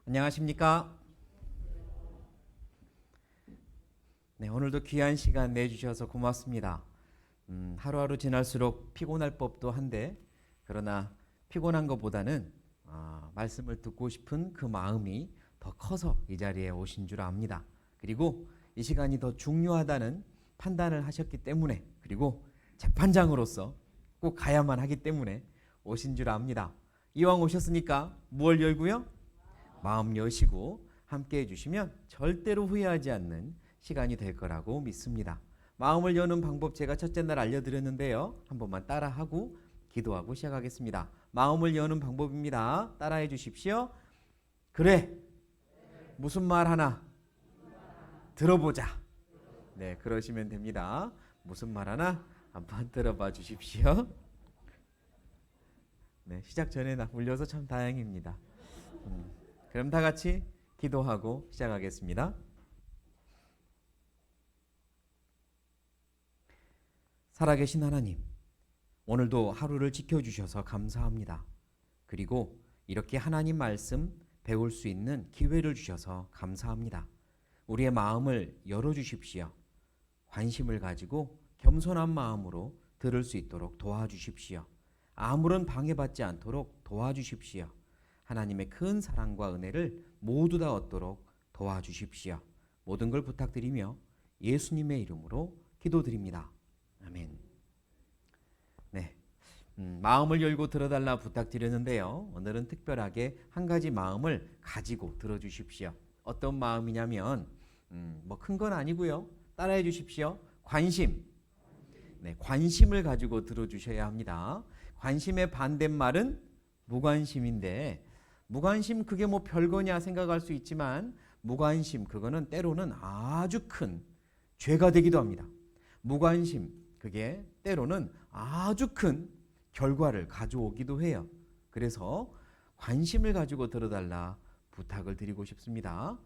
안녕하십니까? 네, 오늘도 귀한 시간 내주셔서 고맙습니다. 하루하루 지날수록 피곤할 법도 한데, 그러나 피곤한 것보다는 말씀을 듣고 싶은 그 마음이 더 커서 이 자리에 오신 줄 압니다. 그리고 이 시간이 더 중요하다는 판단을 하셨기 때문에, 그리고 재판장으로서 꼭 가야만 하기 때문에 오신 줄 압니다. 이왕 오셨으니까 무얼 열고요? 마음 여시고 함께 해주시면 절대로 후회하지 않는 시간이 될 거라고 믿습니다. 마음을 여는 방법 제가 첫째 날 알려드렸는데요. 한 번만 따라하고 기도하고 시작하겠습니다. 마음을 여는 방법입니다. 따라해 주십시오. 그래, 무슨 말 하나 들어보자. 네, 그러시면 됩니다. 무슨 말 하나 한번 들어봐 주십시오. 네, 시작 전에 나 울려서 참 다행입니다. 그럼 다 같이 기도하고 시작하겠습니다. 살아계신 하나님, 오늘도 하루를 지켜주셔서 감사합니다. 그리고 이렇게 하나님 말씀 배울 수 있는 기회를 주셔서 감사합니다. 우리의 마음을 열어주십시오. 관심을 가지고 겸손한 마음으로 들을 수 있도록 도와주십시오. 아무런 방해받지 않도록 도와주십시오. 하나님의 큰 사랑과 은혜를 모두 다 얻도록 도와주십시오. 모든 걸 부탁드리며 예수님의 이름으로 기도드립니다. 아멘. 네, 마음을 열고 들어달라 부탁드렸는데요. 오늘은 특별하게 한 가지 마음을 가지고 들어주십시오. 어떤 마음이냐면 뭐 큰 건 아니고요. 따라해 주십시오. 관심. 네, 관심을 가지고 들어주셔야 합니다. 관심의 반대말은 무관심인데, 무관심 그게 뭐 별거냐 생각할 수 있지만, 무관심 그거는 때로는 아주 큰 죄가 되기도 합니다. 무관심 그게 때로는 아주 큰 결과를 가져오기도 해요. 그래서 관심을 가지고 들어달라 부탁을 드리고 싶습니다.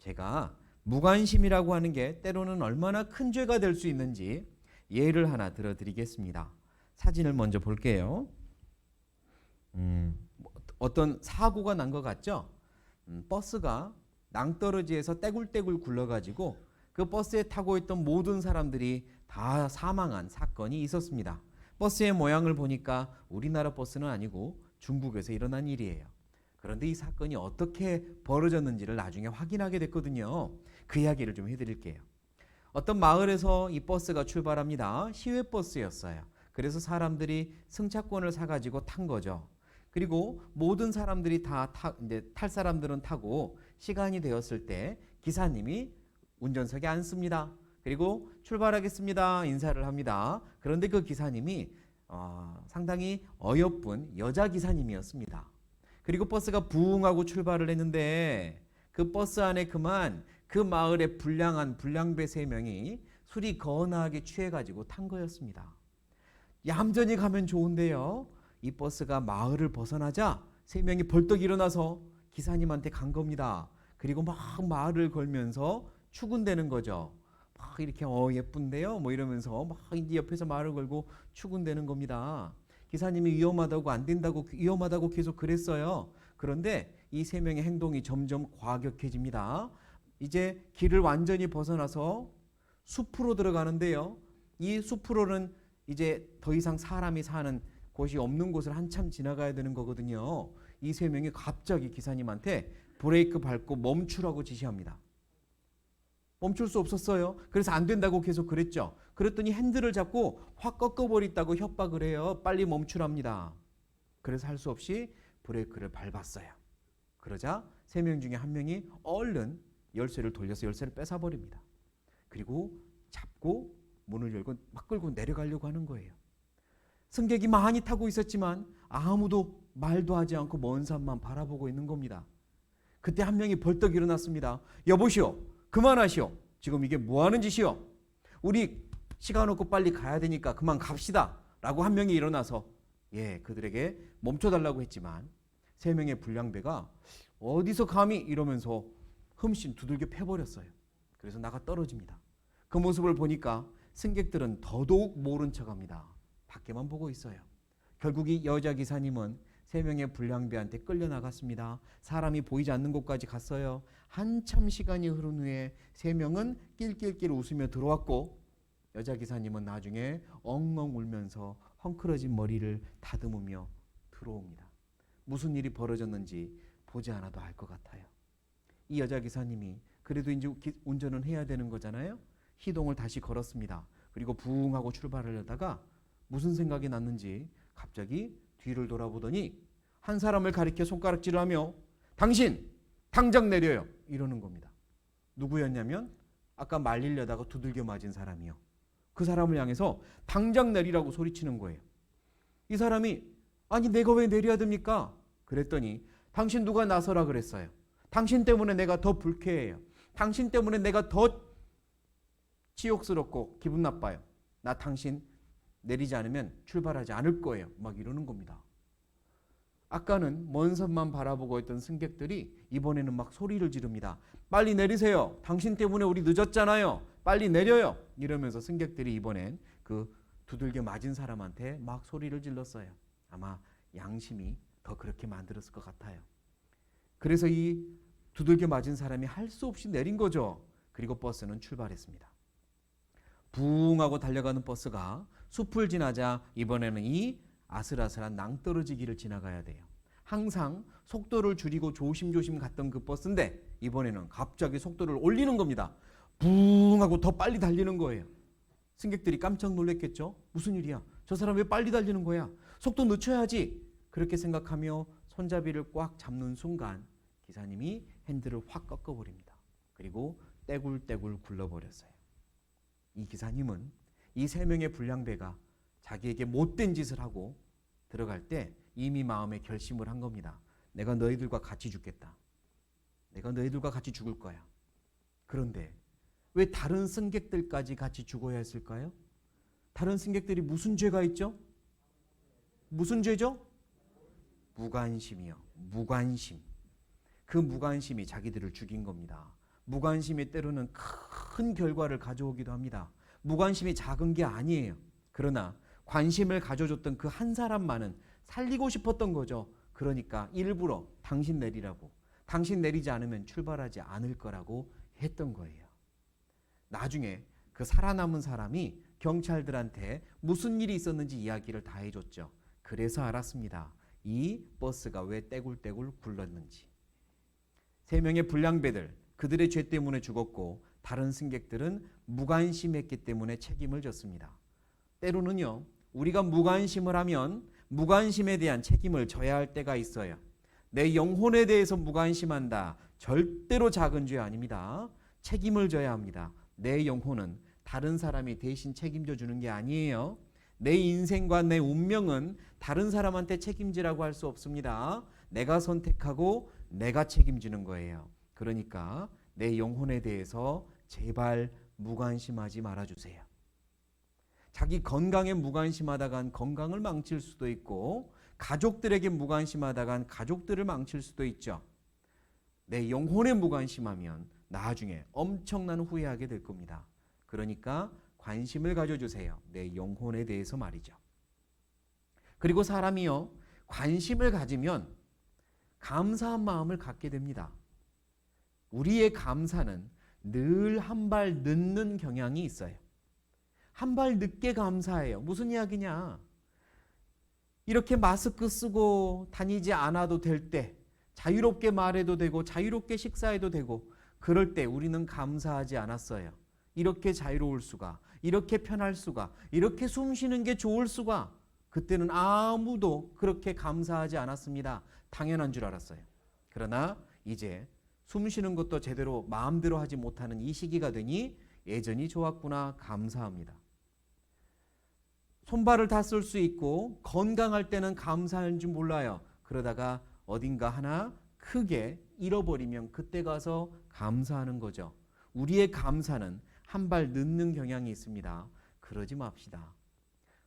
제가 무관심이라고 하는 게 때로는 얼마나 큰 죄가 될 수 있는지 예를 하나 들어드리겠습니다. 사진을 먼저 볼게요. 어떤 사고가 난 것 같죠? 버스가 낭떠러지에서 떼굴떼굴 굴러가지고 그 버스에 타고 있던 모든 사람들이 다 사망한 사건이 있었습니다. 버스의 모양을 보니까 우리나라 버스는 아니고 중국에서 일어난 일이에요. 그런데 이 사건이 어떻게 벌어졌는지를 나중에 확인하게 됐거든요. 그 이야기를 좀 해드릴게요. 어떤 마을에서 이 버스가 출발합니다. 시외버스였어요. 그래서 사람들이 승차권을 사가지고 탄 거죠. 그리고 모든 사람들이 이제 탈 사람들은 타고 시간이 되었을 때 기사님이 운전석에 앉습니다. 그리고 출발하겠습니다. 인사를 합니다. 그런데 그 기사님이 상당히 어여쁜 여자 기사님이었습니다. 그리고 버스가 부웅하고 출발을 했는데 그 버스 안에 그만 그 마을의 불량한 불량배 3명이 술이 거나하게 취해가지고 탄 거였습니다. 얌전히 가면 좋은데요. 이 버스가 마을을 벗어나자 3명이 벌떡 일어나서 기사님한테 간 겁니다. 그리고 막 말을 걸면서 추근대는 거죠. 막 이렇게 예쁜데요 뭐 이러면서 막 이제 옆에서 말을 걸고 추근대는 겁니다. 기사님이 위험하다고 안 된다고 위험하다고 계속 그랬어요. 그런데 이 3명의 행동이 점점 과격해집니다. 이제 길을 완전히 벗어나서 숲으로 들어가는데요. 이 숲으로는 이제 더 이상 사람이 사는 곳이 없는 곳을 한참 지나가야 되는 거거든요. 이 3명이 갑자기 기사님한테 브레이크 밟고 멈추라고 지시합니다. 멈출 수 없었어요. 그래서 안 된다고 계속 그랬죠. 그랬더니 핸들을 잡고 확 꺾어버리겠다고 협박을 해요. 빨리 멈추랍니다. 그래서 할 수 없이 브레이크를 밟았어요. 그러자 3명 중에 1명이 얼른 열쇠를 돌려서 열쇠를 뺏어버립니다. 그리고 잡고 문을 열고 막 끌고 내려가려고 하는 거예요. 승객이 많이 타고 있었지만 아무도 말도 하지 않고 먼 산만 바라보고 있는 겁니다. 그때 1명이 벌떡 일어났습니다. 여보시오, 그만하시오. 지금 이게 뭐 하는 짓이오? 우리 시간 없고 빨리 가야 되니까 그만 갑시다. 라고 1명이 일어나서 그들에게 멈춰달라고 했지만 3명의 불량배가 어디서 감히 이러면서 흠씬 두들겨 패버렸어요. 그래서 나가 떨어집니다. 그 모습을 보니까 승객들은 더더욱 모른 척합니다. 밖에만 보고 있어요. 결국 이 여자 기사님은 세 명의 불량배한테 끌려나갔습니다. 사람이 보이지 않는 곳까지 갔어요. 한참 시간이 흐른 후에 세 명은 낄낄낄 웃으며 들어왔고 여자 기사님은 나중에 엉엉 울면서 헝클어진 머리를 다듬으며 들어옵니다. 무슨 일이 벌어졌는지 보지 않아도 알 것 같아요. 이 여자 기사님이 그래도 이제 운전은 해야 되는 거잖아요. 시동을 다시 걸었습니다. 그리고 부웅 하고 출발을 하다가 무슨 생각이 났는지 갑자기 뒤를 돌아보더니 한 사람을 가리켜 손가락질을 하며 당신 당장 내려요 이러는 겁니다. 누구였냐면 아까 말리려다가 두들겨 맞은 사람이요. 그 사람을 향해서 당장 내리라고 소리치는 거예요. 이 사람이 아니 내가 왜 내려야 됩니까? 그랬더니 당신 누가 나서라 그랬어요. 당신 때문에 내가 더 불쾌해요. 당신 때문에 내가 더 치욕스럽고 기분 나빠요. 나 당신 내리지 않으면 출발하지 않을 거예요. 막 이러는 겁니다. 아까는 먼 산만 바라보고 있던 승객들이 이번에는 막 소리를 지릅니다. 빨리 내리세요. 당신 때문에 우리 늦었잖아요. 빨리 내려요. 이러면서 승객들이 이번엔 그 두들겨 맞은 사람한테 막 소리를 질렀어요. 아마 양심이 더 그렇게 만들었을 것 같아요. 그래서 이 두들겨 맞은 사람이 할 수 없이 내린 거죠. 그리고 버스는 출발했습니다. 부웅하고 달려가는 버스가 숲을 지나자 이번에는 이 아슬아슬한 낭떠러지 길을 지나가야 돼요. 항상 속도를 줄이고 조심조심 갔던 그 버스인데 이번에는 갑자기 속도를 올리는 겁니다. 부웅하고 더 빨리 달리는 거예요. 승객들이 깜짝 놀랐겠죠. 무슨 일이야? 저 사람 왜 빨리 달리는 거야? 속도 늦춰야지. 그렇게 생각하며 손잡이를 꽉 잡는 순간 기사님이 핸들을 확 꺾어버립니다. 그리고 떼굴떼굴 굴러버렸어요. 이 기사님은 이 세 명의 불량배가 자기에게 못된 짓을 하고 들어갈 때 이미 마음에 결심을 한 겁니다. 내가 너희들과 같이 죽겠다. 내가 너희들과 같이 죽을 거야. 그런데 왜 다른 승객들까지 같이 죽어야 했을까요? 다른 승객들이 무슨 죄가 있죠? 무슨 죄죠? 무관심이요. 무관심. 그 무관심이 자기들을 죽인 겁니다. 무관심이 때로는 큰 결과를 가져오기도 합니다. 무관심이 작은 게 아니에요. 그러나 관심을 가져줬던 그 한 사람만은 살리고 싶었던 거죠. 그러니까 일부러 당신 내리라고, 당신 내리지 않으면 출발하지 않을 거라고 했던 거예요. 나중에 그 살아남은 사람이 경찰들한테 무슨 일이 있었는지 이야기를 다 해줬죠. 그래서 알았습니다. 이 버스가 왜 떼굴떼굴 굴렀는지. 세 명의 불량배들, 그들의 죄 때문에 죽었고 다른 승객들은 무관심했기 때문에 책임을 졌습니다. 때로는요, 우리가 무관심을 하면 무관심에 대한 책임을 져야 할 때가 있어요. 내 영혼에 대해서 무관심한다. 절대로 작은 죄 아닙니다. 책임을 져야 합니다. 내 영혼은 다른 사람이 대신 책임져 주는 게 아니에요. 내 인생과 내 운명은 다른 사람한테 책임지라고 할 수 없습니다. 내가 선택하고 내가 책임지는 거예요. 그러니까 내 영혼에 대해서 제발 무관심하지 말아주세요. 자기 건강에 무관심하다간 건강을 망칠 수도 있고 가족들에게 무관심하다간 가족들을 망칠 수도 있죠. 내 영혼에 무관심하면 나중에 엄청난 후회하게 될 겁니다. 그러니까 관심을 가져주세요. 내 영혼에 대해서 말이죠. 그리고 사람이요, 관심을 가지면 감사한 마음을 갖게 됩니다. 우리의 감사는 늘 한 발 늦는 경향이 있어요. 한 발 늦게 감사해요. 무슨 이야기냐? 이렇게 마스크 쓰고 다니지 않아도 될 때, 자유롭게 말해도 되고 자유롭게 식사해도 되고 그럴 때 우리는 감사하지 않았어요. 이렇게 자유로울 수가, 이렇게 편할 수가, 이렇게 숨 쉬는 게 좋을 수가. 그때는 아무도 그렇게 감사하지 않았습니다. 당연한 줄 알았어요. 그러나 이제 숨 쉬는 것도 제대로 마음대로 하지 못하는 이 시기가 되니 예전이 좋았구나 감사합니다. 손발을 다 쓸 수 있고 건강할 때는 감사한 줄 몰라요. 그러다가 어딘가 하나 크게 잃어버리면 그때 가서 감사하는 거죠. 우리의 감사는 한 발 늦는 경향이 있습니다. 그러지 맙시다.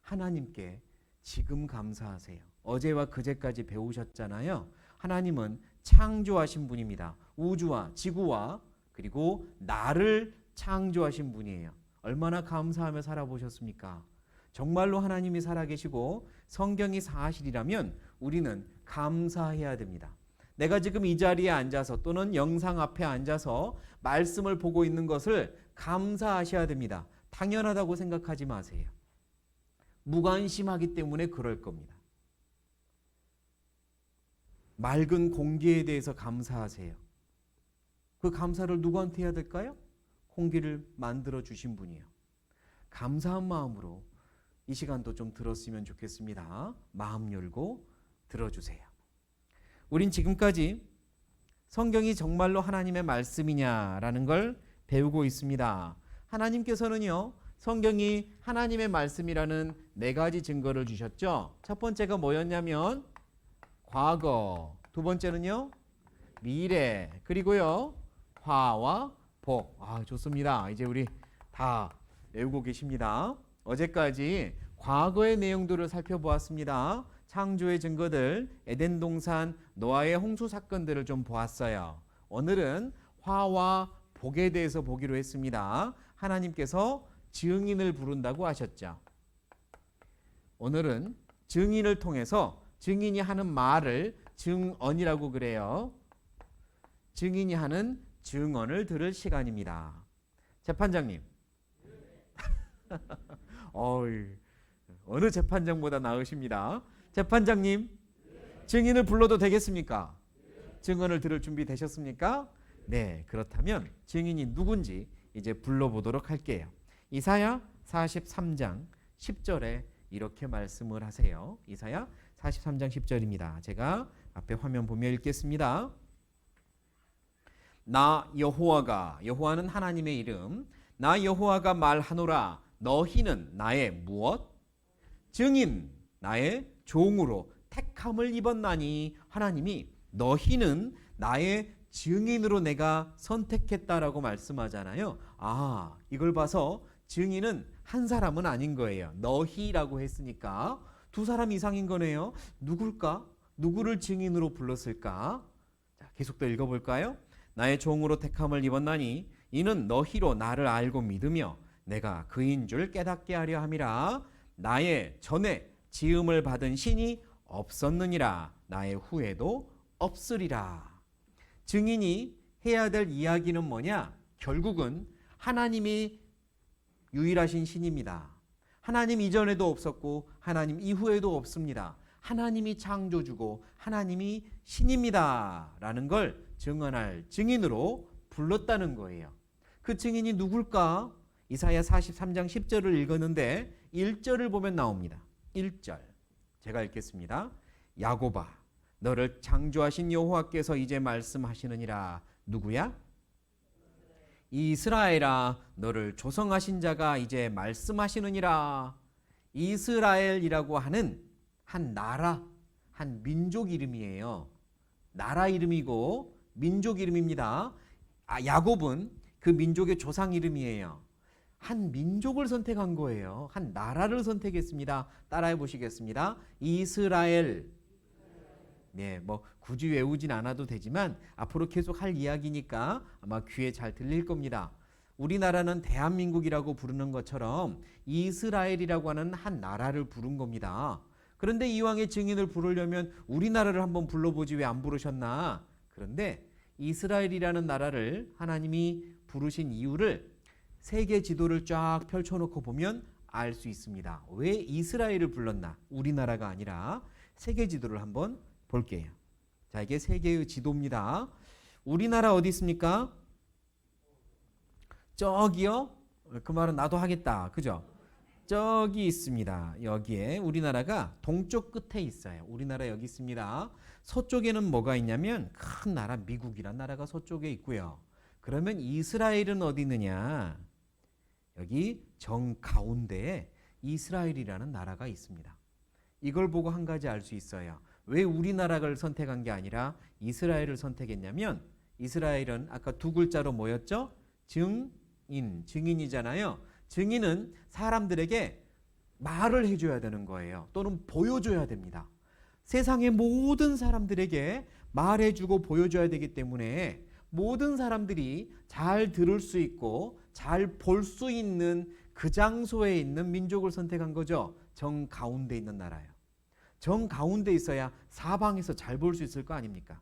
하나님께 지금 감사하세요. 어제와 그제까지 배우셨잖아요. 하나님은 창조하신 분입니다. 우주와 지구와 그리고 나를 창조하신 분이에요. 얼마나 감사하며 살아보셨습니까? 정말로 하나님이 살아계시고 성경이 사실이라면 우리는 감사해야 됩니다. 내가 지금 이 자리에 앉아서 또는 영상 앞에 앉아서 말씀을 보고 있는 것을 감사하셔야 됩니다. 당연하다고 생각하지 마세요. 무관심하기 때문에 그럴 겁니다. 맑은 공기에 대해서 감사하세요. 그 감사를 누구한테 해야 될까요? 공기를 만들어 주신 분이에요. 감사한 마음으로 이 시간도 좀 들었으면 좋겠습니다. 마음 열고 들어주세요. 우린 지금까지 성경이 정말로 하나님의 말씀이냐라는 걸 배우고 있습니다. 하나님께서는요, 성경이 하나님의 말씀이라는 4가지 증거를 주셨죠. 첫 번째가 뭐였냐면 과거, 두 번째는요 미래, 그리고요 화와 복. 좋습니다. 이제 우리 다 외우고 계십니다. 어제까지 과거의 내용들을 살펴보았습니다. 창조의 증거들, 에덴 동산, 노아의 홍수 사건들을 좀 보았어요. 오늘은 화와 복에 대해서 보기로 했습니다. 하나님께서 증인을 부른다고 하셨죠. 오늘은 증인을 통해서 증인이 하는 말을 증언이라고 그래요. 증인이 하는 증언을 들을 시간입니다. 재판장님. 어느 재판장보다 나으십니다. 재판장님, 증인을 불러도 되겠습니까? 증언을 들을 준비 되셨습니까? 네, 그렇다면 증인이 누군지 이제 불러보도록 할게요. 이사야 43장 10절에 이렇게 말씀을 하세요. 이사야 43장 10절입니다. 제가 앞에 화면 보며 읽겠습니다. 나 여호와가, 여호와는 하나님의 이름, 나 여호와가 말하노라. 너희는 나의 무엇? 증인, 나의 종으로 택함을 입었나니. 하나님이 너희는 나의 증인으로 내가 선택했다라고 말씀하잖아요. 이걸 봐서 증인은 한 사람은 아닌 거예요. 너희라고 했으니까 2사람 이상인 거네요. 누굴까? 누구를 증인으로 불렀을까? 자, 계속 더 읽어볼까요? 나의 종으로 택함을 입었나니 이는 너희로 나를 알고 믿으며 내가 그인 줄 깨닫게 하려 함이라. 나의 전에 지음을 받은 신이 없었느니라. 나의 후에도 없으리라. 증인이 해야 될 이야기는 뭐냐? 결국은 하나님이 유일하신 신입니다. 하나님 이전에도 없었고 하나님 이후에도 없습니다. 하나님이 창조주고 하나님이 신입니다 라는 걸 증언할 증인으로 불렀다는 거예요. 그 증인이 누굴까? 이사야 43장 10절을 읽었는데 1절을 보면 나옵니다. 1절 제가 읽겠습니다. 야곱아, 너를 창조하신 여호와께서 이제 말씀하시느니라. 누구야? 이스라엘아, 너를 조성하신 자가 이제 말씀하시느니라. 이스라엘이라고 하는 한 나라, 한 민족 이름이에요. 나라 이름이고 민족 이름입니다. 야곱은 그 민족의 조상 이름이에요. 한 민족을 선택한 거예요. 한 나라를 선택했습니다. 따라해 보시겠습니다. 이스라엘. 네, 굳이 외우진 않아도 되지만 앞으로 계속 할 이야기니까 아마 귀에 잘 들릴 겁니다. 우리나라는 대한민국이라고 부르는 것처럼 이스라엘이라고 하는 한 나라를 부른 겁니다. 그런데 이왕에 증인을 부르려면 우리나라를 한번 불러보지 왜 안 부르셨나? 그런데 이스라엘이라는 나라를 하나님이 부르신 이유를 세계 지도를 쫙 펼쳐놓고 보면 알 수 있습니다. 왜 이스라엘을 불렀나? 우리나라가 아니라 세계 지도를 한번 볼게요. 자, 이게 세계의 지도입니다. 우리나라 어디 있습니까? 저기요? 그 말은 나도 하겠다. 그죠? 저기 있습니다. 여기에 우리나라가 동쪽 끝에 있어요. 우리나라 여기 있습니다. 서쪽에는 뭐가 있냐면 큰 나라 미국이란 나라가 서쪽에 있고요. 그러면 이스라엘은 어디 있느냐? 여기 정가운데에 이스라엘이라는 나라가 있습니다. 이걸 보고 한 가지 알 수 있어요. 왜 우리나라를 선택한 게 아니라 이스라엘을 선택했냐면 이스라엘은 아까 2글자로 뭐였죠? 증인, 증인이잖아요. 증인은 사람들에게 말을 해줘야 되는 거예요. 또는 보여줘야 됩니다. 세상의 모든 사람들에게 말해주고 보여줘야 되기 때문에 모든 사람들이 잘 들을 수 있고 잘 볼 수 있는 그 장소에 있는 민족을 선택한 거죠. 정 가운데 있는 나라예요. 정 가운데 있어야 사방에서 잘 볼 수 있을 거 아닙니까?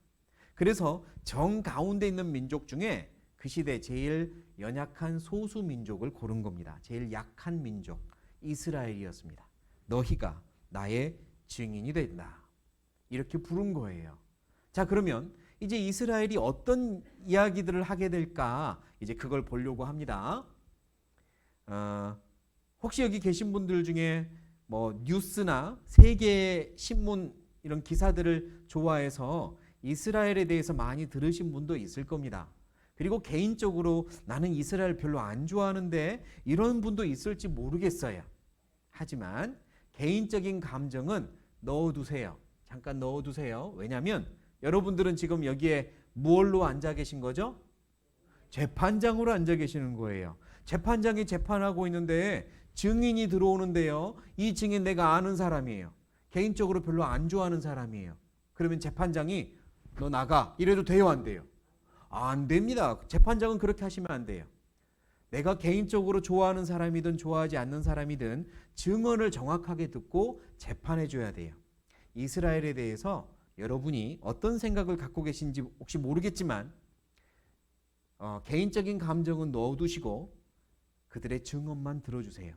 그래서 정 가운데 있는 민족 중에 그 시대 제일 연약한 소수 민족을 고른 겁니다. 제일 약한 민족 이스라엘이었습니다. 너희가 나의 증인이 된다. 이렇게 부른 거예요. 자, 그러면 이제 이스라엘이 어떤 이야기들을 하게 될까? 이제 그걸 보려고 합니다. 혹시 여기 계신 분들 중에 뭐 뉴스나 세계 신문 이런 기사들을 좋아해서 이스라엘에 대해서 많이 들으신 분도 있을 겁니다. 그리고 개인적으로 나는 이스라엘 별로 안 좋아하는데 이런 분도 있을지 모르겠어요. 하지만 개인적인 감정은 넣어두세요. 잠깐 넣어두세요. 왜냐하면 여러분들은 지금 여기에 무얼로 앉아 계신 거죠? 재판장으로 앉아 계시는 거예요. 재판장이 재판하고 있는데 증인이 들어오는데요. 이 증인 내가 아는 사람이에요. 개인적으로 별로 안 좋아하는 사람이에요. 그러면 재판장이 너 나가 이래도 돼요, 안 돼요? 안 됩니다. 재판장은 그렇게 하시면 안 돼요. 내가 개인적으로 좋아하는 사람이든 좋아하지 않는 사람이든 증언을 정확하게 듣고 재판해 줘야 돼요. 이스라엘에 대해서 여러분이 어떤 생각을 갖고 계신지 혹시 모르겠지만 개인적인 감정은 넣어두시고 그들의 증언만 들어주세요.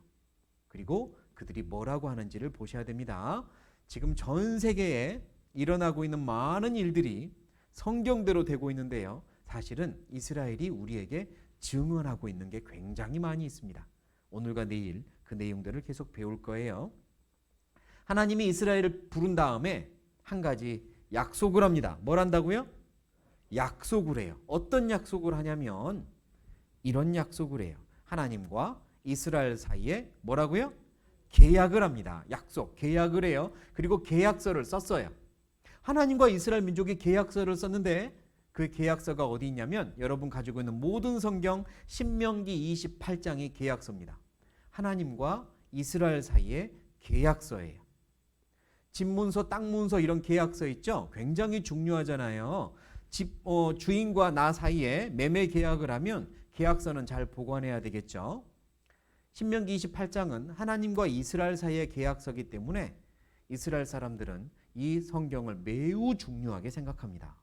그리고 그들이 뭐라고 하는지를 보셔야 됩니다. 지금 전 세계에 일어나고 있는 많은 일들이 성경대로 되고 있는데요. 사실은 이스라엘이 우리에게 증언하고 있는 게 굉장히 많이 있습니다. 오늘과 내일 그 내용들을 계속 배울 거예요. 하나님이 이스라엘을 부른 다음에 한 가지 약속을 합니다. 뭘 한다고요? 약속을 해요. 어떤 약속을 하냐면 이런 약속을 해요. 하나님과 이스라엘 사이에 뭐라고요? 계약을 합니다. 약속, 계약을 해요. 그리고 계약서를 썼어요. 하나님과 이스라엘 민족이 계약서를 썼는데 그 계약서가 어디 있냐면 여러분 가지고 있는 모든 성경 신명기 28장이 계약서입니다. 하나님과 이스라엘 사이의 계약서예요. 집문서, 땅문서 이런 계약서 있죠? 굉장히 중요하잖아요. 주인과 나 사이에 매매 계약을 하면 계약서는 잘 보관해야 되겠죠. 신명기 28장은 하나님과 이스라엘 사이의 계약서이기 때문에 이스라엘 사람들은 이 성경을 매우 중요하게 생각합니다.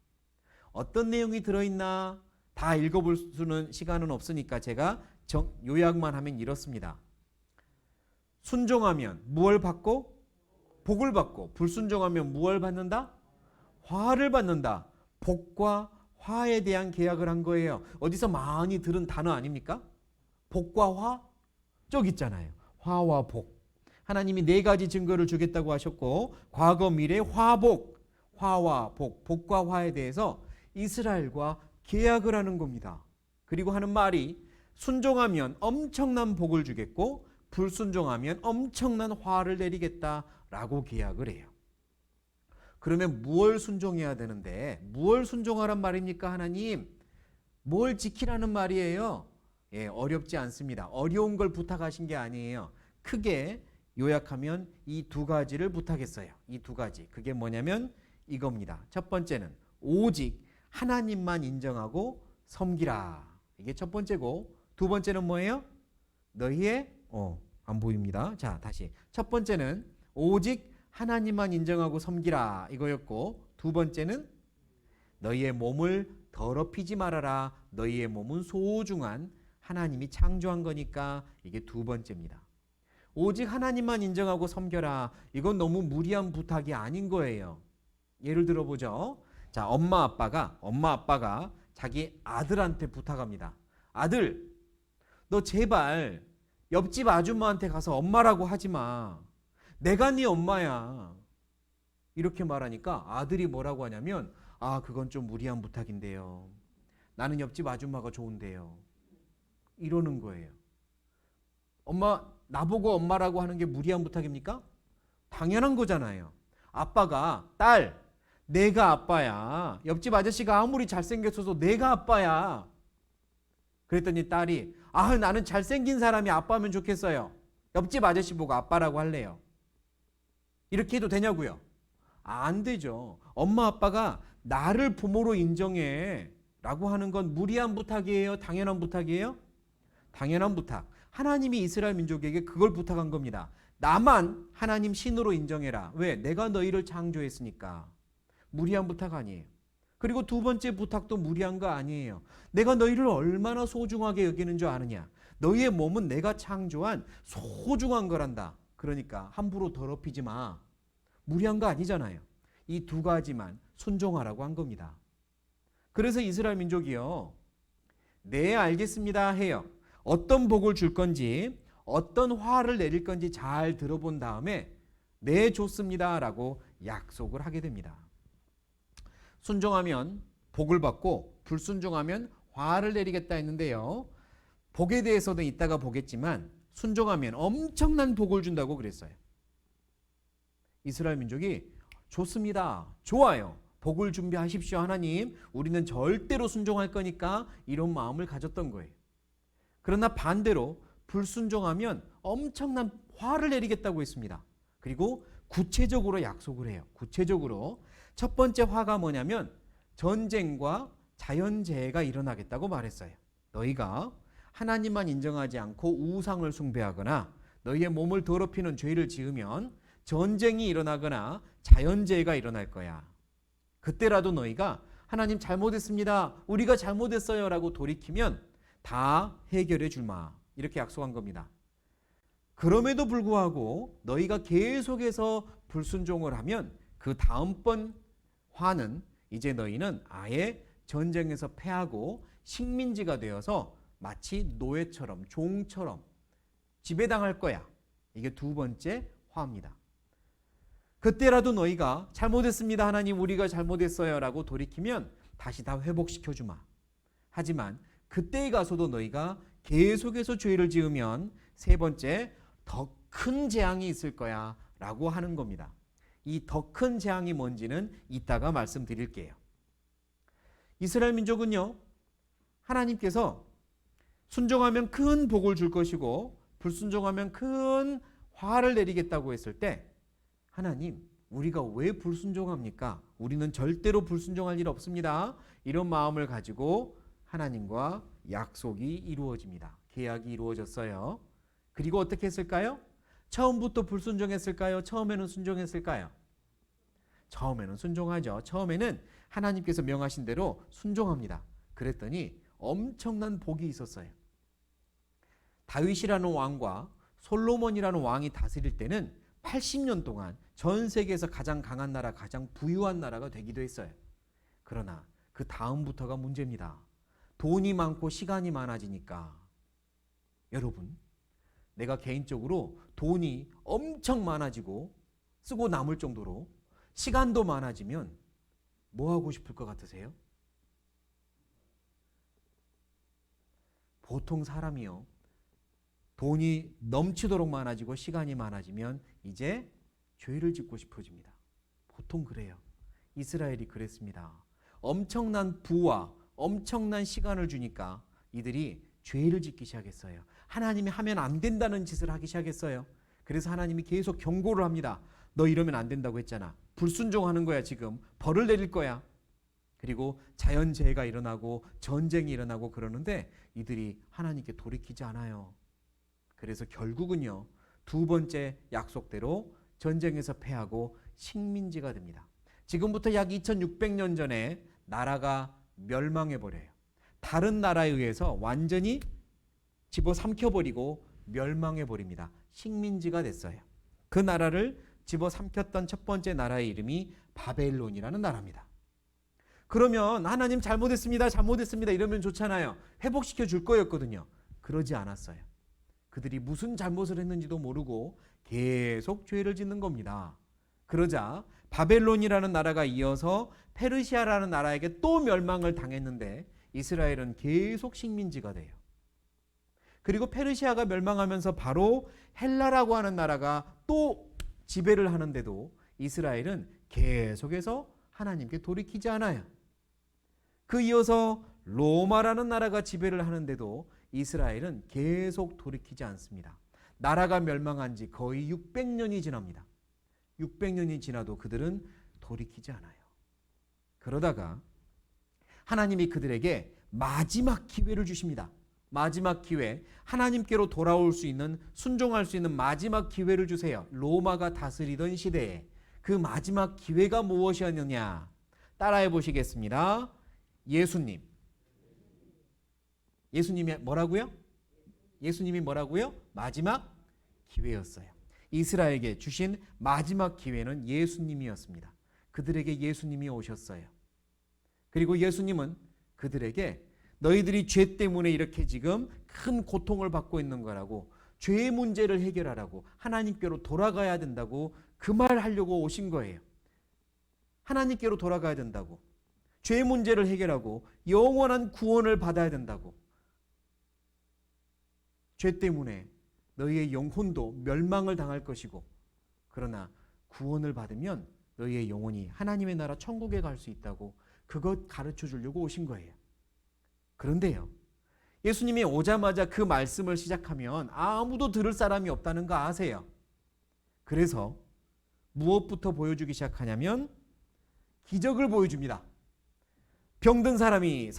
어떤 내용이 들어있나 다 읽어볼 수는 시간은 없으니까 제가 요약만 하면 이렇습니다. 순종하면 무엇을 받고? 복을 받고, 불순종하면 무엇을 받는다? 화를 받는다. 복과 화에 대한 계약을 한 거예요. 어디서 많이 들은 단어 아닙니까? 복과 화? 쪽 있잖아요. 화와 복. 하나님이 4가지 증거를 주겠다고 하셨고 과거, 미래, 화복. 화와 복, 복과 화에 대해서 이스라엘과 계약을 하는 겁니다. 그리고 하는 말이 순종하면 엄청난 복을 주겠고 불순종하면 엄청난 화를 내리겠다라고 계약을 해요. 그러면 무엇을 순종해야 되는데 무엇을 순종하란 말입니까? 하나님 뭘 지키라는 말이에요? 예, 어렵지 않습니다. 어려운 걸 부탁하신 게 아니에요. 크게 요약하면 이 2가지를 부탁했어요. 이 2가지. 그게 뭐냐면 이겁니다. 첫 번째는 오직 하나님만 인정하고 섬기라. 이게 첫 번째고 두 번째는 뭐예요? 너희의 안 보입니다. 자, 다시. 첫 번째는 오직 하나님만 인정하고 섬기라 이거였고 두 번째는 너희의 몸을 더럽히지 말아라. 너희의 몸은 소중한 하나님이 창조한 거니까 이게 두 번째입니다. 오직 하나님만 인정하고 섬겨라. 이건 너무 무리한 부탁이 아닌 거예요. 예를 들어보죠. 자, 엄마 아빠가 자기 아들한테 부탁합니다. 아들, 너 제발 옆집 아줌마한테 가서 엄마라고 하지 마. 내가 네 엄마야. 이렇게 말하니까 아들이 뭐라고 하냐면 그건 좀 무리한 부탁인데요. 나는 옆집 아줌마가 좋은데요. 이러는 거예요. 엄마, 나보고 엄마라고 하는 게 무리한 부탁입니까? 당연한 거잖아요. 아빠가 딸, 내가 아빠야. 옆집 아저씨가 아무리 잘생겼어도 내가 아빠야. 그랬더니 딸이 나는 잘생긴 사람이 아빠면 좋겠어요. 옆집 아저씨 보고 아빠라고 할래요. 이렇게 해도 되냐고요? 안 되죠. 엄마 아빠가 나를 부모로 인정해 라고 하는 건 무리한 부탁이에요? 당연한 부탁이에요? 당연한 부탁. 하나님이 이스라엘 민족에게 그걸 부탁한 겁니다. 나만 하나님 신으로 인정해라. 왜? 내가 너희를 창조했으니까. 무리한 부탁 아니에요. 그리고 두 번째 부탁도 무리한 거 아니에요. 내가 너희를 얼마나 소중하게 여기는 줄 아느냐. 너희의 몸은 내가 창조한 소중한 거란다. 그러니까 함부로 더럽히지 마. 무리한 거 아니잖아요. 이 두 가지만 순종하라고 한 겁니다. 그래서 이스라엘 민족이요. 네, 알겠습니다 해요. 어떤 복을 줄 건지, 어떤 화를 내릴 건지 잘 들어본 다음에 네, 좋습니다 라고 약속을 하게 됩니다. 순종하면 복을 받고 불순종하면 화를 내리겠다 했는데요. 복에 대해서도 이따가 보겠지만 순종하면 엄청난 복을 준다고 그랬어요. 이스라엘 민족이 좋습니다. 좋아요. 복을 준비하십시오. 하나님, 우리는 절대로 순종할 거니까 이런 마음을 가졌던 거예요. 그러나 반대로 불순종하면 엄청난 화를 내리겠다고 했습니다. 그리고 구체적으로 약속을 해요. 구체적으로 첫 번째 화가 뭐냐면 전쟁과 자연재해가 일어나겠다고 말했어요. 너희가 하나님만 인정하지 않고 우상을 숭배하거나 너희의 몸을 더럽히는 죄를 지으면 전쟁이 일어나거나 자연재해가 일어날 거야. 그때라도 너희가 하나님 잘못했습니다. 우리가 잘못했어요 라고 돌이키면 다 해결해 줄마. 이렇게 약속한 겁니다. 그럼에도 불구하고 너희가 계속해서 불순종을 하면 그 다음번 화는 이제 너희는 아예 전쟁에서 패하고 식민지가 되어서 마치 노예처럼 종처럼 지배당할 거야. 이게 두 번째 화입니다. 그때라도 너희가 잘못했습니다. 하나님 우리가 잘못했어요 라고 돌이키면 다시 다 회복시켜 주마. 하지만 그때에 가서도 너희가 계속해서 죄를 지으면 세 번째 더 큰 재앙이 있을 거야 라고 하는 겁니다. 이 더 큰 재앙이 뭔지는 이따가 말씀드릴게요. 이스라엘 민족은요, 하나님께서 순종하면 큰 복을 줄 것이고 불순종하면 큰 화를 내리겠다고 했을 때 하나님, 우리가 왜 불순종합니까? 우리는 절대로 불순종할 일 없습니다. 이런 마음을 가지고 하나님과 약속이 이루어집니다. 계약이 이루어졌어요. 그리고 어떻게 했을까요? 처음부터 불순종했을까요? 처음에는 순종했을까요? 처음에는 순종하죠. 처음에는 하나님께서 명하신 대로 순종합니다. 그랬더니 엄청난 복이 있었어요. 다윗이라는 왕과 솔로몬이라는 왕이 다스릴 때는 80년 동안 전 세계에서 가장 강한 나라, 가장 부유한 나라가 되기도 했어요. 그러나 그 다음부터가 문제입니다. 돈이 많고 시간이 많아지니까 여러분, 내가 개인적으로 돈이 엄청 많아지고 쓰고 남을 정도로 시간도 많아지면 뭐 하고 싶을 것 같으세요? 보통 사람이요, 돈이 넘치도록 많아지고 시간이 많아지면 이제 죄를 짓고 싶어집니다. 보통 그래요. 이스라엘이 그랬습니다. 엄청난 부와 엄청난 시간을 주니까 이들이 죄를 짓기 시작했어요. 하나님이 하면 안 된다는 짓을 하기 시작했어요. 그래서 하나님이 계속 경고를 합니다. 너 이러면 안 된다고 했잖아. 불순종하는 거야 지금. 벌을 내릴 거야. 그리고 자연재해가 일어나고 전쟁이 일어나고 그러는데 이들이 하나님께 돌이키지 않아요. 그래서 결국은요, 두 번째 약속대로 전쟁에서 패하고 식민지가 됩니다. 지금부터 약 2600년 전에 나라가 멸망해버려요. 다른 나라에 의해서 완전히 집어삼켜버리고 멸망해버립니다. 식민지가 됐어요. 그 나라를 집어삼켰던 첫 번째 나라의 이름이 바벨론이라는 나라입니다. 그러면 하나님 잘못했습니다. 잘못했습니다. 이러면 좋잖아요. 회복시켜 줄 거였거든요. 그러지 않았어요. 그들이 무슨 잘못을 했는지도 모르고 계속 죄를 짓는 겁니다. 그러자 바벨론이라는 나라가 이어서 페르시아라는 나라에게 또 멸망을 당했는데 이스라엘은 계속 식민지가 돼요. 그리고 페르시아가 멸망하면서 바로 헬라라고 하는 나라가 또 지배를 하는데도 이스라엘은 계속해서 하나님께 돌이키지 않아요. 그 이어서 로마라는 나라가 지배를 하는데도 이스라엘은 계속 돌이키지 않습니다. 나라가 멸망한 지 거의 600년이 지납니다. 600년이 지나도 그들은 돌이키지 않아요. 그러다가 하나님이 그들에게 마지막 기회를 주십니다. 마지막 기회, 하나님께로 돌아올 수 있는, 순종할 수 있는 마지막 기회를 주세요. 로마가 다스리던 시대에 그 마지막 기회가 무엇이었느냐? 따라해 보시겠습니다. 예수님. 예수님이 뭐라고요? 예수님이 뭐라고요? 마지막 기회였어요. 이스라엘에게 주신 마지막 기회는 예수님이었습니다. 그들에게 예수님이 오셨어요. 그리고 예수님은 그들에게 너희들이 죄 때문에 이렇게 지금 큰 고통을 받고 있는 거라고, 죄의 문제를 해결하라고, 하나님께로 돌아가야 된다고 그 말 하려고 오신 거예요. 하나님께로 돌아가야 된다고, 죄의 문제를 해결하고 영원한 구원을 받아야 된다고. 죄 때문에 너희의 영혼도 멸망을 당할 것이고, 그러나 구원을 받으면 너희의 영혼이 하나님의 나라 천국에 갈 수 있다고, 그것 가르쳐 주려고 오신 거예요. 그런데요, 예수님이 오자마자 그 말씀을 시작하면 아무도 들을 사람이 없다는 거 아세요? 그래서 무엇부터 보여주기 시작하냐면 기적을 보여줍니다. 병든 사람이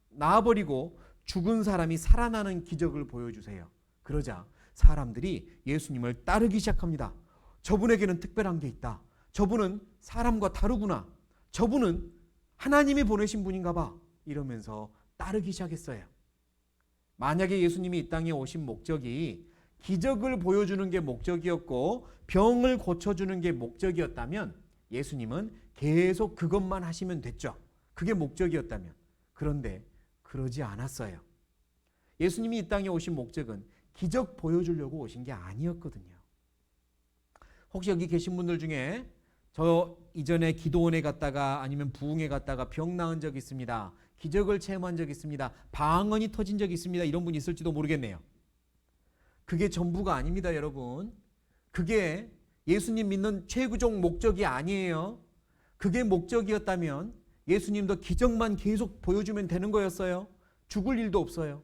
나아버리고 죽은 사람이 살아나는 기적을 보여주세요. 그러자 사람들이 예수님을 따르기 시작합니다. 저분에게는 특별한 게 있다. 저분은 사람과 다르구나. 저분은 하나님이 보내신 분인가 봐. 이러면서 따르기 시작했어요. 만약에 예수님이 이 땅에 오신 목적이 기적을 보여주는 게 목적이었고 병을 고쳐주는 게 목적이었다면 예수님은 계속 그것만 하시면 됐죠. 그게 목적이었다면. 그런데 그러지 않았어요. 예수님이 이 땅에 오신 목적은 기적 보여주려고 오신 게 아니었거든요. 혹시 여기 계신 분들 중에 저 이전에 기도원에 갔다가 아니면 부흥회 갔다가 병 나은 적 있습니다. 기적을 체험한 적 있습니다. 방언이 터진 적 있습니다. 이런 분 있을지도 모르겠네요. 그게 전부가 아닙니다, 여러분. 그게 예수님 믿는 최고적 목적이 아니에요. 그게 목적이었다면 예수님도 기적만 계속 보여주면 되는 거였어요. 죽을 일도 없어요.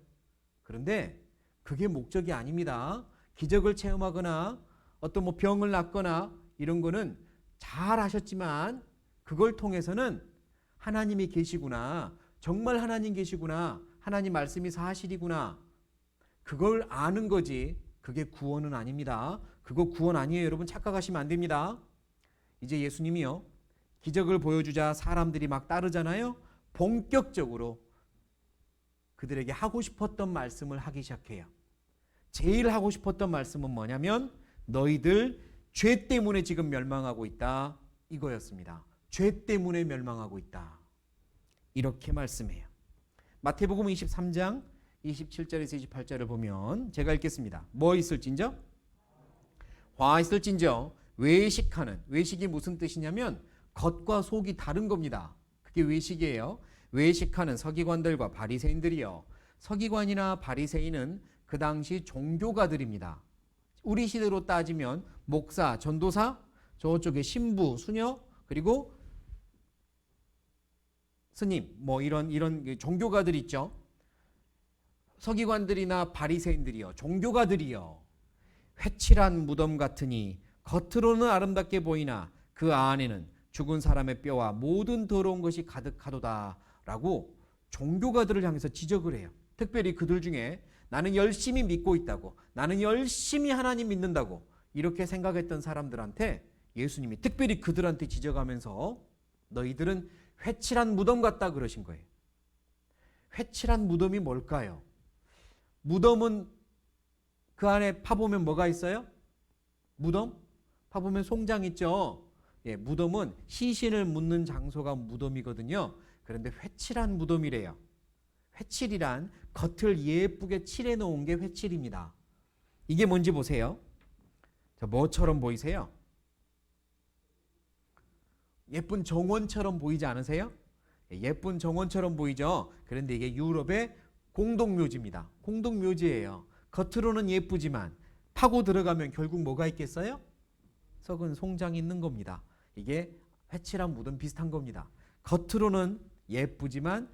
그런데 그게 목적이 아닙니다. 기적을 체험하거나 어떤 병을 낫거나 이런 거는 잘 하셨지만 그걸 통해서는 하나님이 계시구나, 정말 하나님 계시구나, 하나님 말씀이 사실이구나, 그걸 아는 거지 그게 구원은 아닙니다. 그거 구원 아니에요. 여러분 착각하시면 안 됩니다. 이제 예수님이요, 기적을 보여주자 사람들이 막 따르잖아요. 본격적으로 그들에게 하고 싶었던 말씀을 하기 시작해요. 제일 하고 싶었던 말씀은 뭐냐면 너희들 죄 때문에 지금 멸망하고 있다, 이거였습니다. 죄 때문에 멸망하고 있다, 이렇게 말씀해요. 마태복음 23장 27절에서 28절을 보면 제가 읽겠습니다. 뭐 있을진저? 화 있을진저 외식하는, 외식이 무슨 뜻이냐면 겉과 속이 다른 겁니다. 그게 외식이에요. 외식하는 서기관들과 바리새인들이요. 서기관이나 바리새인은 그 당시 종교가들입니다. 우리 시대로 따지면 목사, 전도사, 저쪽에 신부, 수녀, 그리고 스님, 뭐 이런 종교가들 있죠. 서기관들이나 바리새인들이요, 종교가들이요. 회칠한 무덤 같으니 겉으로는 아름답게 보이나 그 안에는 죽은 사람의 뼈와 모든 더러운 것이 가득하도다 라고 종교가들을 향해서 지적을 해요. 특별히 그들 중에 나는 열심히 믿고 있다고, 나는 열심히 하나님 믿는다고 이렇게 생각했던 사람들한테 예수님이 특별히 그들한테 지적하면서 너희들은 회칠한 무덤 같다 그러신 거예요. 회칠한 무덤이 뭘까요? 무덤은 그 안에 파보면 뭐가 있어요? 무덤? 파보면 송장 있죠. 예, 무덤은 시신을 묻는 장소가 무덤이거든요. 그런데 회칠한 무덤이래요. 회칠이란 겉을 예쁘게 칠해 놓은 게 회칠입니다. 이게 뭔지 보세요. 자, 뭐처럼 보이세요? 예쁜 정원처럼 보이지 않으세요? 예쁜 정원처럼 보이죠. 그런데 이게 유럽의 공동묘지입니다. 공동묘지예요. 겉으로는 예쁘지만 파고 들어가면 결국 뭐가 있겠어요? 썩은 송장이 있는 겁니다. 이게 회칠한 무덤 비슷한 겁니다. 겉으로는 예쁘지만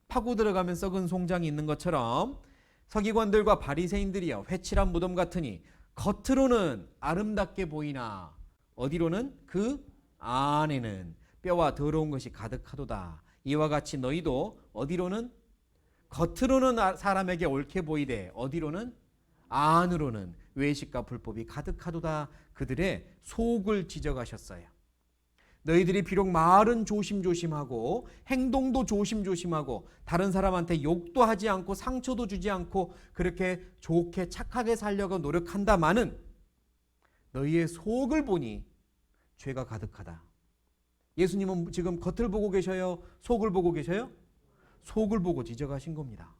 파고 들어가면 썩은 송장이 있는 것처럼 서기관들과 바리새인들이요, 회칠한 무덤 같으니 겉으로는 아름답게 보이나 어디로는? 그 안에는 뼈와 더러운 것이 가득하도다. 이와 같이 너희도 어디로는? 겉으로는 사람에게 옳게 보이되 어디로는? 안으로는 외식과 불법이 가득하도다. 그들의 속을 지적하셨어요. 너희들이 비록 말은 조심조심하고 행동도 조심조심하고 다른 사람한테 욕도 하지 않고 상처도 주지 않고 그렇게 좋게 착하게 살려고 노력한다마는 너희의 속을 보니 죄가 가득하다. 예수님은 지금 겉을 보고 계셔요? 속을 보고 계셔요? 속을 보고 지적하신 겁니다.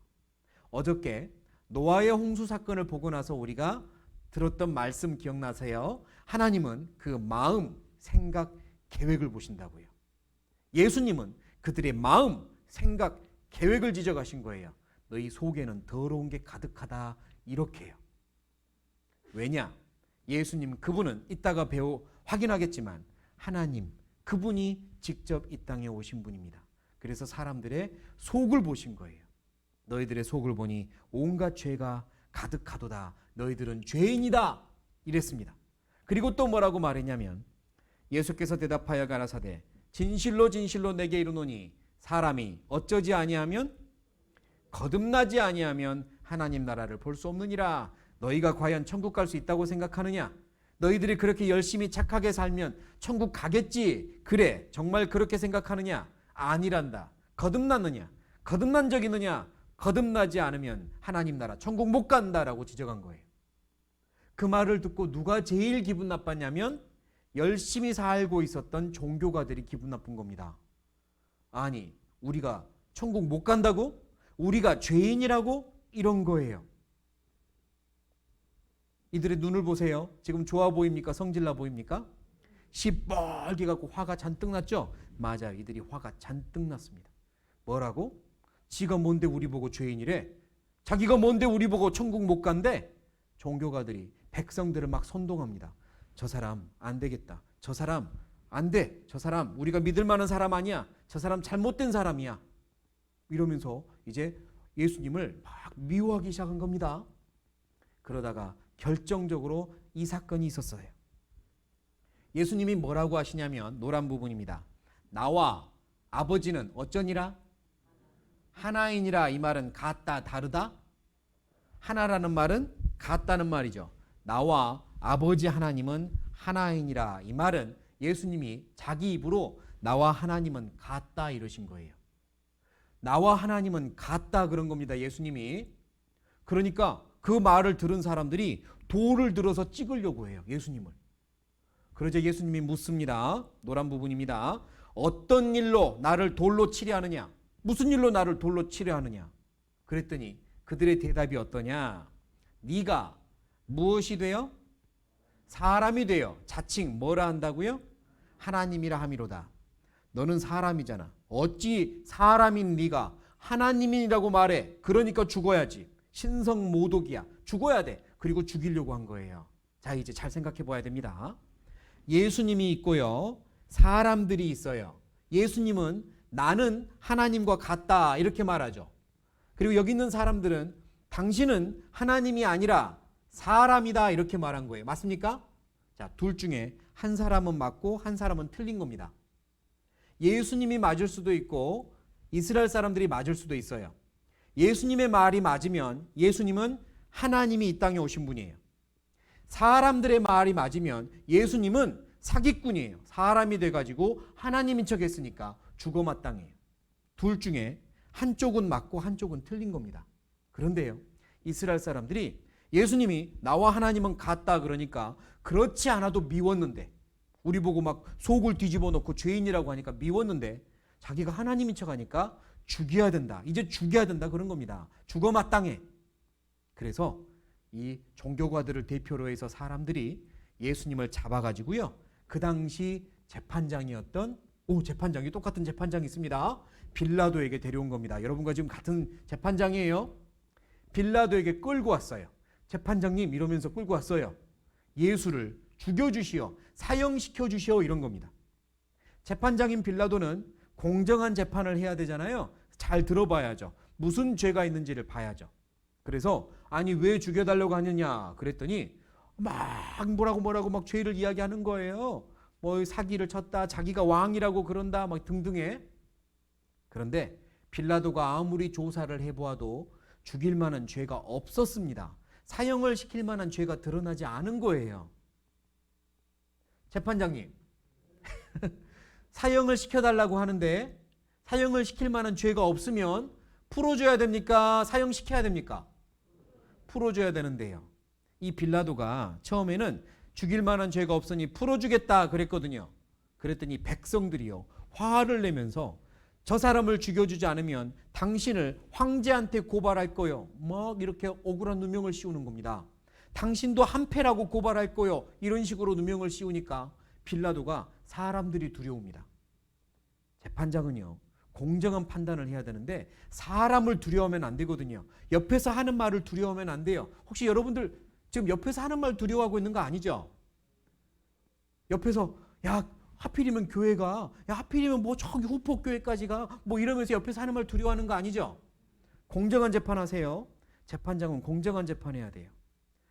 어저께 노아의 홍수 사건을 보고 나서 우리가 들었던 말씀 기억나세요? 하나님은 그 마음, 생각, 계획을 보신다고요. 예수님은 그들의 마음, 생각, 계획을 지적하신 거예요. 너희 속에는 더러운 게 가득하다. 이렇게요. 왜냐? 예수님 그분은 이따가 확인하겠지만 하나님 그분이 직접 이 땅에 오신 분입니다. 그래서 사람들의 속을 보신 거예요. 너희들의 속을 보니 온갖 죄가 가득하도다. 너희들은 죄인이다. 이랬습니다. 그리고 또 뭐라고 말했냐면 예수께서 대답하여 가라사대 진실로 진실로 내게 이르노니 사람이 어쩌지 아니하면 거듭나지 아니하면 하나님 나라를 볼 수 없느니라. 너희가 과연 천국 갈 수 있다고 생각하느냐? 너희들이 그렇게 열심히 착하게 살면 천국 가겠지. 그래 정말 그렇게 생각하느냐? 아니란다. 거듭났느냐? 거듭난 적 있느냐? 거듭나지 않으면 하나님 나라 천국 못 간다라고 지적한 거예요. 그 말을 듣고 누가 제일 기분 나빴냐면 열심히 살고 있었던 종교가들이 기분 나쁜 겁니다. 아니 우리가 천국 못 간다고? 우리가 죄인이라고? 이런 거예요. 이들의 눈을 보세요. 지금 좋아 보입니까? 성질나 보입니까? 시뻘게 갖고 화가 잔뜩 났죠? 맞아요. 이들이 화가 잔뜩 났습니다. 뭐라고? 지가 뭔데 우리 보고 죄인이래? 자기가 뭔데 우리 보고 천국 못 간대? 종교가들이 백성들을 막 선동합니다. 저 사람 안 되겠다. 저 사람 안 돼. 저 사람 우리가 믿을 만한 사람 아니야. 저 사람 잘못된 사람이야. 이러면서 이제 예수님을 막 미워하기 시작한 겁니다. 그러다가 결정적으로 이 사건이 있었어요. 예수님이 뭐라고 하시냐면 노란 부분입니다. 나와 아버지는 어쩌니라? 하나이니라. 이 말은 같다 다르다? 하나라는 말은 같다는 말이죠. 나와 아버지 하나님은 하나이니라. 이 말은 예수님이 자기 입으로 나와 하나님은 같다 이러신 거예요. 나와 하나님은 같다 그런 겁니다. 예수님이. 그러니까 그 말을 들은 사람들이 돌을 들어서 찍으려고 해요. 예수님을. 그러자 예수님이 묻습니다. 노란 부분입니다. 어떤 일로 나를 돌로 치려 하느냐? 무슨 일로 나를 돌로 치려 하느냐? 그랬더니 그들의 대답이 어떠냐? 네가 무엇이 되어? 사람이 되어 자칭 뭐라 한다고요? 하나님이라 함이로다. 너는 사람이잖아. 어찌 사람인 네가 하나님이라고 말해? 그러니까 죽어야지. 신성모독이야. 죽어야 돼. 그리고 죽이려고 한 거예요. 자, 이제 잘 생각해 봐야 됩니다. 예수님이 있고요. 사람들이 있어요. 예수님은 나는 하나님과 같다 이렇게 말하죠. 그리고 여기 있는 사람들은 당신은 하나님이 아니라 사람이다 이렇게 말한 거예요. 맞습니까? 자, 둘 중에 한 사람은 맞고 한 사람은 틀린 겁니다. 예수님이 맞을 수도 있고 이스라엘 사람들이 맞을 수도 있어요. 예수님의 말이 맞으면 예수님은 하나님이 이 땅에 오신 분이에요. 사람들의 말이 맞으면 예수님은 사기꾼이에요. 사람이 돼가지고 하나님인 척 했으니까 죽어 마땅해요. 둘 중에 한쪽은 맞고 한쪽은 틀린 겁니다. 그런데요, 이스라엘 사람들이 예수님이 나와 하나님은 같다 그러니까 그렇지 않아도 미웠는데, 우리 보고 막 속을 뒤집어 놓고 죄인이라고 하니까 미웠는데 자기가 하나님인 척 하니까 죽여야 된다. 이제 죽여야 된다 그런 겁니다. 죽어 마땅해. 그래서 이 종교가들을 대표로 해서 사람들이 예수님을 잡아가지고요. 그 당시 재판장이었던 재판장이 똑같은 재판장이 있습니다. 빌라도에게 데려온 겁니다. 여러분과 지금 같은 재판장이에요. 빌라도에게 끌고 왔어요. 재판장님 이러면서 끌고 왔어요. 예수를 죽여주시오. 사형시켜주시오. 이런 겁니다. 재판장인 빌라도는 공정한 재판을 해야 되잖아요. 잘 들어봐야죠. 무슨 죄가 있는지를 봐야죠. 그래서 아니 왜 죽여달라고 하느냐 그랬더니 막 뭐라고 막 죄를 이야기하는 거예요. 뭐 사기를 쳤다, 자기가 왕이라고 그런다 막 등등해. 그런데 빌라도가 아무리 조사를 해보아도 죽일 만한 죄가 없었습니다. 사형을 시킬 만한 죄가 드러나지 않은 거예요. 재판장님, 사형을 시켜달라고 하는데 사형을 시킬 만한 죄가 없으면 풀어줘야 됩니까? 사형시켜야 됩니까? 풀어줘야 되는데요. 이 빌라도가 처음에는 죽일 만한 죄가 없으니 풀어주겠다 그랬거든요. 그랬더니 백성들이요, 화를 내면서 저 사람을 죽여주지 않으면 당신을 황제한테 고발할 거요. 막 이렇게 억울한 누명을 씌우는 겁니다. 당신도 한패라고 고발할 거요. 이런 식으로 누명을 씌우니까 빌라도가 사람들이 두려웁니다. 재판장은요, 공정한 판단을 해야 되는데 사람을 두려워하면 안 되거든요. 옆에서 하는 말을 두려워하면 안 돼요. 혹시 여러분들 지금 옆에서 하는 말 두려워하고 있는 거 아니죠? 옆에서 야 하필이면 교회가, 야 하필이면 뭐 저기 후폭교회까지가 뭐 이러면서 옆에서 하는 말 두려워하는 거 아니죠? 공정한 재판하세요. 재판장은 공정한 재판해야 돼요.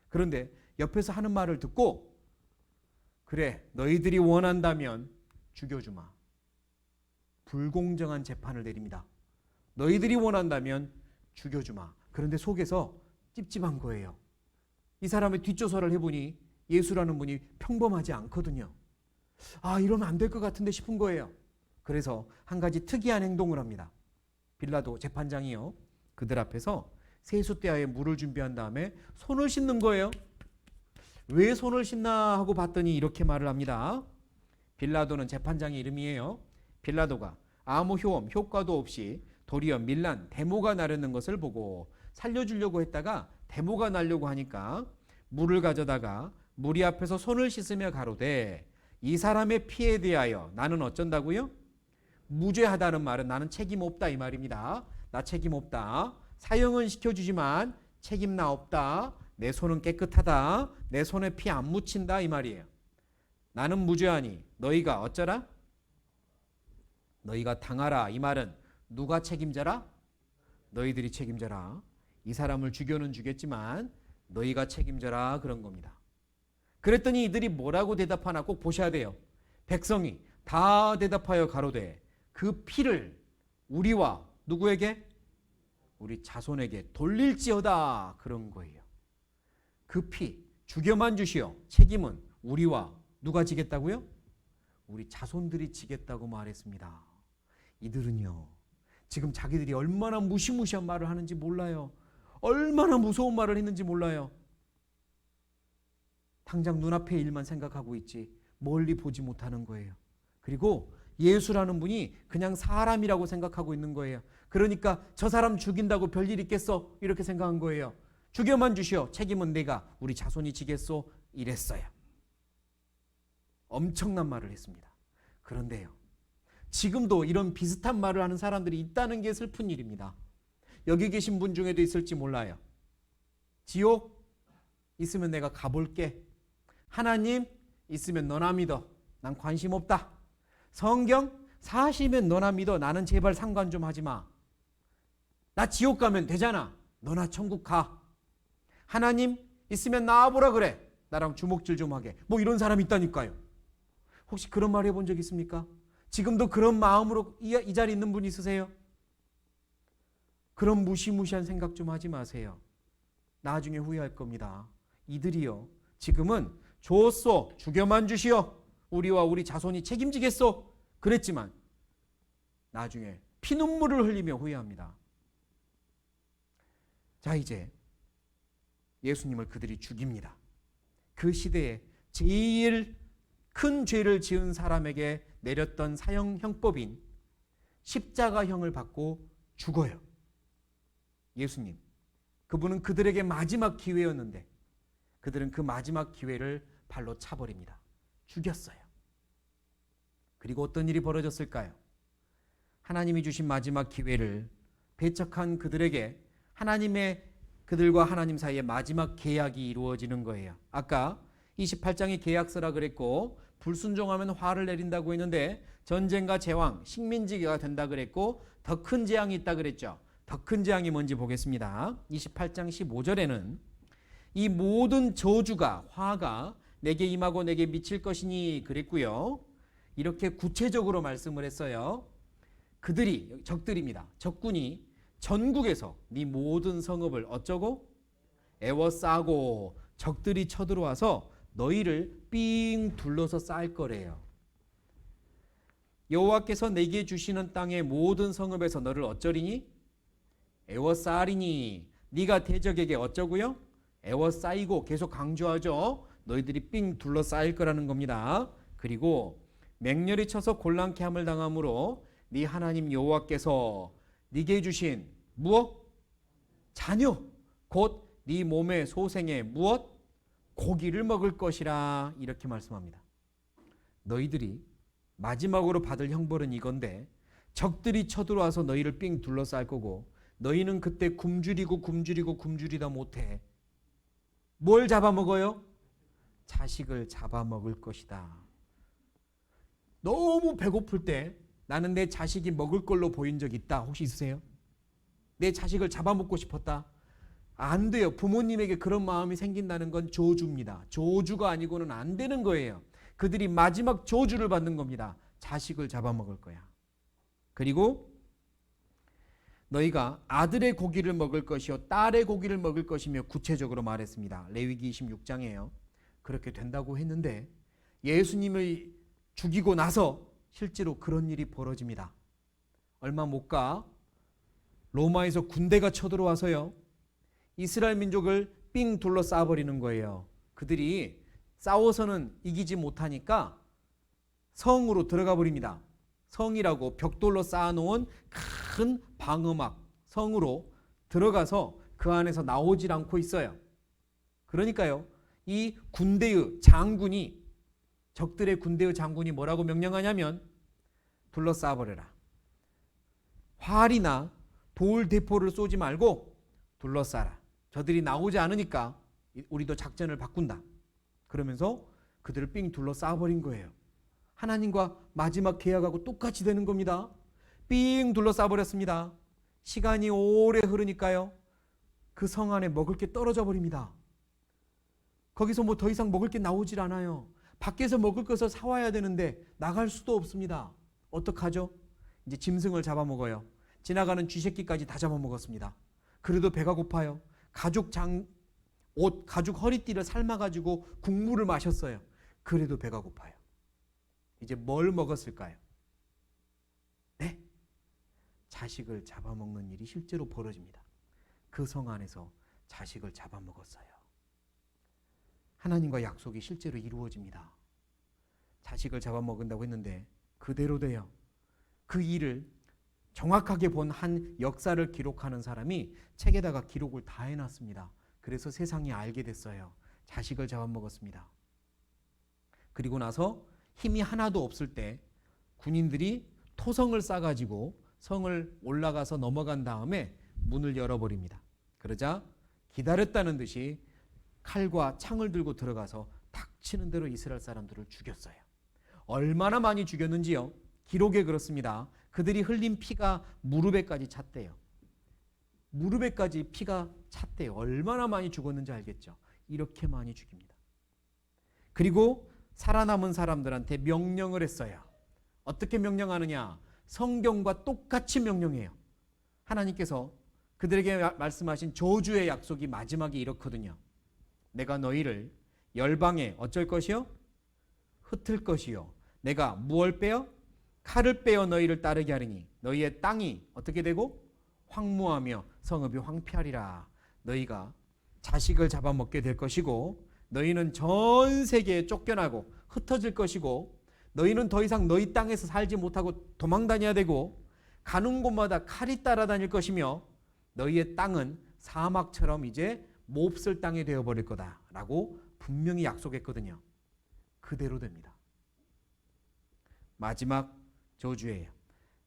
그런데 옆에서 하는 말을 듣고 그래 너희들이 원한다면 죽여주마. 불공정한 재판을 내립니다. 너희들이 원한다면 죽여주마. 그런데 속에서 찝찝한 거예요. 이 사람의 뒷조사를 해보니 예수라는 분이 평범하지 않거든요. 아 이러면 안 될 것 같은데 싶은 거예요. 그래서 한 가지 특이한 행동을 합니다. 빌라도 재판장이요, 그들 앞에서 세숫대야에 물을 준비한 다음에 손을 씻는 거예요. 왜 손을 씻나 하고 봤더니 이렇게 말을 합니다. 빌라도는 재판장의 이름이에요. 빌라도가 아무 효과도 없이 도리어 밀란 데모가 나려는 것을 보고 살려주려고 했다가 데모가 나려고 하니까 물을 가져다가 무리 앞에서 손을 씻으며 가로되 이 사람의 피에 대하여 나는 어쩐다고요? 무죄하다는 말은 나는 책임 없다 이 말입니다. 나 책임 없다. 사형은 시켜주지만 책임 나 없다. 내 손은 깨끗하다. 내 손에 피 안 묻힌다 이 말이에요. 나는 무죄하니 너희가 어쩌라? 너희가 당하라. 이 말은 누가 책임져라? 너희들이 책임져라. 이 사람을 죽여는 주겠지만 너희가 책임져라 그런 겁니다. 그랬더니 이들이 뭐라고 대답하나 꼭 보셔야 돼요. 백성이 다 대답하여 가로되 그 피를 우리와 누구에게? 우리 자손에게 돌릴지어다 그런 거예요. 그 피 죽여만 주시오. 책임은 우리와 누가 지겠다고요? 우리 자손들이 지겠다고 말했습니다. 이들은요, 지금 자기들이 얼마나 무시무시한 말을 하는지 몰라요. 얼마나 무서운 말을 했는지 몰라요. 당장 눈앞의 일만 생각하고 있지 멀리 보지 못하는 거예요. 그리고 예수라는 분이 그냥 사람이라고 생각하고 있는 거예요. 그러니까 저 사람 죽인다고 별일 있겠어? 이렇게 생각한 거예요. 죽여만 주시오. 책임은 내가 우리 자손이 지겠소? 이랬어요. 엄청난 말을 했습니다. 그런데요, 지금도 이런 비슷한 말을 하는 사람들이 있다는 게 슬픈 일입니다. 여기 계신 분 중에도 있을지 몰라요. 지옥 있으면 내가 가볼게. 하나님 있으면 너나 믿어. 난 관심 없다. 성경 사시면 너나 믿어. 나는 제발 상관 좀 하지 마. 나 지옥 가면 되잖아. 너나 천국 가. 하나님 있으면 나와보라 그래. 나랑 주먹질 좀 하게. 뭐 이런 사람 있다니까요. 혹시 그런 말 해본 적 있습니까? 지금도 그런 마음으로 이 자리에 있는 분 있으세요? 그런 무시무시한 생각 좀 하지 마세요. 나중에 후회할 겁니다. 이들이요, 지금은 좋소. 죽여만 주시오. 우리와 우리 자손이 책임지겠소. 그랬지만 나중에 피눈물을 흘리며 후회합니다. 자, 이제 예수님을 그들이 죽입니다. 그 시대에 제일 큰 죄를 지은 사람에게 내렸던 사형 형법인 십자가형을 받고 죽어요. 예수님, 그분은 그들에게 마지막 기회였는데 그들은 그 마지막 기회를 발로 차버립니다. 죽였어요. 그리고 어떤 일이 벌어졌을까요? 하나님이 주신 마지막 기회를 배척한 그들에게 그들과 하나님 사이에 마지막 계약이 이루어지는 거예요. 아까 28장이 계약서라 그랬고 불순종하면 화를 내린다고 했는데 전쟁과 재앙, 식민지가 된다 그랬고 더 큰 재앙이 있다 그랬죠. 더 큰 재앙이 뭔지 보겠습니다. 28장 15절에는 이 모든 저주가, 화가 내게 임하고 내게 미칠 것이니 그랬고요. 이렇게 구체적으로 말씀을 했어요. 그들이 적들입니다. 적군이 전국에서 네 모든 성읍을 어쩌고 에워싸고 적들이 쳐들어와서 너희를 삥 둘러서 쌀 거래요. 여호와께서 내게 주시는 땅의 모든 성읍에서 너를 어쩌리니? 에워싸리니. 네가 대적에게 어쩌고요? 에워싸이고. 계속 강조하죠. 너희들이 삥 둘러싸일 거라는 겁니다. 그리고 맹렬히 쳐서 곤란케 함을 당함으로 네 하나님 여호와께서 네게 주신 무엇? 자녀 곧 네 몸의 소생의 무엇? 고기를 먹을 것이라. 이렇게 말씀합니다. 너희들이 마지막으로 받을 형벌은 이건데 적들이 쳐들어와서 너희를 삥 둘러쌀 거고 너희는 그때 굶주리다 못해. 뭘 잡아먹어요? 자식을 잡아먹을 것이다. 너무 배고플 때 나는 내 자식이 먹을 걸로 보인 적 있다. 혹시 있으세요? 내 자식을 잡아먹고 싶었다. 안 돼요. 부모님에게 그런 마음이 생긴다는 건 저주입니다. 저주가 아니고는 안 되는 거예요. 그들이 마지막 저주를 받는 겁니다. 자식을 잡아먹을 거야. 그리고 너희가 아들의 고기를 먹을 것이요 딸의 고기를 먹을 것이며 구체적으로 말했습니다. 레위기 26장이에요. 그렇게 된다고 했는데 예수님을 죽이고 나서 실제로 그런 일이 벌어집니다. 얼마 못 가 로마에서 군대가 쳐들어와서요 이스라엘 민족을 삥 둘러싸버리는 거예요. 그들이 싸워서는 이기지 못하니까 성으로 들어가 버립니다. 성이라고 벽돌로 쌓아놓은 큰 방어막 성으로 들어가서 그 안에서 나오질 않고 있어요. 그러니까요 이 군대의 장군이 적들의 군대의 장군이 뭐라고 명령하냐면 둘러싸버려라. 활이나 돌 대포를 쏘지 말고 둘러싸라. 저들이 나오지 않으니까 우리도 작전을 바꾼다. 그러면서 그들을 삥 둘러싸버린 거예요. 하나님과 마지막 계약하고 똑같이 되는 겁니다. 삥 둘러싸버렸습니다. 시간이 오래 흐르니까요 그 성 안에 먹을 게 떨어져 버립니다. 거기서 뭐 더 이상 먹을 게 나오질 않아요. 밖에서 먹을 것을 사와야 되는데 나갈 수도 없습니다. 어떡하죠? 이제 짐승을 잡아먹어요. 지나가는 쥐새끼까지 다 잡아먹었습니다. 그래도 배가 고파요. 가죽 허리띠를 삶아가지고 국물을 마셨어요. 그래도 배가 고파요. 이제 뭘 먹었을까요? 네? 자식을 잡아먹는 일이 실제로 벌어집니다. 그 성 안에서 자식을 잡아먹었어요. 하나님과 약속이 실제로 이루어집니다. 자식을 잡아먹은다고 했는데 그대로 돼요. 그 일을 정확하게 본 한 역사를 기록하는 사람이 책에다가 기록을 다 해놨습니다. 그래서 세상이 알게 됐어요. 자식을 잡아먹었습니다. 그리고 나서 힘이 하나도 없을 때 군인들이 토성을 싸가지고 성을 올라가서 넘어간 다음에 문을 열어버립니다. 그러자 기다렸다는 듯이 칼과 창을 들고 들어가서 닥치는 대로 이스라엘 사람들을 죽였어요. 얼마나 많이 죽였는지요? 기록에 그렇습니다. 그들이 흘린 피가 무릎에까지 찼대요. 무릎에까지 피가 찼대요. 얼마나 많이 죽었는지 알겠죠? 이렇게 많이 죽입니다. 그리고 살아남은 사람들한테 명령을 했어요. 어떻게 명령하느냐? 성경과 똑같이 명령해요. 하나님께서 그들에게 말씀하신 저주의 약속이 마지막에 이렇거든요. 내가 너희를 열방에 어쩔 것이요? 흩을 것이요. 내가 무엇을 빼어? 칼을 빼어 너희를 따르게 하리니 너희의 땅이 어떻게 되고? 황무하며 성읍이 황폐하리라. 너희가 자식을 잡아먹게 될 것이고 너희는 전 세계에 쫓겨나고 흩어질 것이고 너희는 더 이상 너희 땅에서 살지 못하고 도망다녀야 되고 가는 곳마다 칼이 따라다닐 것이며 너희의 땅은 사막처럼 이제 몹쓸 땅이 되어버릴 거다라고 분명히 약속했거든요. 그대로 됩니다. 마지막 저주예요.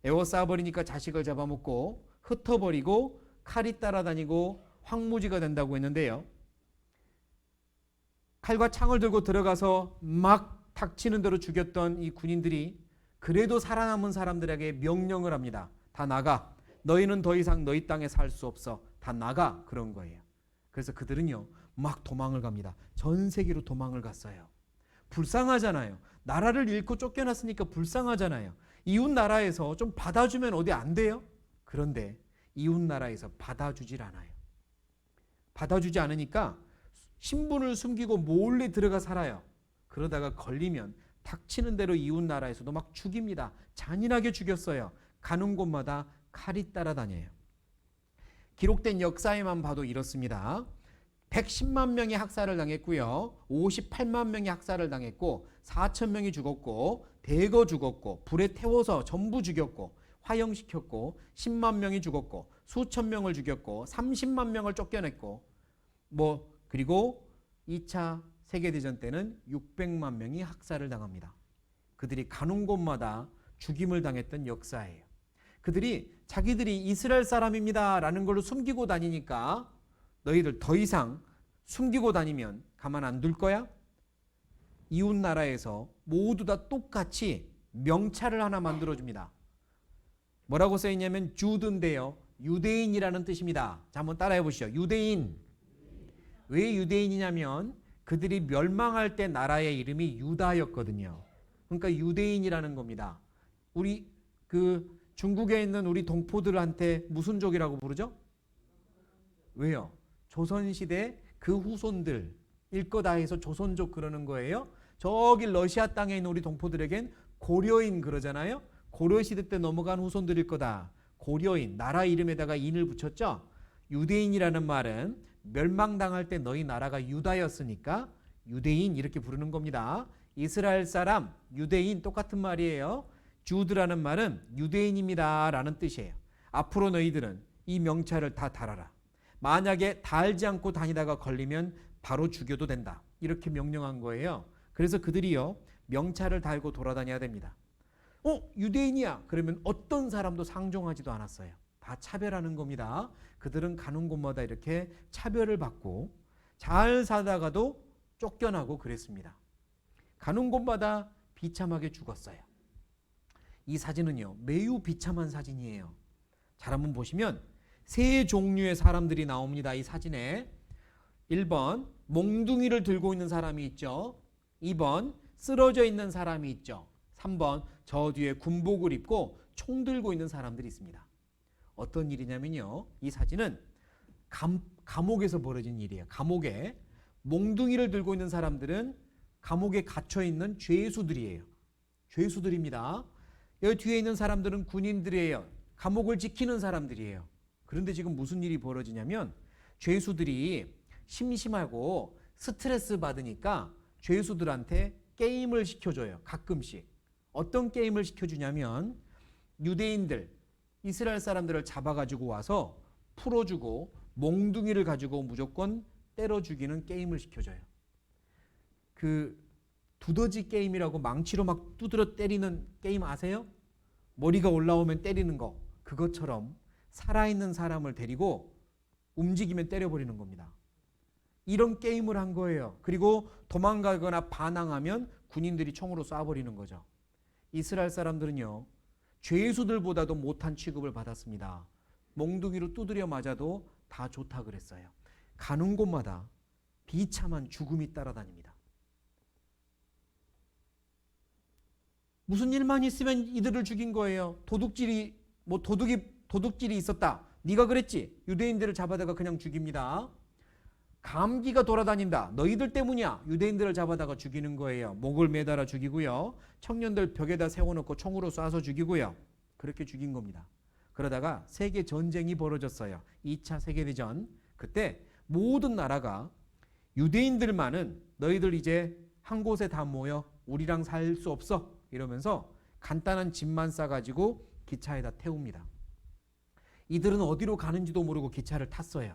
에워싸버리니까 자식을 잡아먹고 흩어버리고 칼이 따라다니고 황무지가 된다고 했는데요. 칼과 창을 들고 들어가서 막 닥치는 대로 죽였던 이 군인들이 그래도 살아남은 사람들에게 명령을 합니다. 다 나가. 너희는 더 이상 너희 땅에 살 수 없어. 다 나가. 그런 거예요. 그래서 그들은요 막 도망을 갑니다. 전 세계로 도망을 갔어요. 불쌍하잖아요. 나라를 잃고 쫓겨났으니까 불쌍하잖아요. 이웃 나라에서 좀 받아주면 어디 안 돼요? 그런데 이웃 나라에서 받아주질 않아요. 받아주지 않으니까 신분을 숨기고 몰래 들어가 살아요. 그러다가 걸리면 닥치는 대로 이웃 나라에서도 막 죽입니다. 잔인하게 죽였어요. 가는 곳마다 칼이 따라다녀요. 기록된 역사에만 봐도 이렇습니다. 110만 명이 학살을 당했고요. 58만 명이 학살을 당했고 4천 명이 죽었고 대거 죽었고 불에 태워서 전부 죽였고 화형시켰고 10만 명이 죽었고 수천 명을 죽였고 30만 명을 쫓겨냈고 그리고 2차 세계대전 때는 600만 명이 학살을 당합니다. 그들이 가는 곳마다 죽임을 당했던 역사예요. 그들이 자기들이 이스라엘 사람입니다 라는 걸로 숨기고 다니니까 너희들 더 이상 숨기고 다니면 가만 안 둘 거야? 이웃 나라에서 모두 다 똑같이 명찰을 하나 만들어줍니다. 뭐라고 써있냐면 주드인데요. 유대인이라는 뜻입니다. 자, 한번 따라해 보시죠. 유대인. 왜 유대인이냐면 그들이 멸망할 때 나라의 이름이 유다였거든요. 그러니까 유대인이라는 겁니다. 우리 중국에 있는 우리 동포들한테 무슨 족이라고 부르죠? 왜요? 조선시대 그 후손들일 거다 해서 조선족 그러는 거예요. 저기 러시아 땅에 있는 우리 동포들에겐 고려인 그러잖아요. 고려시대 때 넘어간 후손들일 거다. 고려인, 나라 이름에다가 인을 붙였죠. 유대인이라는 말은 멸망당할 때 너희 나라가 유다였으니까 유대인 이렇게 부르는 겁니다. 이스라엘 사람, 유대인 똑같은 말이에요. 주드라는 말은 유대인입니다 라는 뜻이에요. 앞으로 너희들은 이 명찰을 다 달아라. 만약에 달지 않고 다니다가 걸리면 바로 죽여도 된다. 이렇게 명령한 거예요. 그래서 그들이요 명찰을 달고 돌아다녀야 됩니다. 유대인이야. 그러면 어떤 사람도 상종하지도 않았어요. 다 차별하는 겁니다. 그들은 가는 곳마다 이렇게 차별을 받고 잘 살다가도 쫓겨나고 그랬습니다. 가는 곳마다 비참하게 죽었어요. 이 사진은요 매우 비참한 사진이에요. 잘 한번 보시면 세 종류의 사람들이 나옵니다. 이 사진에 1번 몽둥이를 들고 있는 사람이 있죠. 2번 쓰러져 있는 사람이 있죠. 3번 저 뒤에 군복을 입고 총 들고 있는 사람들이 있습니다. 어떤 일이냐면요. 이 사진은 감옥에서 벌어진 일이에요. 감옥에 몽둥이를 들고 있는 사람들은 감옥에 갇혀 있는 죄수들이에요. 죄수들입니다. 여기 뒤에 있는 사람들은 군인들이에요. 감옥을 지키는 사람들이에요. 그런데 지금 무슨 일이 벌어지냐면 죄수들이 심심하고 스트레스 받으니까 죄수들한테 게임을 시켜줘요. 가끔씩. 어떤 게임을 시켜주냐면 유대인들, 이스라엘 사람들을 잡아가지고 와서 풀어주고 몽둥이를 가지고 무조건 때려 죽이는 게임을 시켜줘요. 두더지 게임이라고 망치로 막 두드려 때리는 게임 아세요? 머리가 올라오면 때리는 거. 그것처럼 살아있는 사람을 데리고 움직이면 때려버리는 겁니다. 이런 게임을 한 거예요. 그리고 도망가거나 반항하면 군인들이 총으로 쏴버리는 거죠. 이스라엘 사람들은요. 죄수들보다도 못한 취급을 받았습니다. 몽둥이로 두드려 맞아도 다 좋다 그랬어요. 가는 곳마다 비참한 죽음이 따라다닙니다. 무슨 일만 있으면 이들을 죽인 거예요. 도둑질이 있었다. 네가 그랬지. 유대인들을 잡아다가 그냥 죽입니다. 감기가 돌아다닌다. 너희들 때문이야. 유대인들을 잡아다가 죽이는 거예요. 목을 매달아 죽이고요. 청년들 벽에다 세워놓고 총으로 쏴서 죽이고요. 그렇게 죽인 겁니다. 그러다가 세계 전쟁이 벌어졌어요. 2차 세계대전. 그때 모든 나라가 유대인들만은 너희들 이제 한 곳에 다 모여 우리랑 살 수 없어. 이러면서 간단한 짐만 싸가지고 기차에다 태웁니다. 이들은 어디로 가는지도 모르고 기차를 탔어요.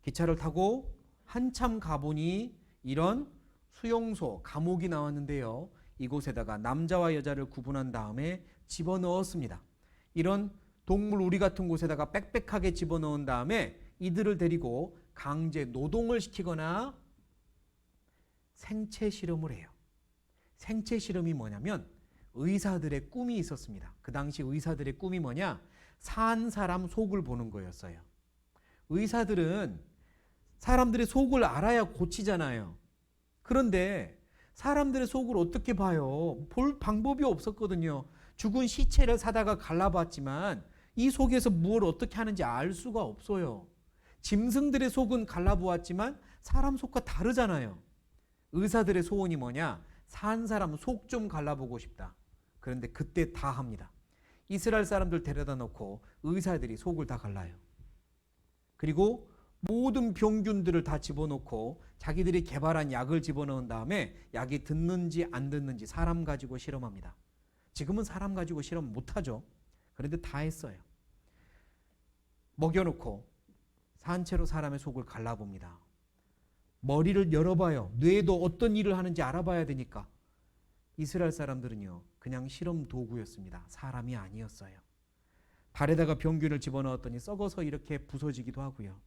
기차를 타고 한참 가보니 이런 수용소, 감옥이 나왔는데요. 이곳에다가 남자와 여자를 구분한 다음에 집어넣었습니다. 이런 동물 우리 같은 곳에다가 빽빽하게 집어넣은 다음에 이들을 데리고 강제 노동을 시키거나 생체 실험을 해요. 생체 실험이 뭐냐면 의사들의 꿈이 있었습니다. 그 당시 의사들의 꿈이 뭐냐? 산 사람 속을 보는 거였어요. 의사들은 사람들의 속을 알아야 고치잖아요. 그런데 사람들의 속을 어떻게 봐요? 볼 방법이 없었거든요. 죽은 시체를 사다가 갈라봤지만 이 속에서 뭘 어떻게 하는지 알 수가 없어요. 짐승들의 속은 갈라보았지만 사람 속과 다르잖아요. 의사들의 소원이 뭐냐? 산 사람 속 좀 갈라보고 싶다. 그런데 그때 다 합니다. 이스라엘 사람들 데려다 놓고 의사들이 속을 다 갈라요. 그리고 모든 병균들을 다 집어넣고 자기들이 개발한 약을 집어넣은 다음에 약이 듣는지 안 듣는지 사람 가지고 실험합니다. 지금은 사람 가지고 실험 못하죠. 그런데 다 했어요. 먹여놓고 산채로 사람의 속을 갈라봅니다. 머리를 열어봐요. 뇌도 어떤 일을 하는지 알아봐야 되니까. 이스라엘 사람들은요, 그냥 실험 도구였습니다. 사람이 아니었어요. 발에다가 병균을 집어넣었더니 썩어서 이렇게 부서지기도 하고요.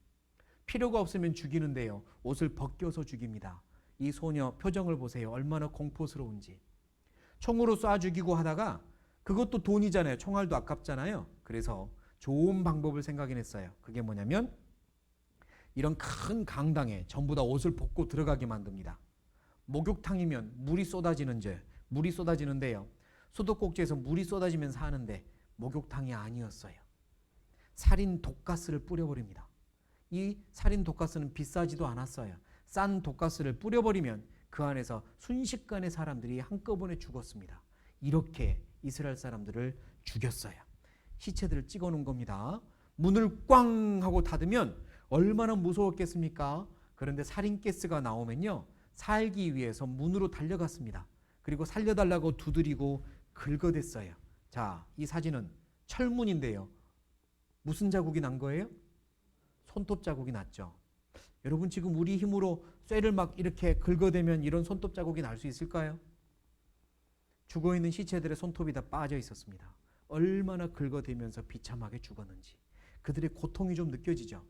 필요가 없으면 죽이는데요, 옷을 벗겨서 죽입니다. 이 소녀 표정을 보세요. 얼마나 공포스러운지. 총으로 쏴 죽이고 하다가 그것도 돈이잖아요. 총알도 아깝잖아요. 그래서 좋은 방법을 생각해냈어요. 그게 뭐냐면 이런 큰 강당에 전부 다 옷을 벗고 들어가게 만듭니다. 목욕탕이면 물이 쏟아지는데요. 수도꼭지에서 물이 쏟아지면서 하는데 목욕탕이 아니었어요. 살인 독가스를 뿌려버립니다. 이 살인 독가스는 비싸지도 않았어요. 싼 독가스를 뿌려버리면 그 안에서 순식간에 사람들이 한꺼번에 죽었습니다. 이렇게 이스라엘 사람들을 죽였어요. 시체들을 찍어놓은 겁니다. 문을 꽝 하고 닫으면 얼마나 무서웠겠습니까? 그런데 살인가스가 나오면요, 살기 위해서 문으로 달려갔습니다. 그리고 살려달라고 두드리고 긁어댔어요. 자, 이 사진은 철문인데요. 무슨 자국이 난 거예요? 손톱 자국이 났죠. 여러분 지금 우리 힘으로 쇠를 막 이렇게 긁어대면 이런 손톱 자국이 날 수 있을까요? 죽어있는 시체들의 손톱이 다 빠져 있었습니다. 얼마나 긁어대면서 비참하게 죽었는지. 그들의 고통이 좀 느껴지죠.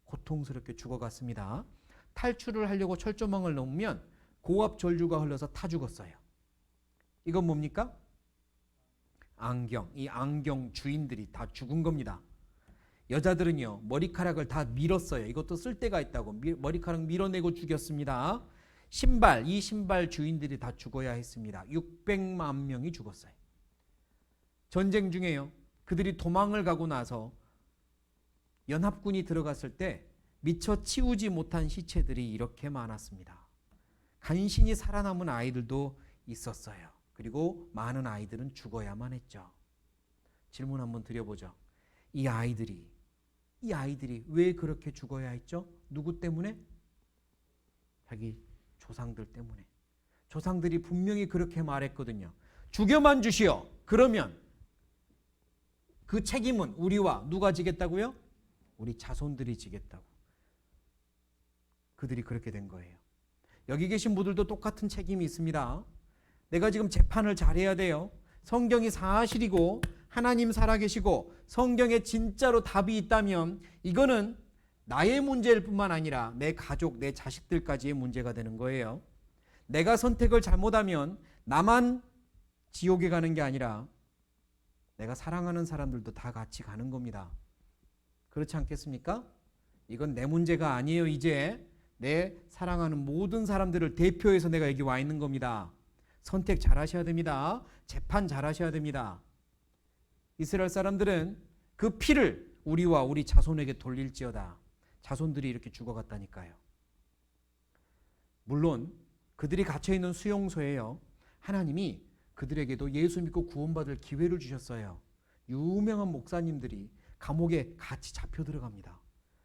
고통스럽게 죽어갔습니다. 탈출을 하려고 철조망을 넘으면 고압 전류가 흘러서 타 죽었어요. 이건 뭡니까? 안경. 이 안경 주인들이 다 죽은 겁니다. 여자들은요, 머리카락을 다 밀었어요. 이것도 쓸데가 있다고 머리카락 밀어내고 죽였습니다. 신발, 이 신발 주인들이 다 죽어야 했습니다. 600만 명이 죽었어요. 전쟁 중에요, 그들이 도망을 가고 나서 연합군이 들어갔을 때 미처 치우지 못한 시체들이 이렇게 많았습니다. 간신히 살아남은 아이들도 있었어요. 그리고 많은 아이들은 죽어야만 했죠. 질문 한번 드려보죠. 이 아이들이 왜 그렇게 죽어야 했죠? 누구 때문에? 자기 조상들 때문에. 조상들이 분명히 그렇게 말했거든요. 죽여만 주시오. 그러면 그 책임은 우리와 누가 지겠다고요? 우리 자손들이 지겠다고. 그들이 그렇게 된 거예요. 여기 계신 분들도 똑같은 책임이 있습니다. 내가 지금 재판을 잘해야 돼요. 성경이 사실이고 하나님 살아계시고 성경에 진짜로 답이 있다면 이거는 나의 문제일 뿐만 아니라 내 가족, 내 자식들까지의 문제가 되는 거예요. 내가 선택을 잘못하면 나만 지옥에 가는 게 아니라 내가 사랑하는 사람들도 다 같이 가는 겁니다. 그렇지 않겠습니까? 이건 내 문제가 아니에요. 이제 내 사랑하는 모든 사람들을 대표해서 내가 여기 와 있는 겁니다. 선택 잘 하셔야 됩니다. 재판 잘 하셔야 됩니다. 이스라엘 사람들은 그 피를 우리와 우리 자손에게 돌릴지어다. 자손들이 이렇게 죽어갔다니까요. 물론 그들이 갇혀있는 수용소에요, 하나님이 그들에게도 예수 믿고 구원받을 기회를 주셨어요. 유명한 목사님들이 감옥에 같이 잡혀 들어갑니다.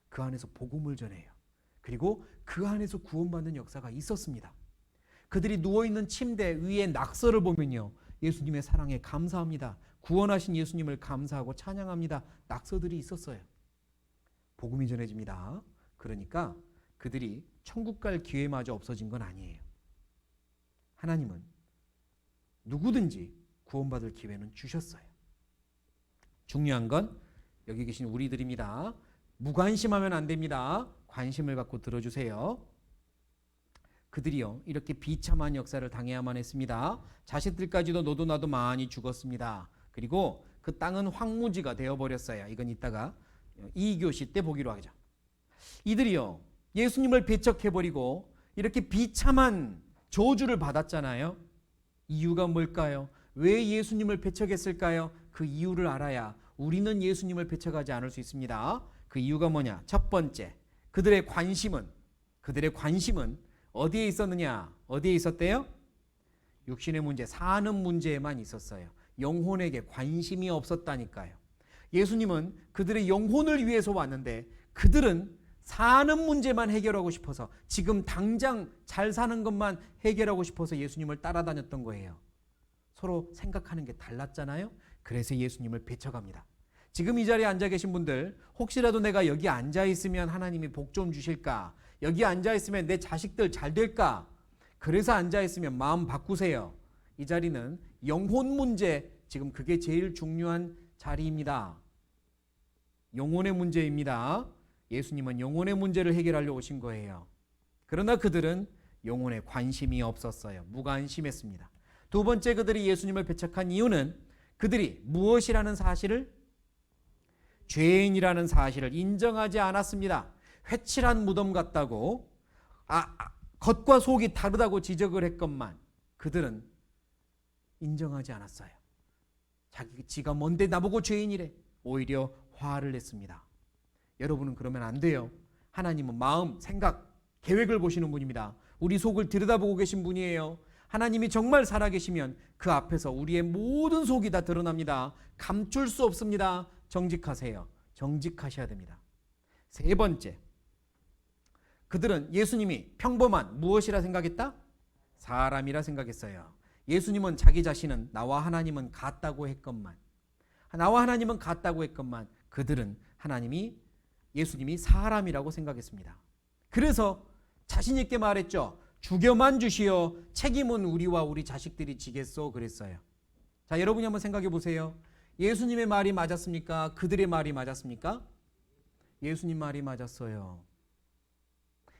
그 안에서 복음을 전해요. 그리고 그 안에서 구원받는 역사가 있었습니다. 그들이 누워있는 침대 위에 낙서를 보면요, 예수님의 사랑에 감사합니다, 구원하신 예수님을 감사하고 찬양합니다, 낙서들이 있었어요. 복음이 전해집니다. 그러니까 그들이 천국 갈 기회마저 없어진 건 아니에요. 하나님은 누구든지 구원받을 기회는 주셨어요. 중요한 건 여기 계신 우리들입니다. 무관심하면 안 됩니다. 관심을 갖고 들어주세요. 그들이요, 이렇게 비참한 역사를 당해야만 했습니다. 자식들까지도 너도 나도 많이 죽었습니다. 그리고 그 땅은 황무지가 되어버렸어요. 이건 이따가 2교시 때 보기로 하죠. 이들이요, 예수님을 배척해버리고 이렇게 비참한 저주를 받았잖아요. 이유가 뭘까요? 왜 예수님을 배척했을까요? 그 이유를 알아야 우리는 예수님을 배척하지 않을 수 있습니다. 그 이유가 뭐냐? 첫 번째, 그들의 관심은 어디에 있었느냐? 어디에 있었대요? 육신의 문제, 사는 문제에만 있었어요. 영혼에게 관심이 없었다니까요. 예수님은 그들의 영혼을 위해서 왔는데 그들은 사는 문제만 해결하고 싶어서, 지금 당장 잘 사는 것만 해결하고 싶어서 예수님을 따라다녔던 거예요. 서로 생각하는 게 달랐잖아요. 그래서 예수님을 배척합니다. 지금 이 자리에 앉아 계신 분들, 혹시라도 내가 여기 앉아 있으면 하나님이 복 좀 주실까? 여기 앉아 있으면 내 자식들 잘 될까? 그래서 앉아 있으면 마음 바꾸세요. 이 자리는 영혼 문제, 지금 그게 제일 중요한 자리입니다. 영혼의 문제입니다. 예수님은 영혼의 문제를 해결하려고 오신 거예요. 그러나 그들은 영혼에 관심이 없었어요. 무관심했습니다. 두 번째, 그들이 예수님을 배척한 이유는 그들이 무엇이라는 사실을, 죄인이라는 사실을 인정하지 않았습니다. 회칠한 무덤 같다고, 겉과 속이 다르다고 지적을 했건만 그들은 인정하지 않았어요. 지가 뭔데 나보고 죄인이래. 오히려 화를 냈습니다. 여러분은 그러면 안 돼요. 하나님은 마음, 생각, 계획을 보시는 분입니다. 우리 속을 들여다보고 계신 분이에요. 하나님이 정말 살아계시면 그 앞에서 우리의 모든 속이 다 드러납니다. 감출 수 없습니다. 정직하세요. 정직하셔야 됩니다. 세 번째, 그들은 예수님이 평범한 무엇이라 생각했다? 사람이라 생각했어요. 예수님은 자기 자신은 나와 하나님은 같다고 했건만, 그들은 예수님이 사람이라고 생각했습니다. 그래서 자신 있게 말했죠. 죽여만 주시어 책임은 우리와 우리 자식들이 지겠소 그랬어요. 자, 여러분이 한번 생각해 보세요. 예수님의 말이 맞았습니까? 그들의 말이 맞았습니까? 예수님 말이 맞았어요.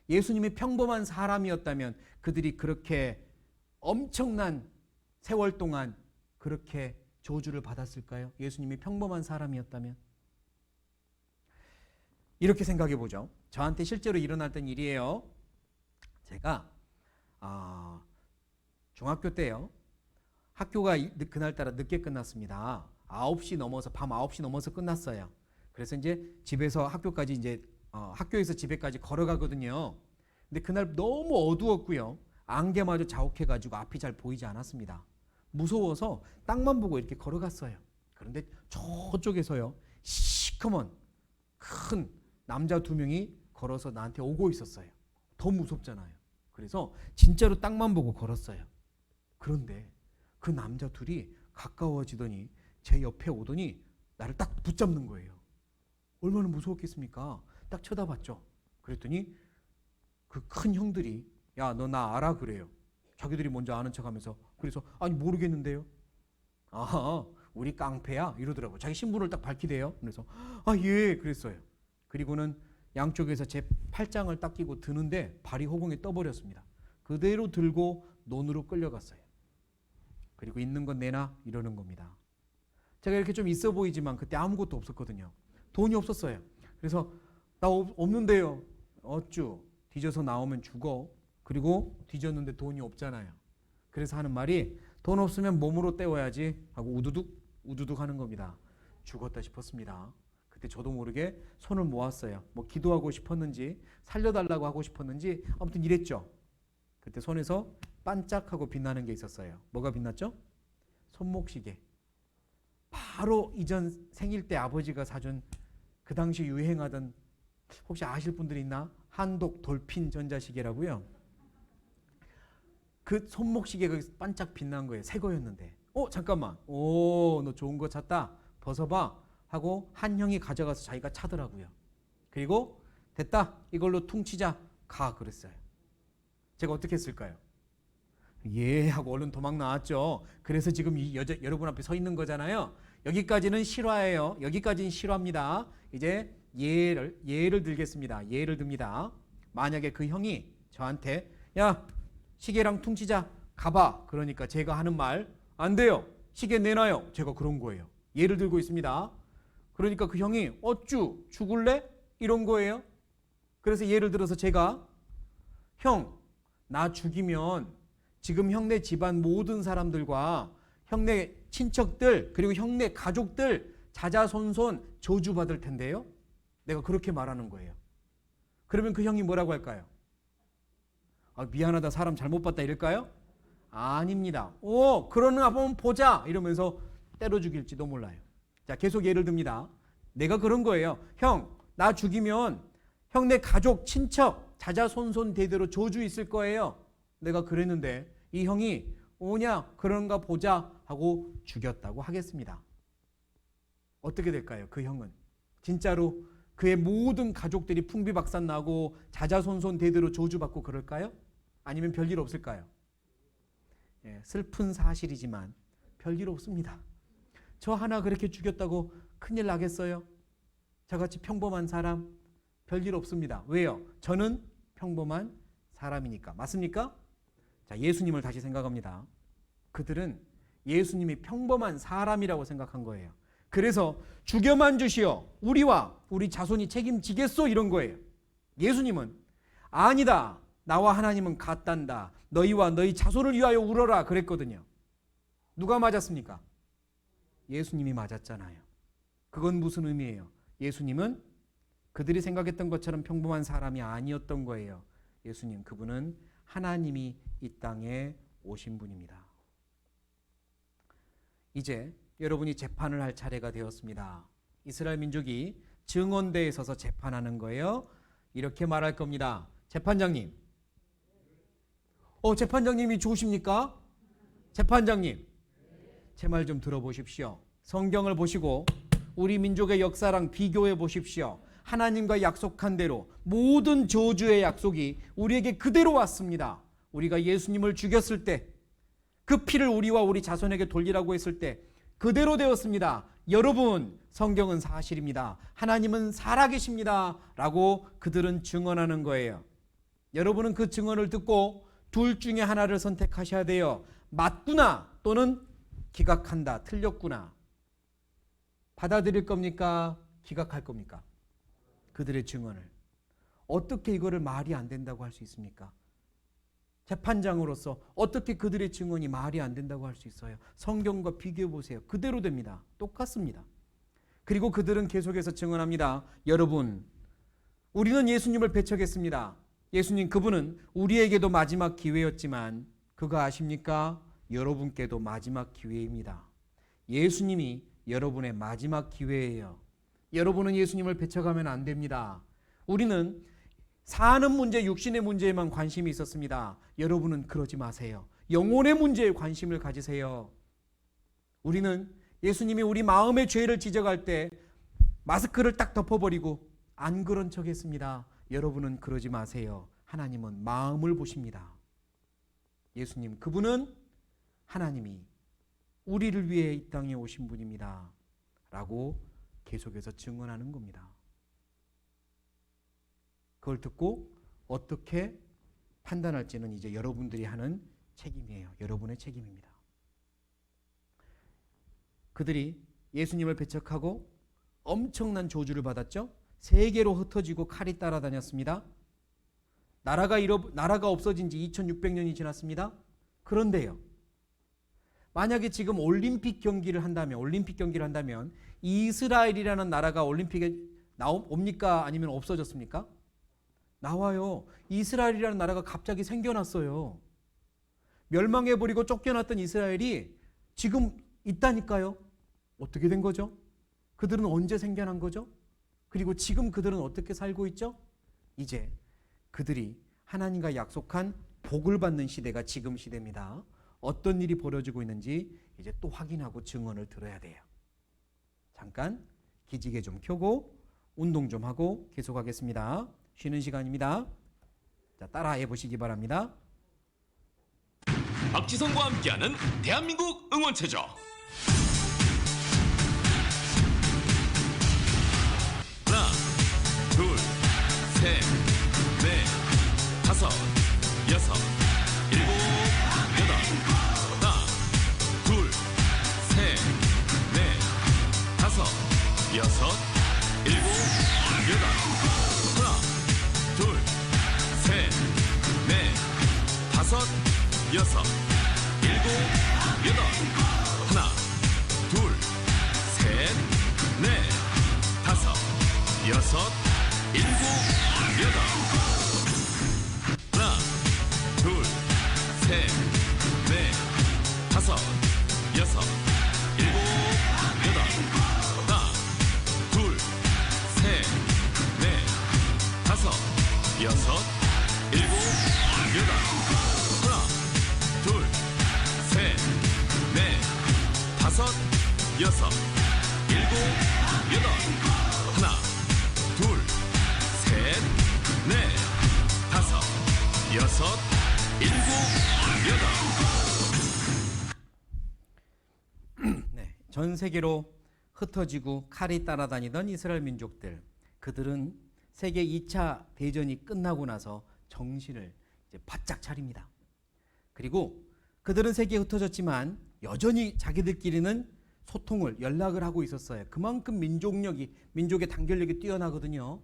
예수님이 평범한 사람이었다면 그들이 그렇게 엄청난 세월 동안 그렇게 저주를 받았을까요? 예수님이 평범한 사람이었다면? 이렇게 생각해 보죠. 저한테 실제로 일어났던 일이에요. 제가 중학교 때요. 학교가 그날따라 늦게 끝났습니다. 9시 넘어서, 밤 9시 넘어서 끝났어요. 그래서 이제 집에서 학교까지 학교에서 집에까지 걸어가거든요. 근데 그날 너무 어두웠고요. 안개마저 자욱해가지고 앞이 잘 보이지 않았습니다. 무서워서 땅만 보고 이렇게 걸어갔어요. 그런데 저쪽에서요, 시커먼 큰 남자 두 명이 걸어서 나한테 오고 있었어요. 더 무섭잖아요. 그래서 진짜로 땅만 보고 걸었어요. 그런데 그 남자 둘이 가까워지더니 제 옆에 오더니 나를 딱 붙잡는 거예요. 얼마나 무서웠겠습니까? 딱 쳐다봤죠. 그랬더니 그 큰 형들이, 야, 너 나 알아? 그래요. 자기들이 먼저 아는 척하면서. 그래서 아니 모르겠는데요. 우리 깡패야 이러더라고요. 자기 신분을 딱 밝히대요. 그래서 예 그랬어요. 그리고는 양쪽에서 제 팔짱을 딱 끼고 드는데 발이 허공에 떠버렸습니다. 그대로 들고 논으로 끌려갔어요. 그리고 있는 건 내놔 이러는 겁니다. 제가 이렇게 좀 있어 보이지만 그때 아무것도 없었거든요. 돈이 없었어요. 그래서 나 없는데요. 어쭈 뒤져서 나오면 죽어. 그리고 뒤졌는데 돈이 없잖아요. 그래서 하는 말이, 돈 없으면 몸으로 때워야지 하고 우두둑 하는 겁니다. 죽었다 싶었습니다. 그때 저도 모르게 손을 모았어요. 뭐 기도하고 싶었는지 살려달라고 하고 싶었는지 아무튼 이랬죠. 그때 손에서 반짝하고 빛나는 게 있었어요. 뭐가 빛났죠? 손목시계. 바로 이전 생일 때 아버지가 사준 그 당시 유행하던, 혹시 아실 분들이 있나? 한독 돌핀 전자시계라고요. 그 손목시계가 반짝 빛난 거예요. 새 거였는데. 잠깐만. 너 좋은 거 찾다. 벗어봐. 하고 한 형이 가져가서 자기가 차더라고요. 그리고 됐다. 이걸로 퉁치자. 가. 그랬어요. 제가 어떻게 했을까요? 예 하고 얼른 도망 나왔죠. 그래서 지금 여러분 앞에 서 있는 거잖아요. 여기까지는 실화예요. 여기까지는 실화입니다. 이제 예를 들겠습니다. 예를 듭니다. 만약에 그 형이 저한테, 야, 시계랑 퉁치자. 가봐. 그러니까 제가 하는 말, 안 돼요. 시계 내놔요. 제가 그런 거예요. 예를 들고 있습니다. 그러니까 그 형이 어쭈 죽을래? 이런 거예요. 그래서 예를 들어서 제가, 형, 나 죽이면 지금 형네 집안 모든 사람들과 형네 친척들 그리고 형네 가족들 자자손손 저주받을 텐데요. 내가 그렇게 말하는 거예요. 그러면 그 형이 뭐라고 할까요? 미안하다, 사람 잘못 봤다 이럴까요? 아닙니다. 그러나 한번 보자 이러면서 때려 죽일지도 몰라요. 자, 계속 예를 듭니다. 내가 그런 거예요. 형, 나 죽이면 형네 가족, 친척, 자자손손 대대로 저주 있을 거예요. 내가 그랬는데 이 형이 오냐 그런가 보자 하고 죽였다고 하겠습니다. 어떻게 될까요? 그 형은 진짜로 그의 모든 가족들이 풍비박산나고 자자손손 대대로 저주받고 그럴까요? 아니면 별일 없을까요? 슬픈 사실이지만 별일 없습니다. 저 하나 그렇게 죽였다고 큰일 나겠어요? 저같이 평범한 사람 별일 없습니다. 왜요? 저는 평범한 사람이니까. 맞습니까? 자, 예수님을 다시 생각합니다. 그들은 예수님이 평범한 사람이라고 생각한 거예요. 그래서 죽여만 주시오. 우리와 우리 자손이 책임지겠소 이런 거예요. 예수님은 아니다. 나와 하나님은 같단다. 너희와 너희 자손을 위하여 울어라 그랬거든요. 누가 맞았습니까? 예수님이 맞았잖아요. 그건 무슨 의미예요? 예수님은 그들이 생각했던 것처럼 평범한 사람이 아니었던 거예요. 예수님, 그분은 하나님이 이 땅에 오신 분입니다. 이제 여러분이 재판을 할 차례가 되었습니다. 이스라엘 민족이 증언대에 서서 재판하는 거예요. 이렇게 말할 겁니다. 재판장님. 재판장님이 좋으십니까? 재판장님. 제 말 좀 들어보십시오. 성경을 보시고 우리 민족의 역사랑 비교해 보십시오. 하나님과 약속한 대로 모든 저주의 약속이 우리에게 그대로 왔습니다. 우리가 예수님을 죽였을 때, 그 피를 우리와 우리 자손에게 돌리라고 했을 때 그대로 되었습니다. 여러분, 성경은 사실입니다. 하나님은 살아계십니다. 라고 그들은 증언하는 거예요. 여러분은 그 증언을 듣고 둘 중에 하나를 선택하셔야 돼요. 맞구나 또는 기각한다, 틀렸구나. 받아들일 겁니까? 기각할 겁니까? 그들의 증언을. 어떻게 이거를 말이 안 된다고 할 수 있습니까? 재판장으로서 어떻게 그들의 증언이 말이 안 된다고 할 수 있어요? 성경과 비교해 보세요. 그대로 됩니다. 똑같습니다. 그리고 그들은 계속해서 증언합니다. 여러분, 우리는 예수님을 배척했습니다. 예수님, 그분은 우리에게도 마지막 기회였지만 그거 아십니까? 여러분께도 마지막 기회입니다. 예수님이 여러분의 마지막 기회예요. 여러분은 예수님을 배척하면 안 됩니다. 우리는 사는 문제, 육신의 문제에만 관심이 있었습니다. 여러분은 그러지 마세요. 영혼의 문제에 관심을 가지세요. 우리는 예수님이 우리 마음의 죄를 지적할 때 마스크를 딱 덮어버리고 안 그런 척 했습니다. 여러분은 그러지 마세요. 하나님은 마음을 보십니다. 예수님, 그분은 하나님이 우리를 위해 이 땅에 오신 분입니다. 라고 계속해서 증언하는 겁니다. 그걸 듣고 어떻게 판단할지는 이제 여러분들이 하는 책임이에요. 여러분의 책임입니다. 그들이 예수님을 배척하고 엄청난 저주를 받았죠. 세계로 흩어지고 칼이 따라다녔습니다. 나라가 없어진 지 2600년이 지났습니다. 그런데요, 만약에 지금 올림픽 경기를 한다면 이스라엘이라는 나라가 올림픽에 옵니까? 아니면 없어졌습니까? 나와요. 이스라엘이라는 나라가 갑자기 생겨났어요. 멸망해버리고 쫓겨났던 이스라엘이 지금 있다니까요. 어떻게 된 거죠? 그들은 언제 생겨난 거죠? 그리고 지금 그들은 어떻게 살고 있죠? 이제 그들이 하나님과 약속한 복을 받는 시대가 지금 시대입니다. 어떤 일이 벌어지고 있는지 이제 또 확인하고 증언을 들어야 돼요. 잠깐 기지개 좀 켜고 운동 좀 하고 계속하겠습니다. 쉬는 시간입니다. 자, 따라해 보시기 바랍니다. 박지성과 함께하는 대한민국 응원체조. 하나, 둘, 셋, 넷, 다섯, 여섯, 일곱, 여덟. 하나, 둘, 셋, 넷, 다섯, 여섯, 일곱, 여덟. 하나, 둘, 셋, 넷, 다섯, 여섯, 일곱, 여덟. 하나, 둘, 셋, 넷, 다섯, 여섯, 일곱, 여덟. 하나, 둘, 셋, 넷, 다섯, 여섯, 일곱, 여덟. 하나, 둘, 셋, 넷, 다섯, 여섯, 일곱, 여덟. 하나, 둘, 셋, 넷, 다섯, 여섯, 일곱, 여덟. 하나, 둘, 셋, 넷, 다섯, 여섯, 일곱, 여덟. 네, 전 세계로 흩어지고 칼이 따라다니던 이스라엘 민족들, 그들은 세계 2차 대전이 끝나고 나서 정신을 이제 바짝 차립니다. 그리고 그들은 세계에 흩어졌지만 여전히 자기들끼리는 소통을, 연락을 하고 있었어요. 그만큼 민족의 단결력이 뛰어나거든요.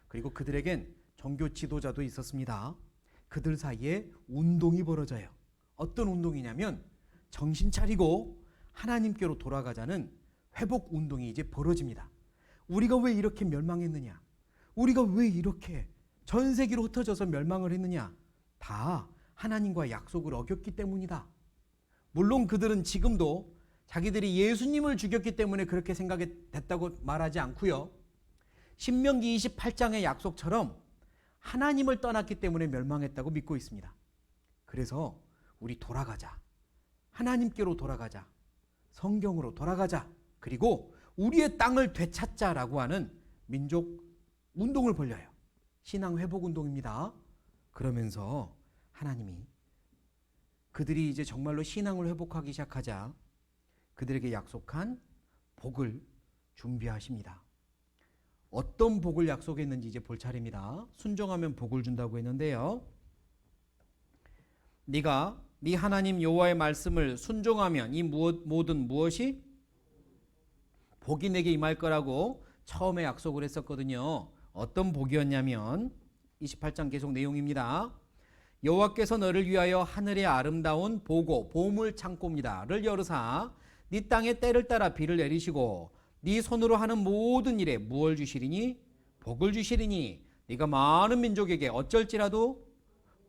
그리고 그들에겐 종교 지도자도 있었습니다. 그들 사이에 운동이 벌어져요. 어떤 운동이냐면 정신 차리고 하나님께로 돌아가자는 회복 운동이 이제 벌어집니다. 우리가 왜 이렇게 멸망했느냐? 우리가 왜 이렇게 전 세계로 흩어져서 멸망을 했느냐? 다 하나님과 약속을 어겼기 때문이다. 물론 그들은 지금도 자기들이 예수님을 죽였기 때문에 그렇게 생각했다고 말하지 않고요. 신명기 28장의 약속처럼 하나님을 떠났기 때문에 멸망했다고 믿고 있습니다. 그래서 우리 돌아가자. 하나님께로 돌아가자. 성경으로 돌아가자. 그리고 우리의 땅을 되찾자라고 하는 민족 운동을 벌려요. 신앙 회복 운동입니다. 그러면서 하나님이 그들이 이제 정말로 신앙을 회복하기 시작하자 그들에게 약속한 복을 준비하십니다. 어떤 복을 약속했는지 이제 볼 차례입니다. 순종하면 복을 준다고 했는데요. 네가 네 하나님 여호와의 말씀을 순종하면 이 모든 무엇이 복이 내게 임할 거라고 처음에 약속을 했었거든요. 어떤 복이었냐면 28장 계속 내용입니다. 여호와께서 너를 위하여 하늘의 아름다운 보고 보물 창고입니다를 열으사 네 땅에 때를 따라 비를 내리시고 네 손으로 하는 모든 일에 무엇을 주시리니 복을 주시리니 네가 많은 민족에게 어쩔지라도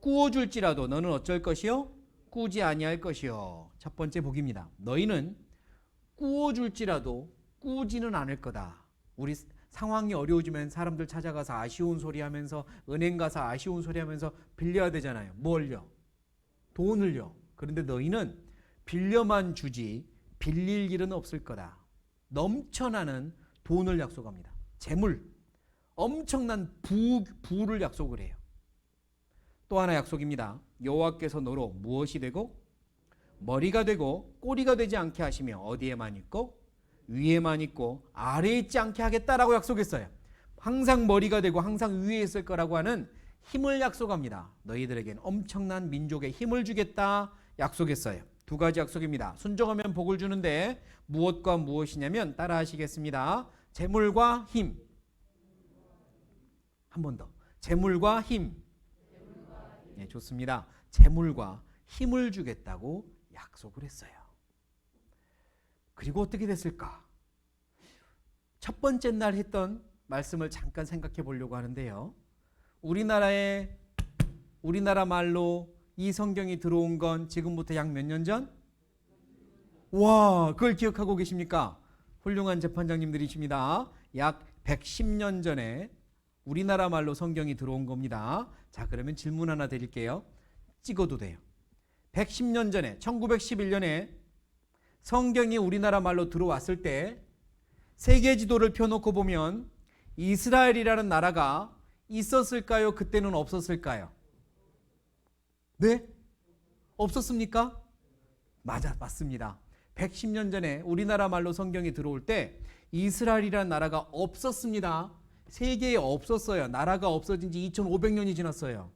꾸어줄지라도 너는 어쩔 것이요 꾸지 아니할 것이요. 첫 번째 복입니다. 너희는 꾸어줄지라도 꾸지는 않을 거다. 우리 상황이 어려워지면 사람들 찾아가서 아쉬운 소리 하면서 은행 가서 아쉬운 소리 하면서 빌려야 되잖아요. 뭘요? 돈을요. 그런데 너희는 빌려만 주지 빌릴 일은 없을 거다. 넘쳐나는 돈을 약속합니다. 재물, 엄청난 부를 약속을 해요. 또 하나 약속입니다. 여호와께서 너로 무엇이 되고 머리가 되고 꼬리가 되지 않게 하시며 어디에만 있고 위에만 있고 아래에 있지 않게 하겠다라고 약속했어요. 항상 머리가 되고 항상 위에 있을 거라고 하는 힘을 약속합니다. 너희들에겐 엄청난 민족의 힘을 주겠다 약속했어요. 두 가지 약속입니다. 순종하면 복을 주는데 무엇과 무엇이냐면 따라 하시겠습니다. 재물과 힘. 한 번 더. 재물과 힘. 네, 좋습니다. 재물과 힘을 주겠다고 약속을 했어요. 그리고 어떻게 됐을까? 첫 번째 날 했던 말씀을 잠깐 생각해 보려고 하는데요. 우리나라 말로 이 성경이 들어온 건 지금부터 약 몇 년 전? 와, 그걸 기억하고 계십니까? 훌륭한 재판장님들이십니다. 약 110년 전에 우리나라 말로 성경이 들어온 겁니다. 자, 그러면 질문 하나 드릴게요. 찍어도 돼요. 110년 전에 1911년에 성경이 우리나라 말로 들어왔을 때 세계 지도를 펴놓고 보면 이스라엘이라는 나라가 있었을까요? 그때는 없었을까요? 네? 없었습니까? 맞습니다. 110년 전에 우리나라 말로 성경이 들어올 때 이스라엘이라는 나라가 없었습니다. 세계에 없었어요. 나라가 없어진 지 2500년이 지났어요.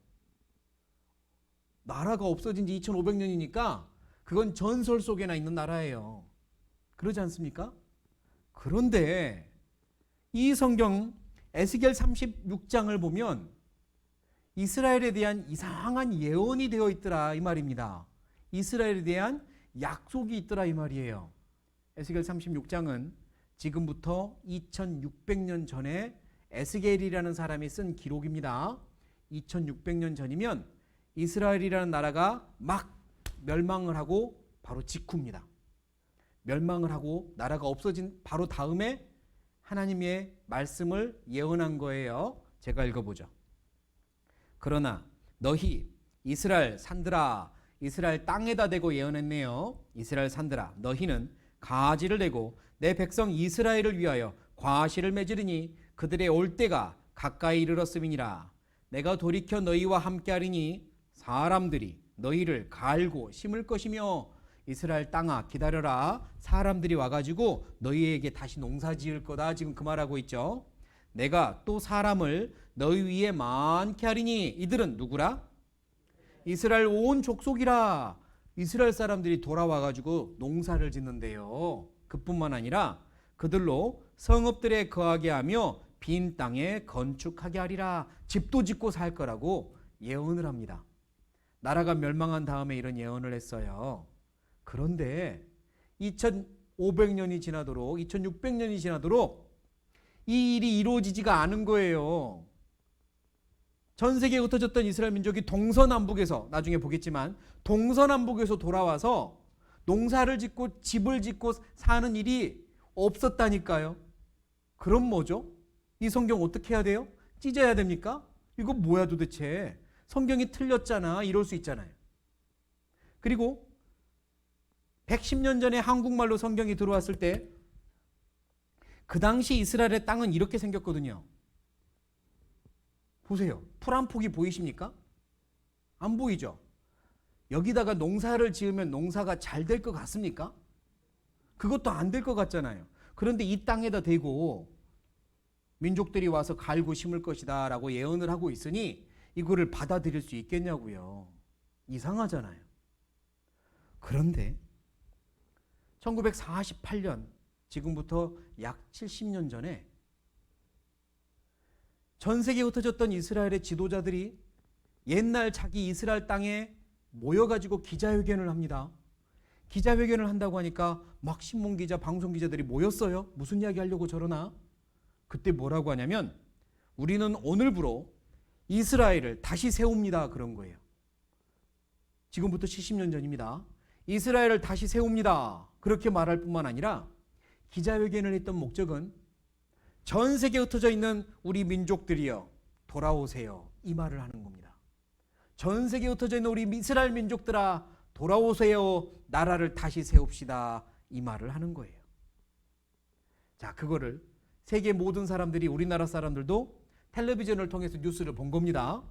나라가 없어진 지 2500년이니까 그건 전설 속에나 있는 나라예요. 그러지 않습니까? 그런데 이 성경 에스겔 36장을 보면 이스라엘에 대한 이상한 예언이 되어 있더라 이 말입니다. 이스라엘에 대한 약속이 있더라 이 말이에요. 에스겔 36장은 지금부터 2600년 전에 에스겔이라는 사람이 쓴 기록입니다. 2600년 전이면 이스라엘이라는 나라가 막 멸망을 하고 바로 직후입니다. 멸망을 하고 나라가 없어진 바로 다음에 하나님의 말씀을 예언한 거예요. 제가 읽어보죠. 그러나 너희 이스라엘 산들아, 이스라엘 땅에다 대고 예언했네요. 이스라엘 산들아, 너희는 가지를 내고 내 백성 이스라엘을 위하여 과실을 맺으리니 그들의 올 때가 가까이 이르렀음이니라. 내가 돌이켜 너희와 함께하리니 사람들이 너희를 갈고 심을 것이며 이스라엘 땅아 기다려라. 사람들이 와가지고 너희에게 다시 농사 지을 거다. 지금 그 말하고 있죠. 내가 또 사람을 너희 위에 많게 하리니 이들은 누구라? 이스라엘 온 족속이라. 이스라엘 사람들이 돌아와가지고 농사를 짓는데요. 그뿐만 아니라 그들로 성읍들에 거하게 하며 빈 땅에 건축하게 하리라. 집도 짓고 살 거라고 예언을 합니다. 나라가 멸망한 다음에 이런 예언을 했어요. 그런데 2500년이 지나도록 2600년이 지나도록 이 일이 이루어지지가 않은 거예요. 전 세계에 흩어졌던 이스라엘 민족이 동서남북에서, 나중에 보겠지만 동서남북에서 돌아와서 농사를 짓고 집을 짓고 사는 일이 없었다니까요. 그럼 뭐죠? 이 성경 어떻게 해야 돼요? 찢어야 됩니까? 이거 뭐야 도대체? 성경이 틀렸잖아. 이럴 수 있잖아요. 그리고 110년 전에 한국말로 성경이 들어왔을 때 그 당시 이스라엘의 땅은 이렇게 생겼거든요. 보세요. 풀 한 폭이 보이십니까? 안 보이죠? 여기다가 농사를 지으면 농사가 잘 될 것 같습니까? 그것도 안 될 것 같잖아요. 그런데 이 땅에다 대고 민족들이 와서 갈고 심을 것이다 라고 예언을 하고 있으니 이거를 받아들일 수 있겠냐고요. 이상하잖아요. 그런데 1948년, 지금부터 약 70년 전에 전 세계에 흩어졌던 이스라엘의 지도자들이 옛날 자기 이스라엘 땅에 모여가지고 기자회견을 합니다. 기자회견을 한다고 하니까 막 신문기자, 방송기자들이 모였어요. 무슨 이야기 하려고 저러나? 그때 뭐라고 하냐면 우리는 오늘부로 이스라엘을 다시 세웁니다. 그런 거예요. 지금부터 70년 전입니다. 이스라엘을 다시 세웁니다. 그렇게 말할 뿐만 아니라 기자회견을 했던 목적은 전 세계에 흩어져 있는 우리 민족들이여 돌아오세요. 이 말을 하는 겁니다. 전 세계에 흩어져 있는 우리 이스라엘 민족들아 돌아오세요. 나라를 다시 세웁시다. 이 말을 하는 거예요. 자, 그거를 세계 모든 사람들이, 우리나라 사람들도 텔레비전을 통해서 뉴스를 본 겁니다.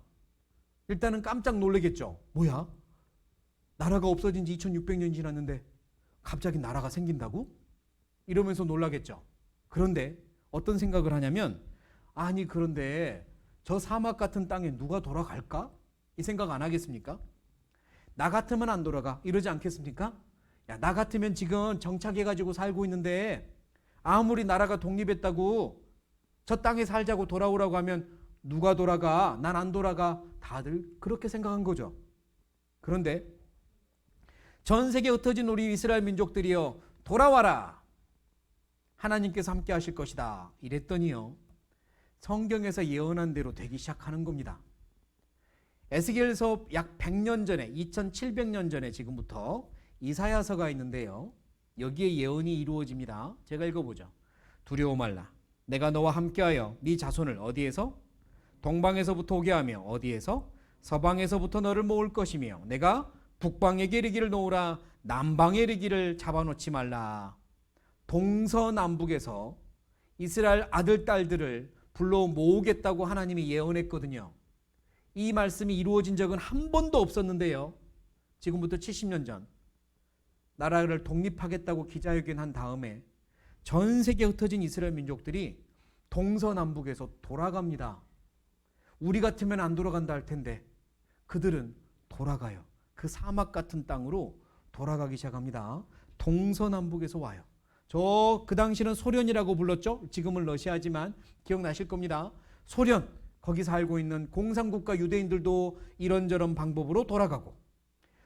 일단은 깜짝 놀라겠죠. 뭐야? 나라가 없어진 지 2600년이 지났는데 갑자기 나라가 생긴다고? 이러면서 놀라겠죠. 그런데 어떤 생각을 하냐면, 아니 그런데 저 사막 같은 땅에 누가 돌아갈까? 이 생각 안 하겠습니까? 나 같으면 안 돌아가. 이러지 않겠습니까? 야, 나 같으면 지금 정착해가지고 살고 있는데 아무리 나라가 독립했다고 저 땅에 살자고 돌아오라고 하면 누가 돌아가? 난 안 돌아가. 다들 그렇게 생각한 거죠. 그런데 전 세계에 흩어진 우리 이스라엘 민족들이여 돌아와라. 하나님께서 함께 하실 것이다. 이랬더니요, 성경에서 예언한 대로 되기 시작하는 겁니다. 에스겔서 약 100년 전에, 2700년 전에 지금부터 이사야서가 있는데요, 여기에 예언이 이루어집니다. 제가 읽어보죠. 두려워 말라. 내가 너와 함께하여 네 자손을 어디에서? 동방에서부터 오게 하며 어디에서? 서방에서부터 너를 모을 것이며 내가 북방에게 이르기를 놓으라. 남방에 이르기를 잡아놓지 말라. 동서남북에서 이스라엘 아들, 딸들을 불러 모으겠다고 하나님이 예언했거든요. 이 말씀이 이루어진 적은 한 번도 없었는데요, 지금부터 70년 전 나라를 독립하겠다고 기자회견한 다음에 전 세계에 흩어진 이스라엘 민족들이 동서남북에서 돌아갑니다. 우리 같으면 안 돌아간다 할 텐데 그들은 돌아가요. 그 사막 같은 땅으로 돌아가기 시작합니다. 동서남북에서 와요. 그 당시는 소련이라고 불렀죠. 지금은 러시아지만 기억나실 겁니다. 소련, 거기 살고 있는 공산국가 유대인들도 이런저런 방법으로 돌아가고,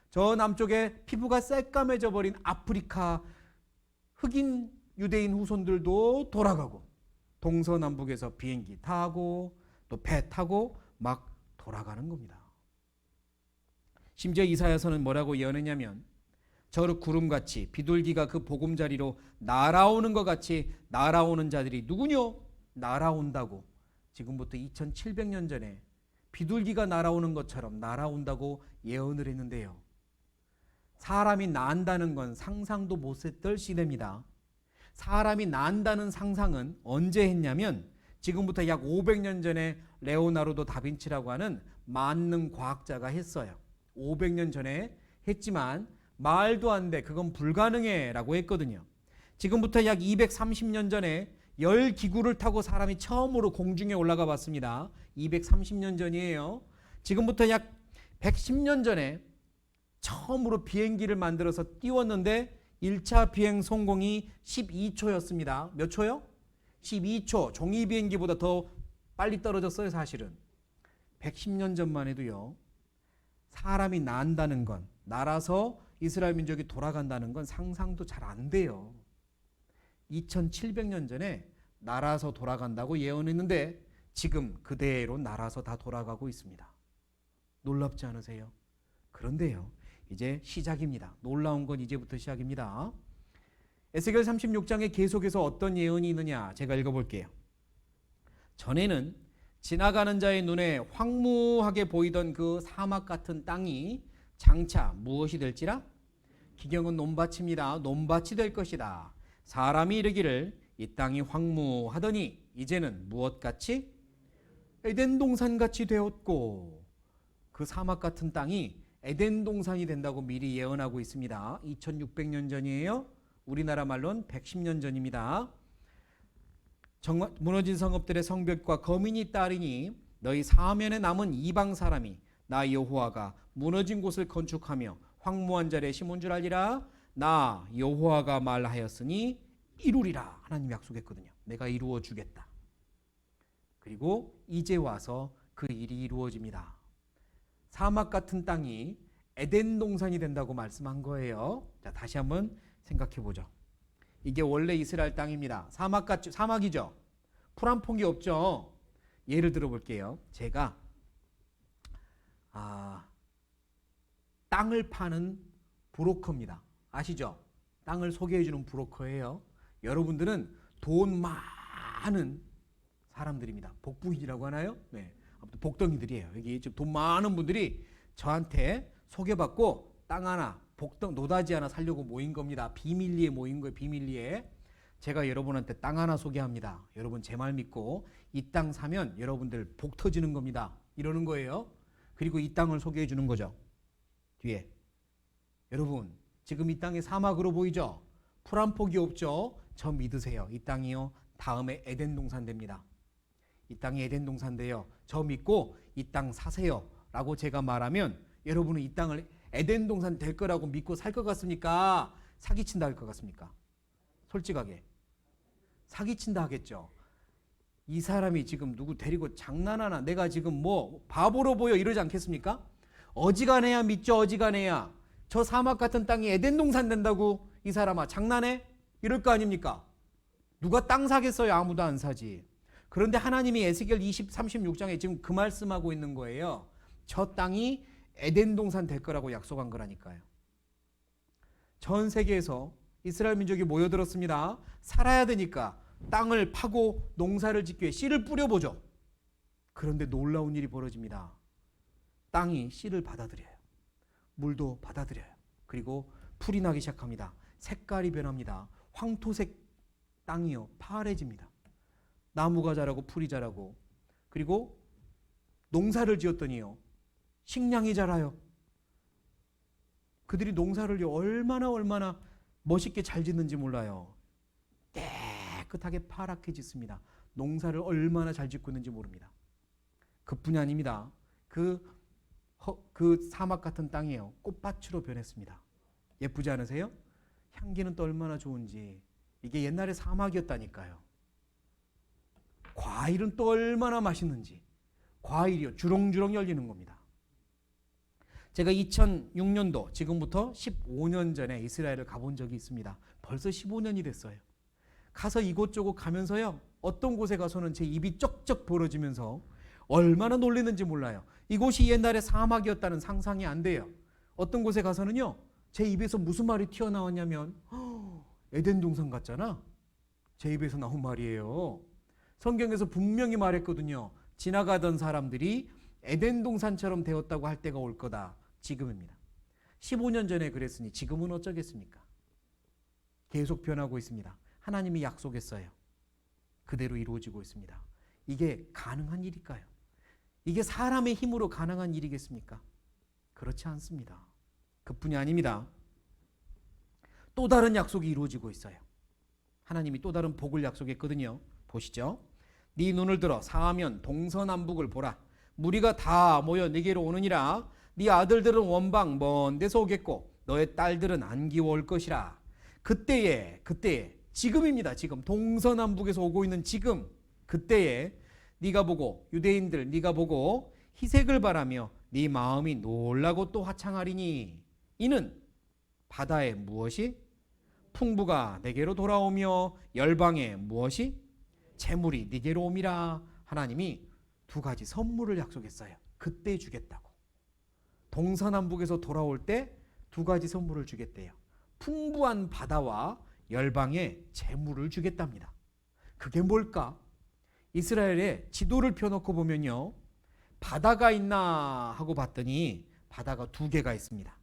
저 남쪽에 피부가 새까매져 버린 아프리카 흑인 유대인 후손들도 돌아가고 동서남북에서 비행기 타고 또 배 타고 막 돌아가는 겁니다. 심지어 이사야서는 뭐라고 예언했냐면 저 구름같이 비둘기가 그 보금자리로 날아오는 것 같이 날아오는 자들이 누구뇨? 날아온다고. 지금부터 2700년 전에 비둘기가 날아오는 것처럼 날아온다고 예언을 했는데요. 사람이 난다는 건 상상도 못했던 시대입니다. 사람이 난다는 상상은 언제 했냐면 지금부터 약 500년 전에 레오나르도 다빈치라고 하는 만능 과학자가 했어요. 500년 전에 했지만 말도 안 돼, 그건 불가능해 라고 했거든요. 지금부터 약 230년 전에 열 기구를 타고 사람이 처음으로 공중에 올라가 봤습니다. 230년 전이에요. 지금부터 약 110년 전에 처음으로 비행기를 만들어서 띄웠는데 1차 비행 성공이 12초였습니다. 몇 초요? 12초. 종이 비행기보다 더 빨리 떨어졌어요, 사실은. 110년 전만 해도요. 사람이 난다는 건, 날아서 이스라엘 민족이 돌아간다는 건 상상도 잘 안 돼요. 2700년 전에 날아서 돌아간다고 예언했는데 지금 그대로 날아서 다 돌아가고 있습니다. 놀랍지 않으세요? 그런데요, 이제 시작입니다. 놀라운 건 이제부터 시작입니다. 에스겔 36장에 계속해서 어떤 예언이 있느냐 제가 읽어볼게요. 전에는 지나가는 자의 눈에 황무하게 보이던 그 사막 같은 땅이 장차 무엇이 될지라? 기경은 논밭입니다. 논밭이 될 것이다. 사람이 이르기를 이 땅이 황무하더니 이제는 무엇같이? 에덴 동산같이 되었고, 그 사막 같은 땅이 에덴 동산이 된다고 미리 예언하고 있습니다. 2600년 전이에요. 우리나라 말로는 110년 전입니다. 무너진 성읍들의 성벽과 거민이 따르니 너희 사면에 남은 이방 사람이 나 여호와가 무너진 곳을 건축하며 황무한 자리에 심은 줄 알리라. 나 여호와가 말하였으니 이루리라. 하나님 약속했거든요. 내가 이루어 주겠다. 그리고 이제 와서 그 일이 이루어집니다. 사막 같은 땅이 에덴 동산이 된다고 말씀한 거예요. 자, 다시 한번 생각해 보죠. 이게 원래 이스라엘 땅입니다. 사막이죠. 풀 한 폭이 없죠. 예를 들어 볼게요. 제가 땅을 파는 브로커입니다. 아시죠? 땅을 소개해 주는 브로커예요. 여러분들은 돈 많은 사람들입니다. 복부인이라고 하나요? 네. 아무튼 복덩이들이에요. 여기 지금 돈 많은 분들이 저한테 소개받고 땅 하나, 노다지 하나 살려고 모인 겁니다. 비밀리에 모인 거예요. 비밀리에. 제가 여러분한테 땅 하나 소개합니다. 여러분 제 말 믿고 이 땅 사면 여러분들 복 터지는 겁니다. 이러는 거예요. 그리고 이 땅을 소개해 주는 거죠. 뒤에. 여러분 지금 이 땅이 사막으로 보이죠? 풀 한 폭이 없죠? 저 믿으세요. 이 땅이요. 다음에 에덴 동산 됩니다. 이 땅이 에덴 동산 돼요. 저 믿고 이 땅 사세요. 라고 제가 말하면 여러분은 이 땅을 에덴 동산 될 거라고 믿고 살 것 같습니까? 사기친다 할 것 같습니까? 솔직하게. 사기친다 하겠죠. 이 사람이 지금 누구 데리고 장난하나? 내가 지금 뭐 바보로 보여? 이러지 않겠습니까? 어지간해야 믿죠. 어지간해야. 저 사막 같은 땅이 에덴 동산 된다고 이 사람아 장난해? 이럴 거 아닙니까? 누가 땅 사겠어요? 아무도 안 사지. 그런데 하나님이 에스겔 36장에 지금 그 말씀하고 있는 거예요. 저 땅이 에덴 동산 될 거라고 약속한 거라니까요. 전 세계에서 이스라엘 민족이 모여들었습니다. 살아야 되니까 땅을 파고 농사를 짓기 위해 씨를 뿌려보죠. 그런데 놀라운 일이 벌어집니다. 땅이 씨를 받아들여요. 물도 받아들여요. 그리고 풀이 나기 시작합니다. 색깔이 변합니다. 황토색 땅이요. 파래집니다. 나무가 자라고 풀이 자라고, 그리고 농사를 지었더니요. 식량이 자라요. 그들이 농사를 얼마나 멋있게 잘 짓는지 몰라요. 깨끗하게 파랗게 짓습니다. 농사를 얼마나 잘 짓고 있는지 모릅니다. 그뿐이 아닙니다. 그 사막 같은 땅이에요. 꽃밭으로 변했습니다. 예쁘지 않으세요? 향기는 또 얼마나 좋은지. 이게 옛날에 사막이었다니까요. 과일은 또 얼마나 맛있는지. 과일이요. 주렁주렁 열리는 겁니다. 제가 2006년도 지금부터 15년 전에 이스라엘을 가본 적이 있습니다. 벌써 15년이 됐어요. 가서 이곳저곳 가면서요. 어떤 곳에 가서는 제 입이 쩍쩍 벌어지면서 얼마나 놀랐는지 몰라요. 이곳이 옛날에 사막이었다는 상상이 안 돼요. 어떤 곳에 가서는요. 제 입에서 무슨 말이 튀어나왔냐면 에덴 동산 같잖아. 제 입에서 나온 말이에요. 성경에서 분명히 말했거든요. 지나가던 사람들이 에덴 동산처럼 되었다고 할 때가 올 거다. 지금입니다. 15년 전에 그랬으니 지금은 어쩌겠습니까? 계속 변하고 있습니다. 하나님이 약속했어요. 그대로 이루어지고 있습니다. 이게 가능한 일일까요? 이게 사람의 힘으로 가능한 일이겠습니까? 그렇지 않습니다. 그뿐이 아닙니다. 또 다른 약속이 이루어지고 있어요. 하나님이 또 다른 복을 약속했거든요. 보시죠. 네 눈을 들어 사하면 동서남북을 보라. 무리가 다 모여 네게로 오느니라. 네 아들들은 원방 먼 데서 오겠고 너의 딸들은 안기워 올 것이라. 그때에 지금입니다. 지금 동서남북에서 오고 있는 지금 그때에 네가 보고 유대인들 네가 보고 희색을 바라며 네 마음이 놀라고 또 화창하리니 이는 바다에 무엇이 풍부가 네게로 돌아오며 열방에 무엇이 재물이 네게로 옴이라. 하나님이 두 가지 선물을 약속했어요. 그때 주겠다고. 동서남북에서 돌아올 때 두 가지 선물을 주겠대요. 풍부한 바다와 열방에 재물을 주겠답니다. 그게 뭘까? 이스라엘의 지도를 펴놓고 보면요. 바다가 있나 하고 봤더니 바다가 두 개가 있습니다.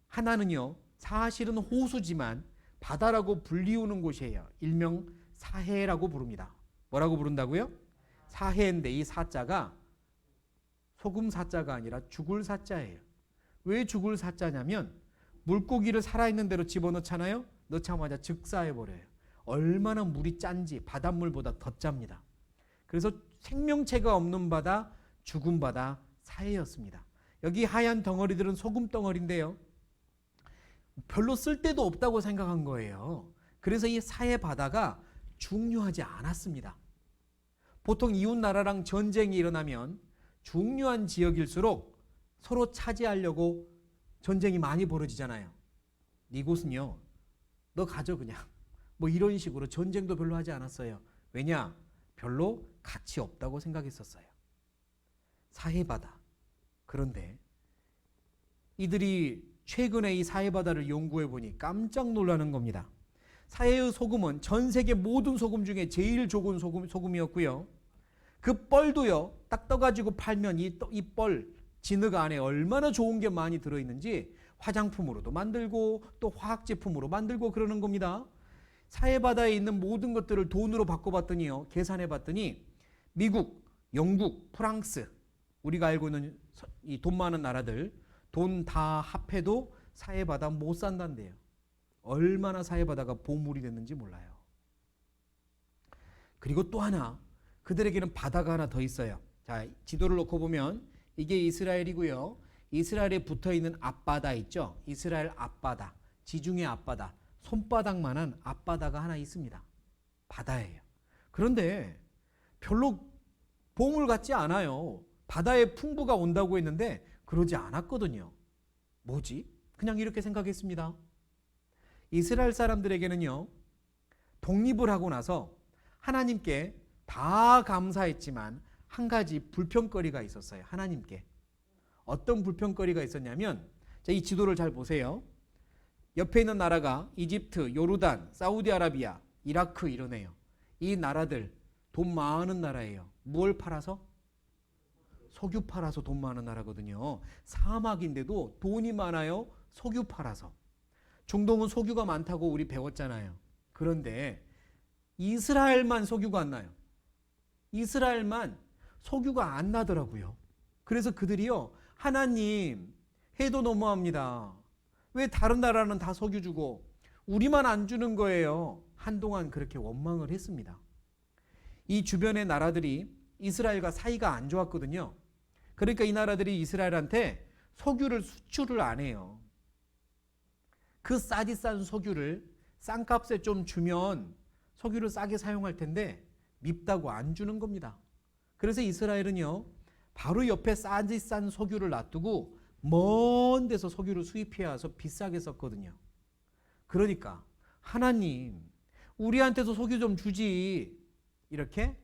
하나는요. 사실은 호수지만 바다라고 불리우는 곳이에요. 일명 사해라고 부릅니다. 뭐라고 부른다고요? 사해인데 이 사자가 소금 사자가 아니라 죽을 사자예요. 왜 죽을 사자냐면 물고기를 살아있는 대로 집어넣잖아요. 넣자마자 즉사해버려요. 얼마나 물이 짠지 바닷물보다 더 짭니다. 그래서 생명체가 없는 바다, 죽은 바다 사해였습니다. 여기 하얀 덩어리들은 소금 덩어리인데요. 별로 쓸데도 없다고 생각한 거예요. 그래서 이 사해 바다가 중요하지 않았습니다. 보통 이웃 나라랑 전쟁이 일어나면 중요한 지역일수록 서로 차지하려고 전쟁이 많이 벌어지잖아요. 이곳은요. 너 가져 그냥. 뭐 이런 식으로 전쟁도 별로 하지 않았어요. 왜냐? 별로 가치 없다고 생각했었어요. 사해바다. 그런데 이들이 최근에 이 사해바다를 연구해 보니 깜짝 놀라는 겁니다. 사해의 소금은 전 세계 모든 소금 중에 제일 좋은 소금이었고요. 그 뻘도요. 딱 떠가지고 팔면 이 뻘, 진흙 안에 얼마나 좋은 게 많이 들어있는지 화장품으로도 만들고 또 화학제품으로 만들고 그러는 겁니다. 사해바다에 있는 모든 것들을 돈으로 바꿔봤더니요. 계산해봤더니 미국, 영국, 프랑스 우리가 알고 있는 이 돈 많은 나라들 돈 다 합해도 사해바다 못 산단대요. 얼마나 사해바다가 보물이 됐는지 몰라요. 그리고 또 하나 그들에게는 바다가 하나 더 있어요. 자, 지도를 놓고 보면 이게 이스라엘이고요. 이스라엘에 붙어있는 앞바다 있죠. 이스라엘 앞바다, 지중해 앞바다, 손바닥만한 앞바다가 하나 있습니다. 바다예요. 그런데 별로 보물 같지 않아요. 바다에 풍부가 온다고 했는데 그러지 않았거든요. 뭐지? 그냥 이렇게 생각했습니다. 이스라엘 사람들에게는요. 독립을 하고 나서 하나님께 다 감사했지만 한 가지 불평거리가 있었어요. 하나님께. 어떤 불평거리가 있었냐면 자, 이 지도를 잘 보세요. 옆에 있는 나라가 이집트, 요르단, 사우디아라비아, 이라크 이러네요. 이 나라들 돈 많은 나라예요. 뭘 팔아서? 석유 팔아서 돈 많은 나라거든요. 사막인데도 돈이 많아요. 석유 팔아서. 중동은 석유가 많다고 우리 배웠잖아요. 그런데 이스라엘만 석유가 안 나요. 이스라엘만 석유가 안 나더라고요. 그래서 그들이요. 하나님 해도 너무합니다. 왜 다른 나라는 다 석유 주고 우리만 안 주는 거예요. 한동안 그렇게 원망을 했습니다. 이 주변의 나라들이 이스라엘과 사이가 안 좋았거든요. 그러니까 이 나라들이 이스라엘한테 석유를 수출을 안 해요. 그 싸디 싼 석유를 싼 값에 좀 주면 석유를 싸게 사용할 텐데 밉다고 안 주는 겁니다. 그래서 이스라엘은요. 바로 옆에 싸디 싼 석유를 놔두고 먼 데서 석유를 수입해 와서 비싸게 썼거든요. 그러니까 하나님 우리한테도 석유 좀 주지 이렇게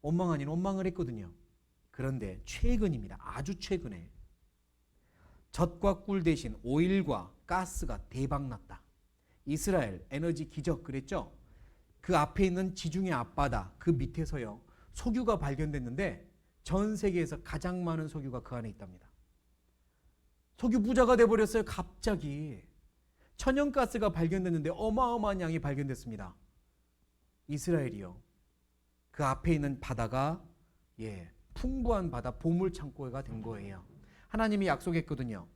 원망 아닌 원망을 했거든요. 그런데 최근입니다. 아주 최근에 젖과 꿀 대신 오일과 가스가 대박났다. 이스라엘 에너지 기적 그랬죠? 그 앞에 있는 지중해 앞바다 그 밑에서요 석유가 발견됐는데 전 세계에서 가장 많은 석유가 그 안에 있답니다. 석유 부자가 돼버렸어요. 갑자기 천연가스가 발견됐는데 어마어마한 양이 발견됐습니다. 이스라엘이요 그 앞에 있는 바다가 풍부한 바다 보물창고가 된 거예요. 하나님이 약속했거든요.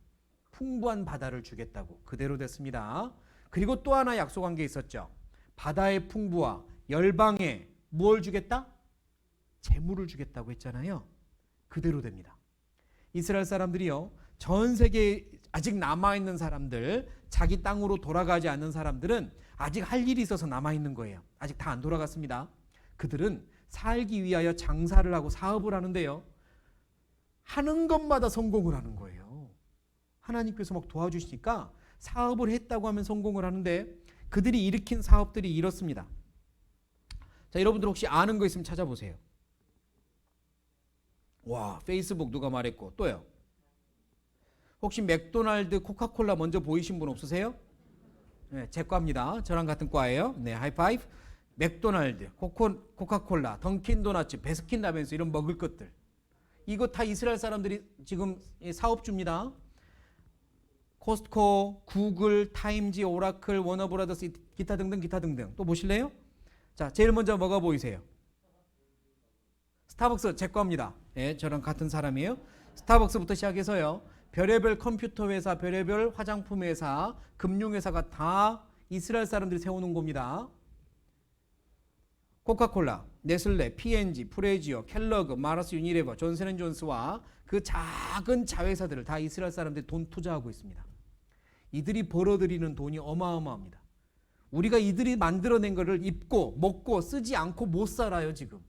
풍부한 바다를 주겠다고. 그대로 됐습니다. 그리고 또 하나 약속한 게 있었죠. 바다의 풍부와 열방에 무엇을 주겠다? 재물을 주겠다고 했잖아요. 그대로 됩니다. 이스라엘 사람들이요 전 세계에 아직 남아있는 사람들, 자기 땅으로 돌아가지 않는 사람들은 아직 할 일이 있어서 남아있는 거예요. 아직 다 안 돌아갔습니다. 그들은 살기 위하여 장사를 하고 사업을 하는데요 하는 것마다 성공을 하는 거예요. 하나님께서 막 도와주시니까 사업을 했다고 하면 성공을 하는데 그들이 일으킨 사업들이 이렇습니다. 자, 여러분들 혹시 아는 거 있으면 찾아보세요. 와, 페이스북 누가 말했고 또요. 혹시 맥도날드, 코카콜라 먼저 보이신 분 없으세요? 네, 제 과입니다. 저랑 같은 과예요. 네, 하이파이브. 맥도날드, 코카콜라, 던킨도너츠, 베스킨라빈스 이런 먹을 것들. 이거 다 이스라엘 사람들이 지금 사업주입니다. 코스트코, 구글, 타임지, 오라클, 워너브라더스 기타 등등 또 보실래요? 자, 제일 먼저 뭐가 보이세요? 스타벅스 제 겁니다. 예, 저랑 같은 사람이에요. 스타벅스부터 시작해서요. 별의별 컴퓨터 회사, 별의별 화장품 회사, 금융 회사가 다 이스라엘 사람들이 세우는 겁니다. 코카콜라, 네슬레, P&G, 프레지오, 켈러그, 마라스 유니레버, 존슨앤존스와 그 작은 자회사들을 다 이스라엘 사람들이 돈 투자하고 있습니다. 이들이 벌어들이는 돈이 어마어마합니다. 우리가 이들이 만들어낸 것을 입고 먹고 쓰지 않고 못 살아요 지금.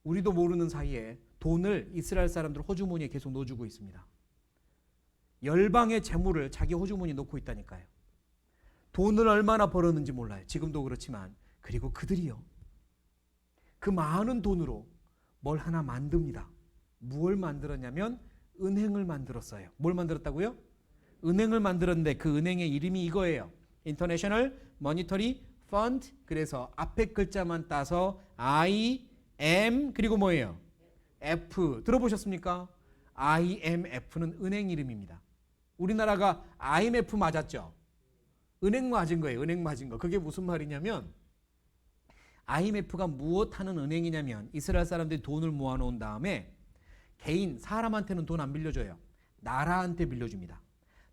우리도 모르는 사이에 돈을 이스라엘 사람들 호주머니에 계속 넣어주고 있습니다. 열방의 재물을 자기 호주머니에 넣고 있다니까요. 돈을 얼마나 벌었는지 몰라요. 지금도 그렇지만. 그리고 그들이요 그 많은 돈으로 뭘 하나 만듭니다. 무엇을 만들었냐면 은행을 만들었어요. 뭘 만들었다고요? 은행을 만들었는데 그 은행의 이름이 이거예요. International Monetary Fund. 그래서 앞에 글자만 따서 I, M 그리고 뭐예요? F. 들어보셨습니까? IMF는 은행 이름입니다. 우리나라가 IMF 맞았죠? 은행 맞은 거예요. 은행 맞은 거. 그게 무슨 말이냐면 IMF가 무엇하는 은행이냐면 이스라엘 사람들이 돈을 모아놓은 다음에 개인 사람한테는 돈 안 빌려줘요. 나라한테 빌려줍니다.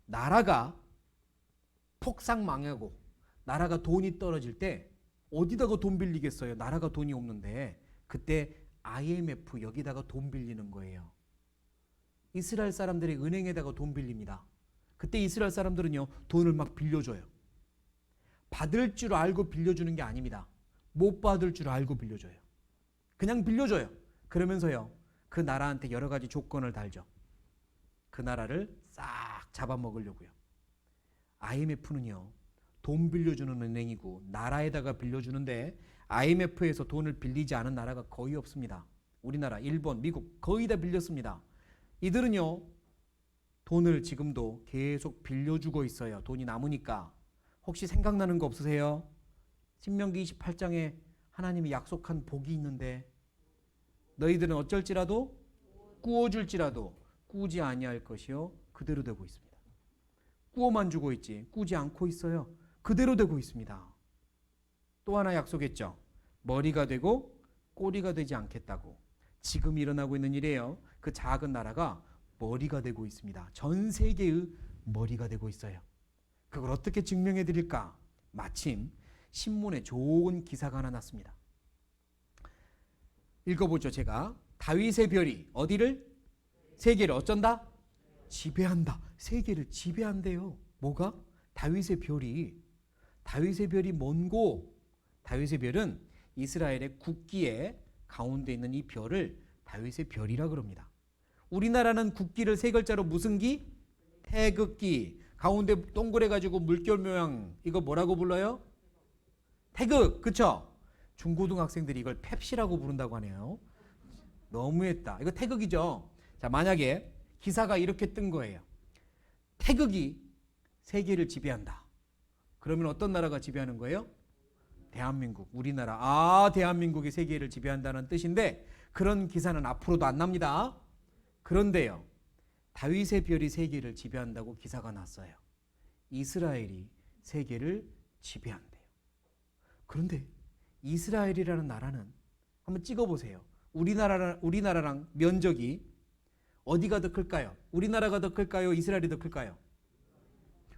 나라가 폭삭 망하고 나라가 돈이 떨어질 때 어디다가 돈 빌리겠어요? 나라가 돈이 없는데 그때 IMF 여기다가 돈 빌리는 거예요. 이스라엘 사람들이 은행에다가 돈 빌립니다. 그때 이스라엘 사람들은요 돈을 막 빌려줘요. 받을 줄 알고 빌려주는 게 아닙니다. 못 받을 줄 알고 빌려줘요. 그냥 빌려줘요. 그러면서요 그 나라한테 여러 가지 조건을 달죠. 그 나라를 싹 잡아먹으려고요. IMF는요 돈 빌려주는 은행이고 나라에다가 빌려주는데 IMF에서 돈을 빌리지 않은 나라가 거의 없습니다. 우리나라, 일본, 미국 거의 다 빌렸습니다. 이들은요 돈을 지금도 계속 빌려주고 있어요. 돈이 남으니까. 혹시 생각나는 거 없으세요? 신명기 28장에 하나님이 약속한 복이 있는데 너희들은 어쩔지라도 꾸어줄지라도 꾸지 아니할 것이요 그대로 되고 있습니다. 꾸어만 주고 있지 꾸지 않고 있어요. 그대로 되고 있습니다. 또 하나 약속했죠. 머리가 되고 꼬리가 되지 않겠다고. 지금 일어나고 있는 일이에요. 그 작은 나라가 머리가 되고 있습니다. 전 세계의 머리가 되고 있어요. 그걸 어떻게 증명해 드릴까? 마침 신문에 좋은 기사가 하나 났습니다. 읽어보죠. 제가 다윗의 별이 어디를? 세계를 어쩐다? 지배한다. 세계를 지배한대요. 뭐가? 다윗의 별이 뭔고? 다윗의 별은 이스라엘의 국기의 가운데 있는 이 별을 다윗의 별이라 그럽니다. 우리나라는 국기를 세 글자로 무슨 기? 태극기. 가운데 동그래 가지고 물결 모양 이거 뭐라고 불러요? 태극. 그쵸? 중고등학생들이 이걸 펩시라고 부른다고 하네요. 너무했다. 이거 태극이죠. 자, 만약에 기사가 이렇게 뜬 거예요. 태극이 세계를 지배한다. 그러면 어떤 나라가 지배하는 거예요? 대한민국, 우리나라. 아, 대한민국이 세계를 지배한다는 뜻인데 그런 기사는 앞으로도 안 납니다. 그런데요. 다윗의 별이 세계를 지배한다고 기사가 났어요. 이스라엘이 세계를 지배한대요. 그런데 이스라엘이라는 나라는 한번 찍어보세요. 우리나라랑 면적이 어디가 더 클까요? 우리나라가 더 클까요? 이스라엘이 더 클까요?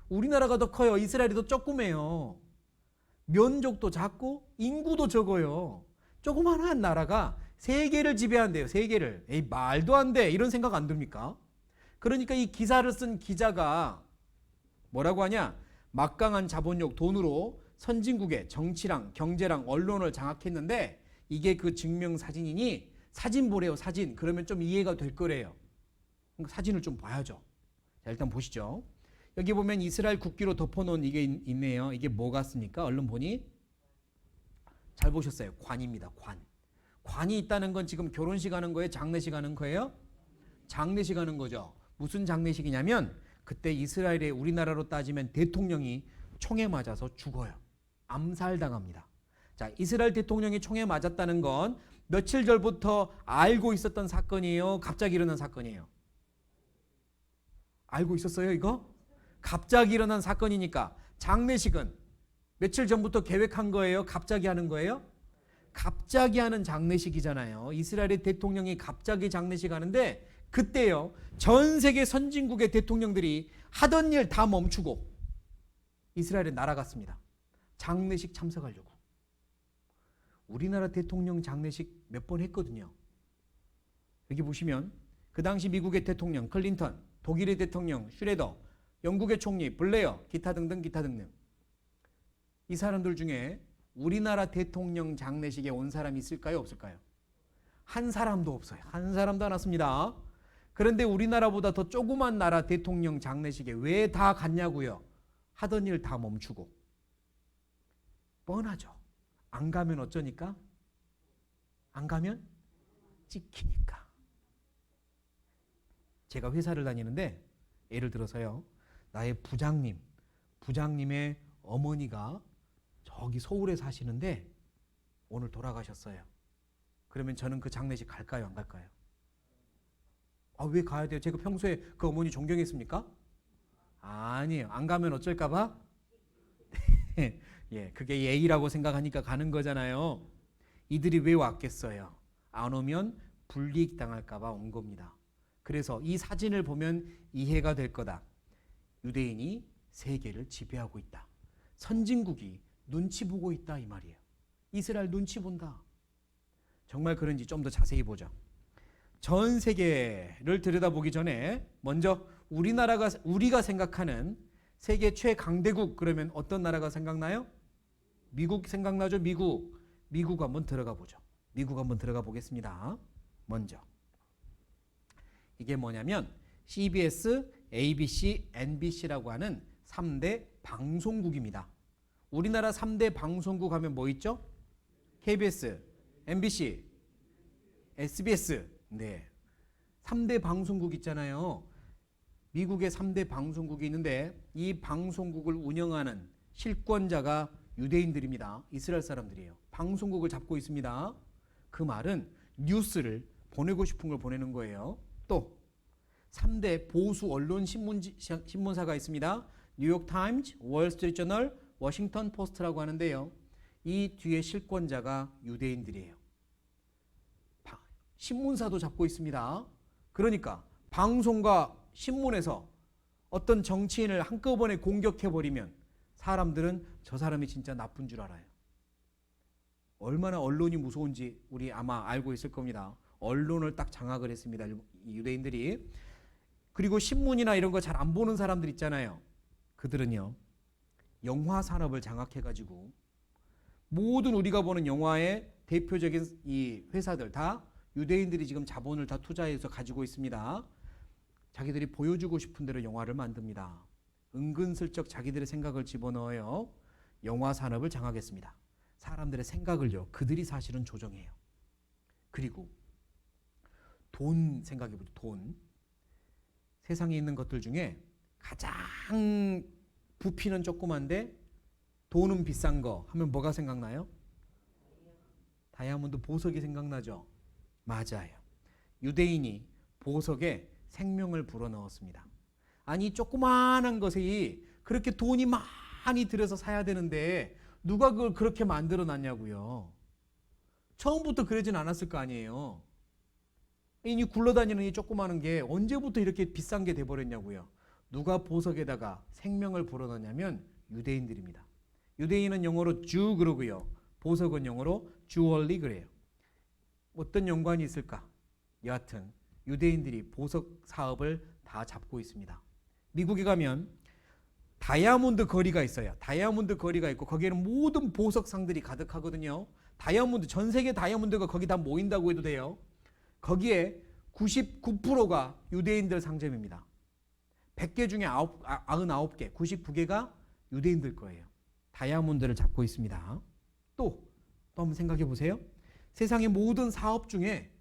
우리나라가 더 커요. 이스라엘이 더 조그매요. 면적도 작고 인구도 적어요. 조그만한 나라가 세계를 지배한대요. 세계를. 에이, 말도 안 돼. 이런 생각 안 듭니까? 그러니까 이 기사를 쓴 기자가 뭐라고 하냐? 막강한 자본력, 돈으로 선진국의 정치랑 경제랑 언론을 장악했는데 이게 그 증명사진이니 사진 보래요. 사진. 그러면 좀 이해가 될 거래요. 그러니까 사진을 좀 봐야죠. 자, 일단 보시죠. 여기 보면 이스라엘 국기로 덮어놓은 이게 있네요. 이게 뭐 같습니까? 얼른 보니 잘 보셨어요. 관입니다. 관. 관이 있다는 건 지금 결혼식 하는 거예요? 장례식 하는 거예요? 장례식 하는 거죠. 무슨 장례식이냐면 그때 이스라엘의 우리나라로 따지면 대통령이 총에 맞아서 죽어요. 암살당합니다. 자, 이스라엘 대통령이 총에 맞았다는 건 며칠 전부터 알고 있었던 사건이에요? 갑자기 일어난 사건이에요? 알고 있었어요, 이거? 갑자기 일어난 사건이니까 장례식은 며칠 전부터 계획한 거예요? 갑자기 하는 거예요? 갑자기 하는 장례식이잖아요. 이스라엘의 대통령이 갑자기 장례식 하는데 그때요. 전 세계 선진국의 대통령들이 하던 일 다 멈추고 이스라엘에 날아갔습니다. 장례식 참석하려고. 우리나라 대통령 장례식 몇 번 했거든요. 여기 보시면 그 당시 미국의 대통령 클린턴, 독일의 대통령 슈레더, 영국의 총리 블레어, 기타 등등 기타 등등. 이 사람들 중에 우리나라 대통령 장례식에 온 사람이 있을까요? 없을까요? 한 사람도 없어요. 한 사람도 안 왔습니다. 그런데 우리나라보다 더 조그만 나라 대통령 장례식에 왜 다 갔냐고요? 하던 일 다 멈추고. 뻔하죠. 안 가면 어쩌니까? 안 가면 찍히니까. 제가 회사를 다니는데 예를 들어서요. 나의 부장님의 어머니가 저기 서울에 사시는데 오늘 돌아가셨어요. 그러면 저는 그 장례식 갈까요? 안 갈까요? 아, 왜 가야 돼요? 제가 평소에 그 어머니 존경했습니까? 아니에요. 안 가면 어쩔까 봐? 예, 그게 예의라고 생각하니까 가는 거잖아요. 이들이 왜 왔겠어요? 안 오면 불이익 당할까 봐 온 겁니다. 그래서 이 사진을 보면 이해가 될 거다. 유대인이 세계를 지배하고 있다. 선진국이 눈치 보고 있다 이 말이에요. 이스라엘 눈치 본다. 정말 그런지 좀 더 자세히 보죠. 전 세계를 들여다보기 전에 먼저 우리가 생각하는 세계 최강대국 그러면 어떤 나라가 생각나요? 미국 생각나죠? 미국 한번 들어가 보죠. 미국 한번 들어가 보겠습니다. 먼저 이게 뭐냐면 CBS, ABC, NBC라고 하는 3대 방송국입니다. 우리나라 3대 방송국 하면 뭐 있죠? KBS, MBC, SBS. 네. 3대 방송국 있잖아요. 미국의 3대 방송국이 있는데 이 방송국을 운영하는 실권자가 유대인들입니다. 이스라엘 사람들이에요. 방송국을 잡고 있습니다. 그 말은 뉴스를 보내고 싶은 걸 보내는 거예요. 또 3대 보수 언론 신문사가 있습니다. 뉴욕 타임즈, 월스트리트저널, 워싱턴 포스트라고 하는데요. 이 뒤에 실권자가 유대인들이에요. 신문사도 잡고 있습니다. 그러니까 방송과 신문에서 어떤 정치인을 한꺼번에 공격해버리면 사람들은 저 사람이 진짜 나쁜 줄 알아요. 얼마나 언론이 무서운지 우리 아마 알고 있을 겁니다. 언론을 딱 장악을 했습니다. 유대인들이. 그리고 신문이나 이런 거 잘 안 보는 사람들 있잖아요. 그들은요. 영화 산업을 장악해가지고 모든 우리가 보는 영화의 대표적인 이 회사들 다 유대인들이 지금 자본을 다 투자해서 가지고 있습니다. 자기들이 보여주고 싶은 대로 영화를 만듭니다. 은근슬쩍 자기들의 생각을 집어넣어요. 영화 산업을 장악했습니다. 사람들의 생각을요, 그들이 사실은 조정해요. 그리고 돈 생각해보죠. 돈. 세상에 있는 것들 중에 가장 부피는 조그만데 돈은 비싼 거 하면 뭐가 생각나요? 다이아몬드 보석이 생각나죠? 맞아요. 유대인이 보석에 생명을 불어넣었습니다. 아니 조그마한 것이 그렇게 돈이 많이 들여서 사야 되는데 누가 그걸 그렇게 만들어 놨냐고요. 처음부터 그러진 않았을 거 아니에요. 이 굴러다니는 이 조그마한 게 언제부터 이렇게 비싼 게 돼버렸냐고요. 누가 보석에다가 생명을 불어넣냐면 유대인들입니다. 유대인은 영어로 Jew 그러고요. 보석은 영어로 jewelry 그래요. 어떤 연관이 있을까? 여하튼 유대인들이 보석 사업을 다 잡고 있습니다. 미국에 가면 다이아몬드 거리가 있어요. 다이아몬드 거리가 있고 거기에는 모든 보석상들이 가득하거든요. 다이아몬드, 전 세계 다이아몬드가 거기 다 모인다고 해도 돼요. 거기에 99%가 유대인들 상점입니다. 100개 중에 99개, 99개가 유대인들 거예요. 다이아몬드를 잡고 있습니다. 또 한번 생각해 보세요. 세상의 모든 사업 중에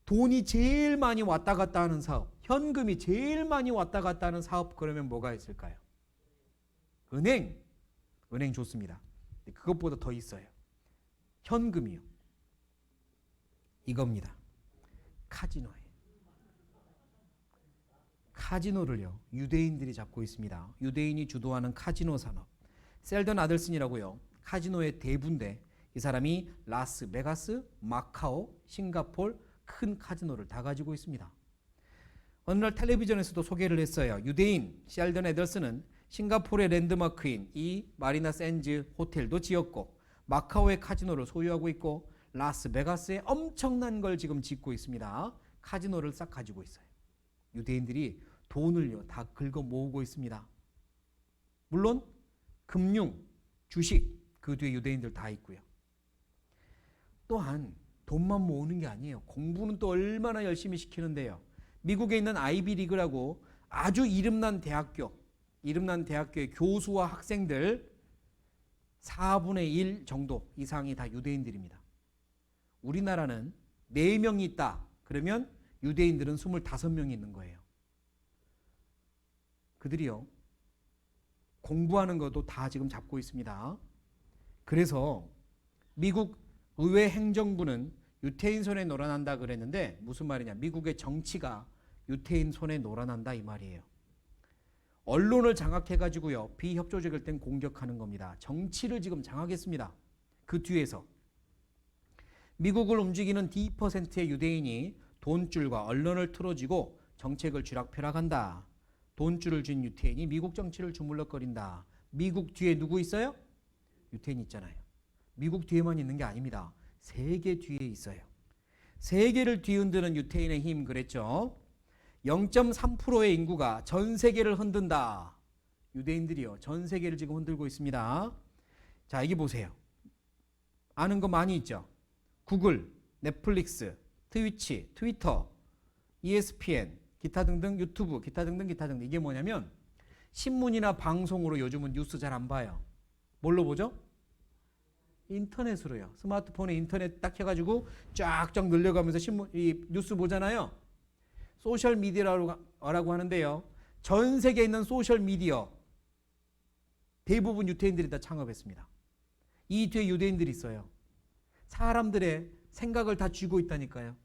돈이 제일 많이 왔다 갔다 하는 사업, 현금이 제일 많이 왔다 갔다 하는 사업, 그러면 뭐가 있을까요? 은행 좋습니다. 그것보다 더 있어요. 현금이요. 이겁니다. 카지노예요. 카지노를요, 유대인들이 잡고 있습니다. 유대인이 주도하는 카지노 산업. 셀던 아들슨이라고요. 카지노의 대부인데 이 사람이 라스베가스, 마카오, 싱가폴 큰 카지노를 다 가지고 있습니다. 어느 날 텔레비전에서도 소개를 했어요. 유대인 셀던 애들슨은 싱가포르의 랜드마크인 이 마리나 샌즈 호텔도 지었고 마카오의 카지노를 소유하고 있고 라스베가스에 엄청난 걸 지금 짓고 있습니다. 카지노를 싹 가지고 있어요. 유대인들이 돈을요 다 긁어 모으고 있습니다. 물론 금융, 주식 그 뒤에 유대인들 다 있고요. 또한 돈만 모으는 게 아니에요. 공부는 또 얼마나 열심히 시키는데요. 미국에 있는 아이비리그라고 아주 이름난 대학교의 교수와 학생들 4분의 1 정도 이상이 다 유대인들입니다. 우리나라는 4명이 있다. 그러면 유대인들은 25명이 있는 거예요. 그들이요, 공부하는 것도 다 지금 잡고 있습니다. 그래서 미국 의회 행정부는 유태인 손에 놀아난다 그랬는데 무슨 말이냐? 미국의 정치가 유태인 손에 놀아난다 이 말이에요. 언론을 장악해가지고요, 비협조적일 땐 공격하는 겁니다. 정치를 지금 장악했습니다. 그 뒤에서 미국을 움직이는 D%의 유대인이 돈줄과 언론을 틀어쥐고 정책을 쥐락펴락한다. 돈줄을 쥔 유태인이 미국 정치를 주물럭거린다. 미국 뒤에 누구 있어요? 유태인 있잖아요. 미국 뒤에만 있는 게 아닙니다. 세계 뒤에 있어요. 세계를 뒤흔드는 유태인의 힘 그랬죠. 0.3%의 인구가 전 세계를 흔든다. 유대인들이요, 전 세계를 지금 흔들고 있습니다. 자, 여기 보세요. 아는 거 많이 있죠. 구글, 넷플릭스, 트위치, 트위터, ESPN, 기타 등등, 유튜브, 기타 등등. 이게 뭐냐면 신문이나 방송으로 요즘은 뉴스 잘 안 봐요. 뭘로 보죠? 인터넷으로요. 스마트폰에 인터넷 딱 해가지고 쫙쫙 늘려가면서 이 뉴스 보잖아요. 소셜 미디어라고 하는데요. 전 세계에 있는 소셜 미디어 대부분 유태인들이 다 창업했습니다. 이 뒤에 유대인들이 있어요. 사람들의 생각을 다 쥐고 있다니까요.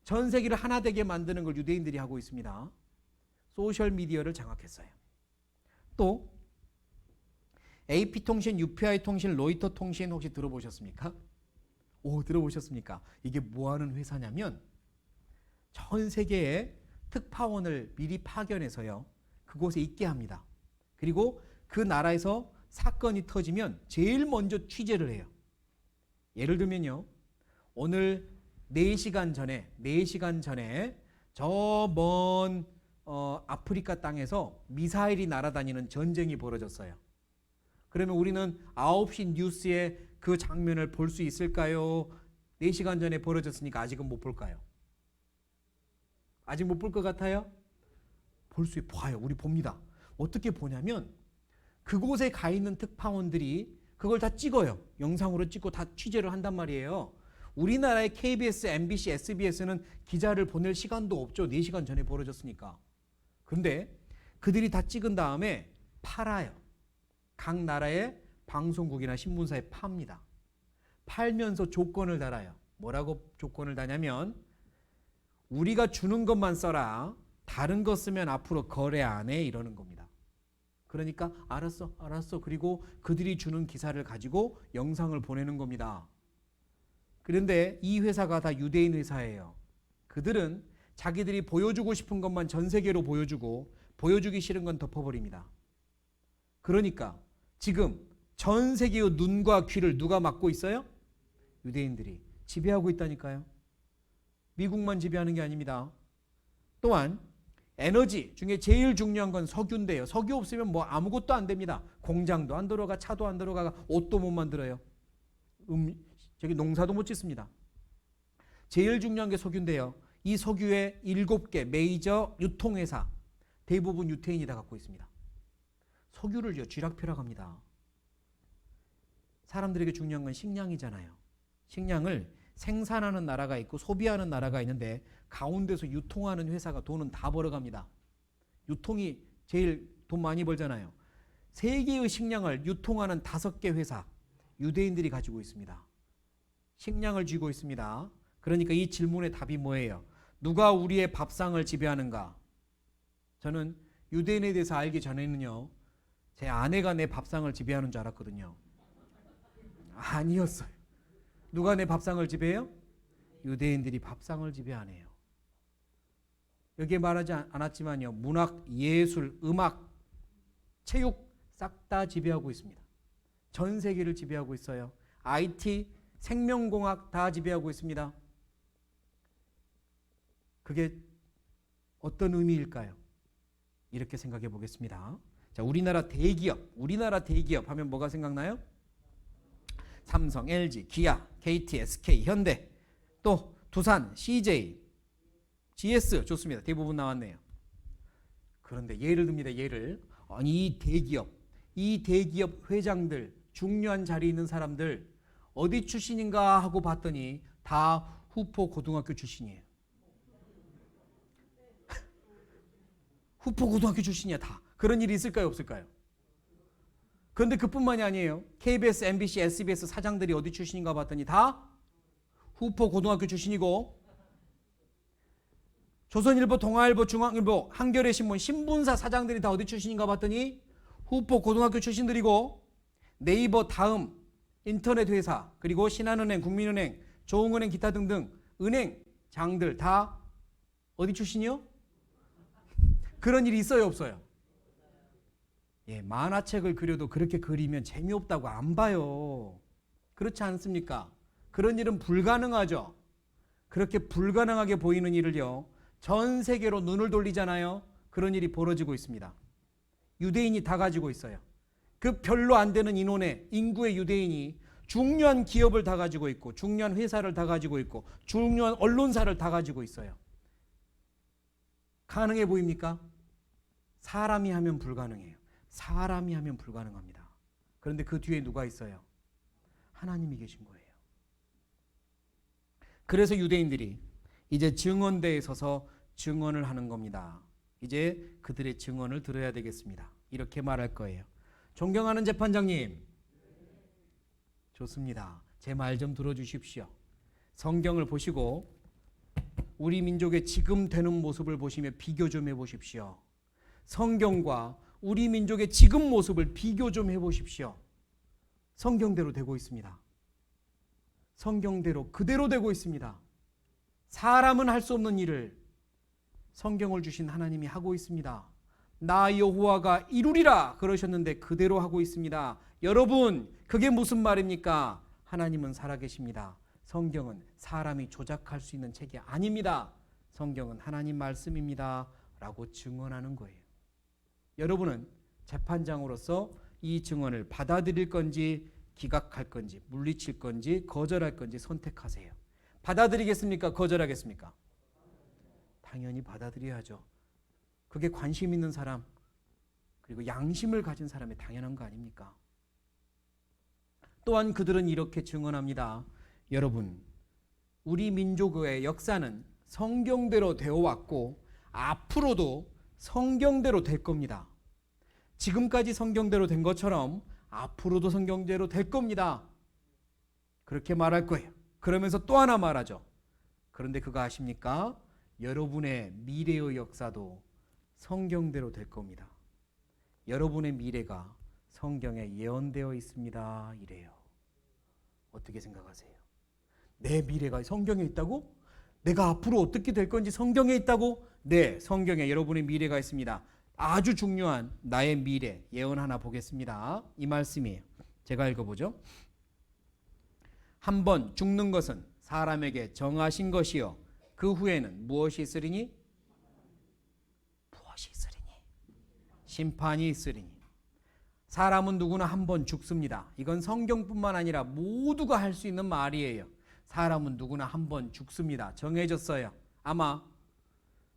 전 세계를 하나 되게 만드는 걸 유대인들이 하고 있습니다. 소셜 미디어를 장악했어요. 또 AP통신, UPI통신, 로이터통신 혹시 들어보셨습니까? 들어보셨습니까? 이게 뭐하는 회사냐면 전 세계에 특파원을 미리 파견해서요, 그곳에 있게 합니다. 그리고 그 나라에서 사건이 터지면 제일 먼저 취재를 해요. 예를 들면요, 오늘 4시간 전에 저 먼 아프리카 땅에서 미사일이 날아다니는 전쟁이 벌어졌어요. 그러면 우리는 9시 뉴스에 그 장면을 볼 수 있을까요? 4시간 전에 벌어졌으니까 아직은 못 볼까요? 아직 못 볼 것 같아요? 봐요. 우리 봅니다. 어떻게 보냐면 그곳에 가 있는 특파원들이 그걸 다 찍어요. 영상으로 찍고 다 취재를 한단 말이에요. 우리나라의 KBS, MBC, SBS는 기자를 보낼 시간도 없죠. 4시간 전에 벌어졌으니까. 근데 그들이 다 찍은 다음에 팔아요. 각 나라의 방송국이나 신문사에 팝니다. 팔면서 조건을 달아요. 뭐라고 조건을 다냐면 우리가 주는 것만 써라. 다른 거 쓰면 앞으로 거래 안 해. 이러는 겁니다. 그러니까 알았어. 그리고 그들이 주는 기사를 가지고 영상을 보내는 겁니다. 그런데 이 회사가 다 유대인 회사예요. 그들은 자기들이 보여주고 싶은 것만 전 세계로 보여주고 보여주기 싫은 건 덮어버립니다. 그러니까 지금 전 세계의 눈과 귀를 누가 막고 있어요? 유대인들이 지배하고 있다니까요. 미국만 지배하는 게 아닙니다. 또한 에너지 중에 제일 중요한 건 석유인데요. 석유 없으면 뭐 아무것도 안 됩니다. 공장도 안 들어가, 차도 안 들어가, 옷도 못 만들어요. 농사도 못 짓습니다. 제일 중요한 게 석유인데요. 이 석유의 7개 메이저 유통회사 대부분 유태인이 다 갖고 있습니다. 석유를요 쥐락펴락합니다. 사람들에게 중요한 건 식량이잖아요. 식량을 생산하는 나라가 있고 소비하는 나라가 있는데 가운데서 유통하는 회사가 돈은 다 벌어갑니다. 유통이 제일 돈 많이 벌잖아요. 세계의 식량을 유통하는 5개 회사 유대인들이 가지고 있습니다. 식량을 쥐고 있습니다. 그러니까 이 질문의 답이 뭐예요? 누가 우리의 밥상을 지배하는가? 저는 유대인에 대해서 알기 전에는요, 제 아내가 내 밥상을 지배하는 줄 알았거든요. 아니었어요. 누가 내 밥상을 지배해요? 유대인들이 밥상을 지배하네요. 여기에 말하지 않았지만요, 문학, 예술, 음악, 체육 싹 다 지배하고 있습니다. 전 세계를 지배하고 있어요. IT, 생명공학 다 지배하고 있습니다. 그게 어떤 의미일까요? 이렇게 생각해 보겠습니다. 자, 우리나라 대기업 하면 뭐가 생각나요? 삼성, LG, 기아, KT, SK, 현대, 또 두산, CJ, GS 좋습니다. 대부분 나왔네요. 그런데 예를 듭니다. 아니 이 대기업 회장들, 중요한 자리에 있는 사람들 어디 출신인가 하고 봤더니 다 후포 고등학교 출신이에요. 후포 고등학교 출신이야 다. 그런 일이 있을까요, 없을까요? 그런데 그뿐만이 아니에요. KBS, MBC, SBS 사장들이 어디 출신인가 봤더니 다 후포 고등학교 출신이고, 조선일보, 동아일보, 중앙일보, 한겨레 신문, 신문사 사장들이 다 어디 출신인가 봤더니 후포 고등학교 출신들이고, 네이버, 다음, 인터넷 회사, 그리고 신한은행, 국민은행, 조흥은행, 기타 등등 은행 장들 다 어디 출신이요? 그런 일이 있어요, 없어요? 예, 만화책을 그려도 그렇게 그리면 재미없다고 안 봐요. 그렇지 않습니까? 그런 일은 불가능하죠. 그렇게 불가능하게 보이는 일을요, 전 세계로 눈을 돌리잖아요. 그런 일이 벌어지고 있습니다. 유대인이 다 가지고 있어요. 그 별로 안 되는 인구의 유대인이 중요한 기업을 다 가지고 있고, 중요한 회사를 다 가지고 있고, 중요한 언론사를 다 가지고 있어요. 가능해 보입니까? 사람이 하면 불가능해요. 사람이 하면 불가능합니다. 그런데 그 뒤에 누가 있어요? 하나님이 계신 거예요. 그래서 유대인들이 이제 증언대에 서서 증언을 하는 겁니다. 이제 그들의 증언을 들어야 되겠습니다. 이렇게 말할 거예요. 존경하는 재판장님, 좋습니다. 제 말 좀 들어주십시오. 성경을 보시고 우리 민족의 지금 되는 모습을 보시며 비교 좀 해보십시오. 성경과 우리 민족의 지금 모습을 비교 좀 해보십시오. 성경대로 되고 있습니다. 성경대로 그대로 되고 있습니다. 사람은 할 수 없는 일을 성경을 주신 하나님이 하고 있습니다. 나 여호와가 이루리라 그러셨는데 그대로 하고 있습니다. 여러분, 그게 무슨 말입니까? 하나님은 살아계십니다. 성경은 사람이 조작할 수 있는 책이 아닙니다. 성경은 하나님 말씀입니다. 라고 증언하는 거예요. 여러분은 재판장으로서 이 증언을 받아들일 건지, 기각할 건지, 물리칠 건지, 거절할 건지 선택하세요. 받아들이겠습니까? 거절하겠습니까? 당연히 받아들여야죠. 그게 관심 있는 사람, 그리고 양심을 가진 사람의 당연한 거 아닙니까? 또한 그들은 이렇게 증언합니다. 여러분, 우리 민족의 역사는 성경대로 되어 왔고 앞으로도 성경대로 될 겁니다. 지금까지 성경대로 된 것처럼 앞으로도 성경대로 될 겁니다. 그렇게 말할 거예요. 그러면서 또 하나 말하죠. 그런데 그거 아십니까? 여러분의 미래의 역사도 성경대로 될 겁니다. 여러분의 미래가 성경에 예언되어 있습니다. 이래요. 어떻게 생각하세요? 내 미래가 성경에 있다고? 내가 앞으로 어떻게 될 건지 성경에 있다고? 네, 성경에 여러분의 미래가 있습니다. 아주 중요한 나의 미래 예언 하나 보겠습니다. 이 말씀이에요. 제가 읽어보죠. 한번 죽는 것은 사람에게 정하신 것이요 그 후에는 무엇이 있으리니? 무엇이 있으리니? 심판이 있으리니. 사람은 누구나 한 번 죽습니다. 이건 성경뿐만 아니라 모두가 할 수 있는 말이에요. 사람은 누구나 한 번 죽습니다. 정해졌어요. 아마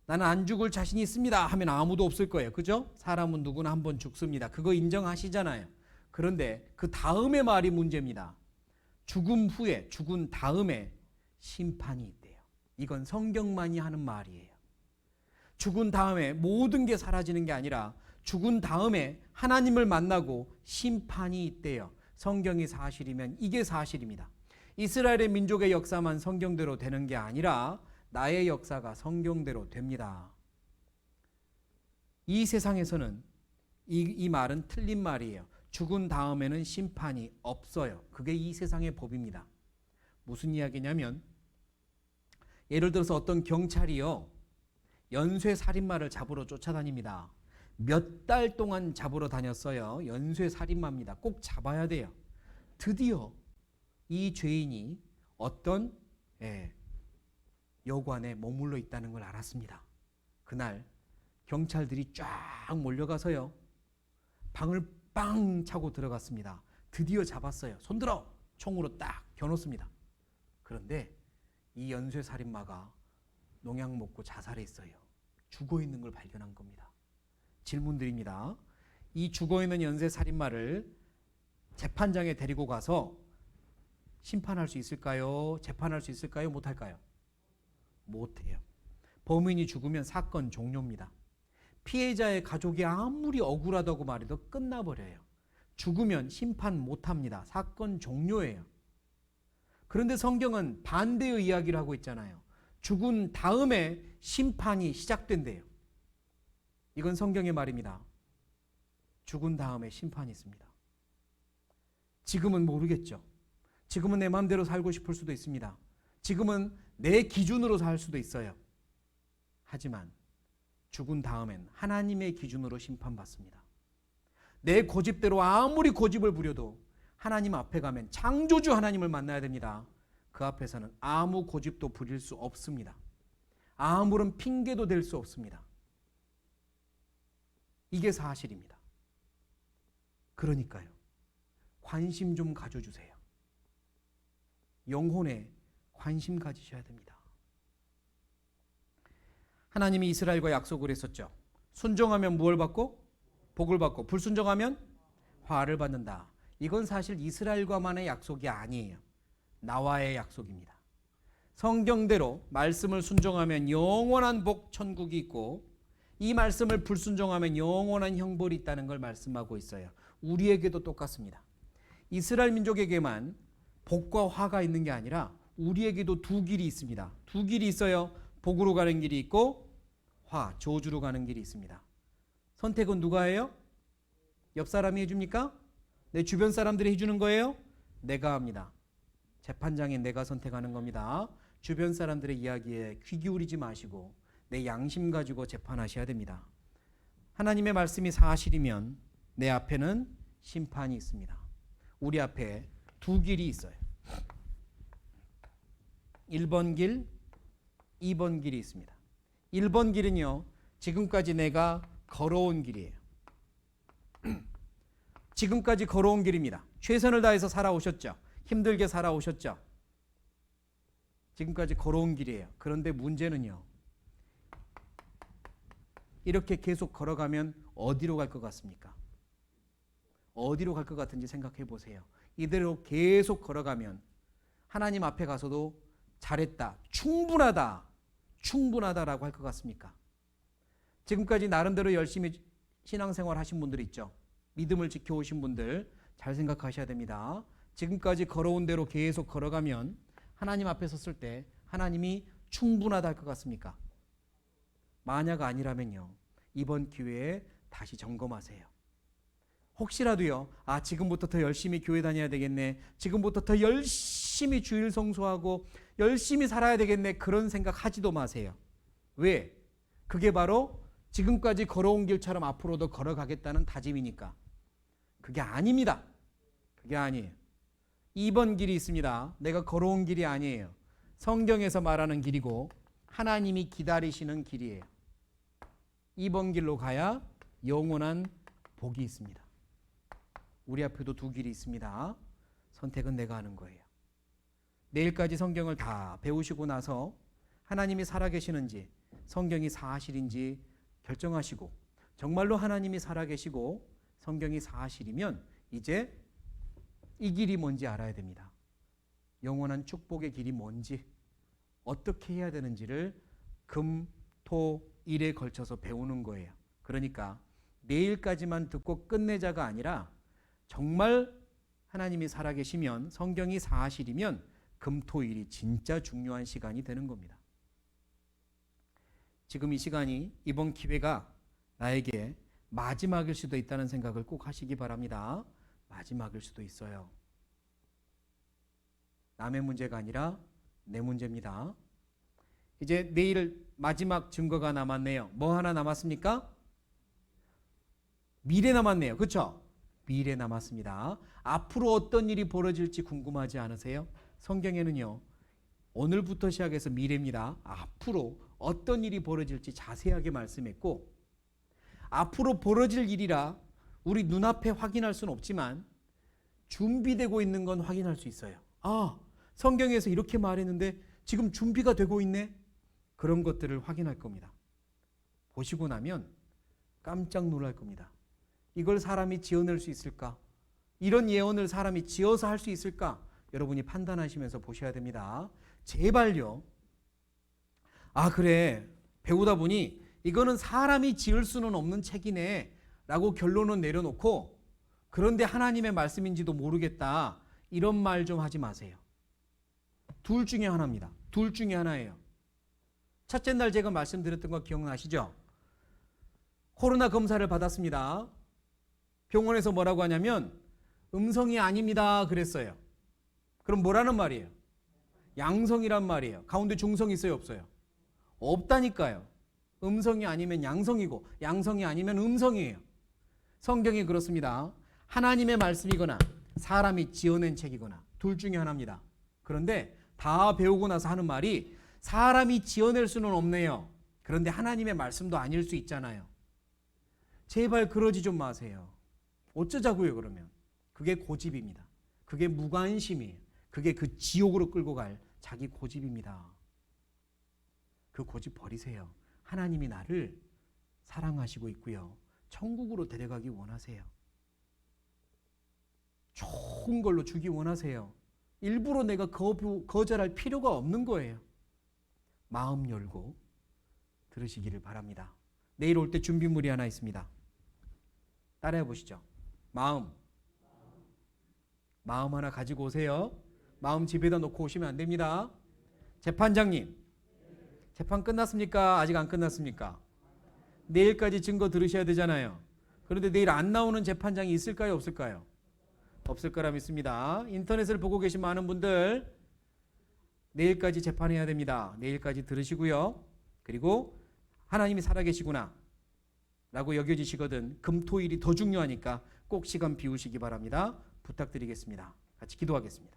나는 안 죽을 자신이 있습니다 하면 아무도 없을 거예요. 그죠? 사람은 누구나 한 번 죽습니다. 그거 인정하시잖아요. 그런데 그 다음의 말이 문제입니다. 죽음 후에, 죽은 다음에 심판이 있대요. 이건 성경만이 하는 말이에요. 죽은 다음에 모든 게 사라지는 게 아니라 죽은 다음에 하나님을 만나고 심판이 있대요. 성경이 사실이면 이게 사실입니다. 이스라엘의 민족의 역사만 성경대로 되는 게 아니라 나의 역사가 성경대로 됩니다. 이 세상에서는 이 말은 틀린 말이에요. 죽은 다음에는 심판이 없어요. 그게 이 세상의 법입니다. 무슨 이야기냐면 예를 들어서 어떤 경찰이요 연쇄 살인마를 잡으러 쫓아다닙니다. 몇 달 동안 잡으러 다녔어요. 연쇄 살인마입니다. 꼭 잡아야 돼요. 드디어 이 죄인이 어떤 여관에 머물러 있다는 걸 알았습니다. 그날 경찰들이 쫙 몰려가서요 방을 빵 차고 들어갔습니다. 드디어 잡았어요. 손들어! 총으로 딱 겨눴습니다. 그런데 이 연쇄살인마가 농약 먹고 자살했어요. 죽어있는 걸 발견한 겁니다. 질문 드립니다. 이 죽어있는 연쇄살인마를 재판장에 데리고 가서 심판할 수 있을까요? 재판할 수 있을까요? 못할까요? 못해요. 범인이 죽으면 사건 종료입니다. 피해자의 가족이 아무리 억울하다고 말해도 끝나버려요. 죽으면 심판 못합니다. 사건 종료예요. 그런데 성경은 반대의 이야기를 하고 있잖아요. 죽은 다음에 심판이 시작된대요. 이건 성경의 말입니다. 죽은 다음에 심판이 있습니다. 지금은 모르겠죠. 지금은 내 마음대로 살고 싶을 수도 있습니다. 지금은 내 기준으로 살 수도 있어요. 하지만 죽은 다음엔 하나님의 기준으로 심판받습니다. 내 고집대로 아무리 고집을 부려도 하나님 앞에 가면 창조주 하나님을 만나야 됩니다. 그 앞에서는 아무 고집도 부릴 수 없습니다. 아무런 핑계도 댈 수 없습니다. 이게 사실입니다. 그러니까요. 관심 좀 가져주세요. 영혼에 관심 가지셔야 됩니다. 하나님이 이스라엘과 약속을 했었죠. 순종하면 무엇을 받고? 복을 받고 불순종하면 화를 받는다. 이건 사실 이스라엘과만의 약속이 아니에요. 나와의 약속입니다. 성경대로 말씀을 순종하면 영원한 복 천국이 있고 이 말씀을 불순종하면 영원한 형벌이 있다는 걸 말씀하고 있어요. 우리에게도 똑같습니다. 이스라엘 민족에게만 복과 화가 있는 게 아니라 우리에게도 두 길이 있습니다. 두 길이 있어요. 복으로 가는 길이 있고 화, 저주로 가는 길이 있습니다. 선택은 누가 해요? 옆 사람이 해줍니까? 내 주변 사람들이 해주는 거예요? 내가 합니다. 재판장에 내가 선택하는 겁니다. 주변 사람들의 이야기에 귀 기울이지 마시고 내 양심 가지고 재판하셔야 됩니다. 하나님의 말씀이 사실이면 내 앞에는 심판이 있습니다. 우리 앞에 두 길이 있어요. 1번 길, 2번 길이 있습니다. 1번 길은요, 지금까지 내가 걸어온 길이에요. 지금까지 걸어온 길입니다. 최선을 다해서 살아오셨죠. 힘들게 살아오셨죠. 지금까지 걸어온 길이에요. 그런데 문제는요. 이렇게 계속 걸어가면 어디로 갈 것 같습니까? 어디로 갈 것 같은지 생각해 보세요. 이대로 계속 걸어가면 하나님 앞에 가서도 잘했다, 충분하다라고 할 것 같습니까? 지금까지 나름대로 열심히 신앙생활 하신 분들 있죠. 믿음을 지켜오신 분들 잘 생각하셔야 됩니다. 지금까지 걸어온 대로 계속 걸어가면 하나님 앞에 섰을 때 하나님이 충분하다 할 것 같습니까? 만약 아니라면요. 이번 기회에 다시 점검하세요. 혹시라도요. 지금부터 더 열심히 교회 다녀야 되겠네. 지금부터 더 열심히 주일 성수하고 열심히 살아야 되겠네. 그런 생각 하지도 마세요. 왜? 그게 바로 지금까지 걸어온 길처럼 앞으로도 걸어가겠다는 다짐이니까. 그게 아닙니다. 그게 아니에요. 2번 길이 있습니다. 내가 걸어온 길이 아니에요. 성경에서 말하는 길이고 하나님이 기다리시는 길이에요. 2번 길로 가야 영원한 복이 있습니다. 우리 앞에도 두 길이 있습니다. 선택은 내가 하는 거예요. 내일까지 성경을 다 배우시고 나서 하나님이 살아계시는지 성경이 사실인지 결정하시고 정말로 하나님이 살아계시고 성경이 사실이면 이제 이 길이 뭔지 알아야 됩니다. 영원한 축복의 길이 뭔지 어떻게 해야 되는지를 금, 토, 일에 걸쳐서 배우는 거예요. 그러니까 내일까지만 듣고 끝내자가 아니라 정말 하나님이 살아계시면 성경이 사실이면 금, 토, 일이 진짜 중요한 시간이 되는 겁니다. 지금 이 시간이 이번 기회가 나에게 마지막일 수도 있다는 생각을 꼭 하시기 바랍니다. 마지막일 수도 있어요. 남의 문제가 아니라 내 문제입니다. 이제 내일 마지막 증거가 남았네요. 뭐 하나 남았습니까? 미래 남았네요. 그렇죠? 미래 남았습니다. 앞으로 어떤 일이 벌어질지 궁금하지 않으세요? 성경에는요. 오늘부터 시작해서 미래입니다. 앞으로 어떤 일이 벌어질지 자세하게 말씀했고 앞으로 벌어질 일이라 우리 눈앞에 확인할 수는 없지만 준비되고 있는 건 확인할 수 있어요. 성경에서 이렇게 말했는데 지금 준비가 되고 있네. 그런 것들을 확인할 겁니다. 보시고 나면 깜짝 놀랄 겁니다. 이걸 사람이 지어낼 수 있을까? 이런 예언을 사람이 지어서 할 수 있을까? 여러분이 판단하시면서 보셔야 됩니다. 제발요. 그래. 배우다 보니 이거는 사람이 지을 수는 없는 책이네 라고 결론은 내려놓고 그런데 하나님의 말씀인지도 모르겠다. 이런 말 좀 하지 마세요. 둘 중에 하나입니다. 둘 중에 하나예요. 첫째 날 제가 말씀드렸던 거 기억나시죠? 코로나 검사를 받았습니다. 병원에서 뭐라고 하냐면 음성이 아닙니다 그랬어요. 그럼 뭐라는 말이에요? 양성이란 말이에요. 가운데 중성이 있어요 없어요? 없다니까요. 음성이 아니면 양성이고 양성이 아니면 음성이에요. 성경이 그렇습니다. 하나님의 말씀이거나 사람이 지어낸 책이거나 둘 중에 하나입니다. 그런데 다 배우고 나서 하는 말이 사람이 지어낼 수는 없네요. 그런데 하나님의 말씀도 아닐 수 있잖아요. 제발 그러지 좀 마세요. 어쩌자고요 그러면. 그게 고집입니다. 그게 무관심이에요. 그게 그 지옥으로 끌고 갈 자기 고집입니다. 그 고집 버리세요. 하나님이 나를 사랑하시고 있고요. 천국으로 데려가기 원하세요. 좋은 걸로 주기 원하세요. 일부러 내가 거절할 필요가 없는 거예요. 마음 열고 들으시기를 바랍니다. 내일 올 때 준비물이 하나 있습니다. 따라해 보시죠. 마음 하나 가지고 오세요. 마음 집에다 놓고 오시면 안 됩니다. 재판장님, 재판 끝났습니까? 아직 안 끝났습니까? 내일까지 증거 들으셔야 되잖아요. 그런데 내일 안 나오는 재판장이 있을까요? 없을까요? 없을 거라 믿습니다. 인터넷을 보고 계신 많은 분들 내일까지 재판해야 됩니다. 내일까지 들으시고요. 그리고 하나님이 살아계시구나 라고 여겨지시거든 금토일이 더 중요하니까 꼭 시간 비우시기 바랍니다. 부탁드리겠습니다. 같이 기도하겠습니다.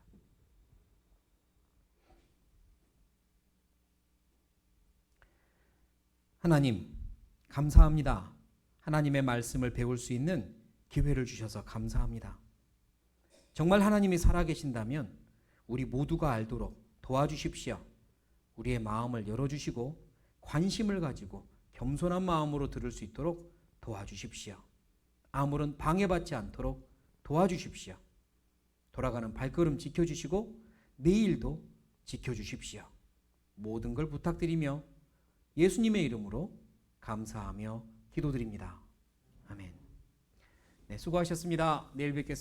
하나님 감사합니다. 하나님의 말씀을 배울 수 있는 기회를 주셔서 감사합니다. 정말 하나님이 살아계신다면 우리 모두가 알도록 도와주십시오. 우리의 마음을 열어주시고 관심을 가지고 겸손한 마음으로 들을 수 있도록 도와주십시오. 아무런 방해받지 않도록 도와주십시오. 돌아가는 발걸음 지켜주시고 내일도 지켜주십시오. 모든 걸 부탁드리며 예수님의 이름으로 감사하며 기도드립니다. 아멘. 네, 수고하셨습니다. 내일 뵙겠습니다.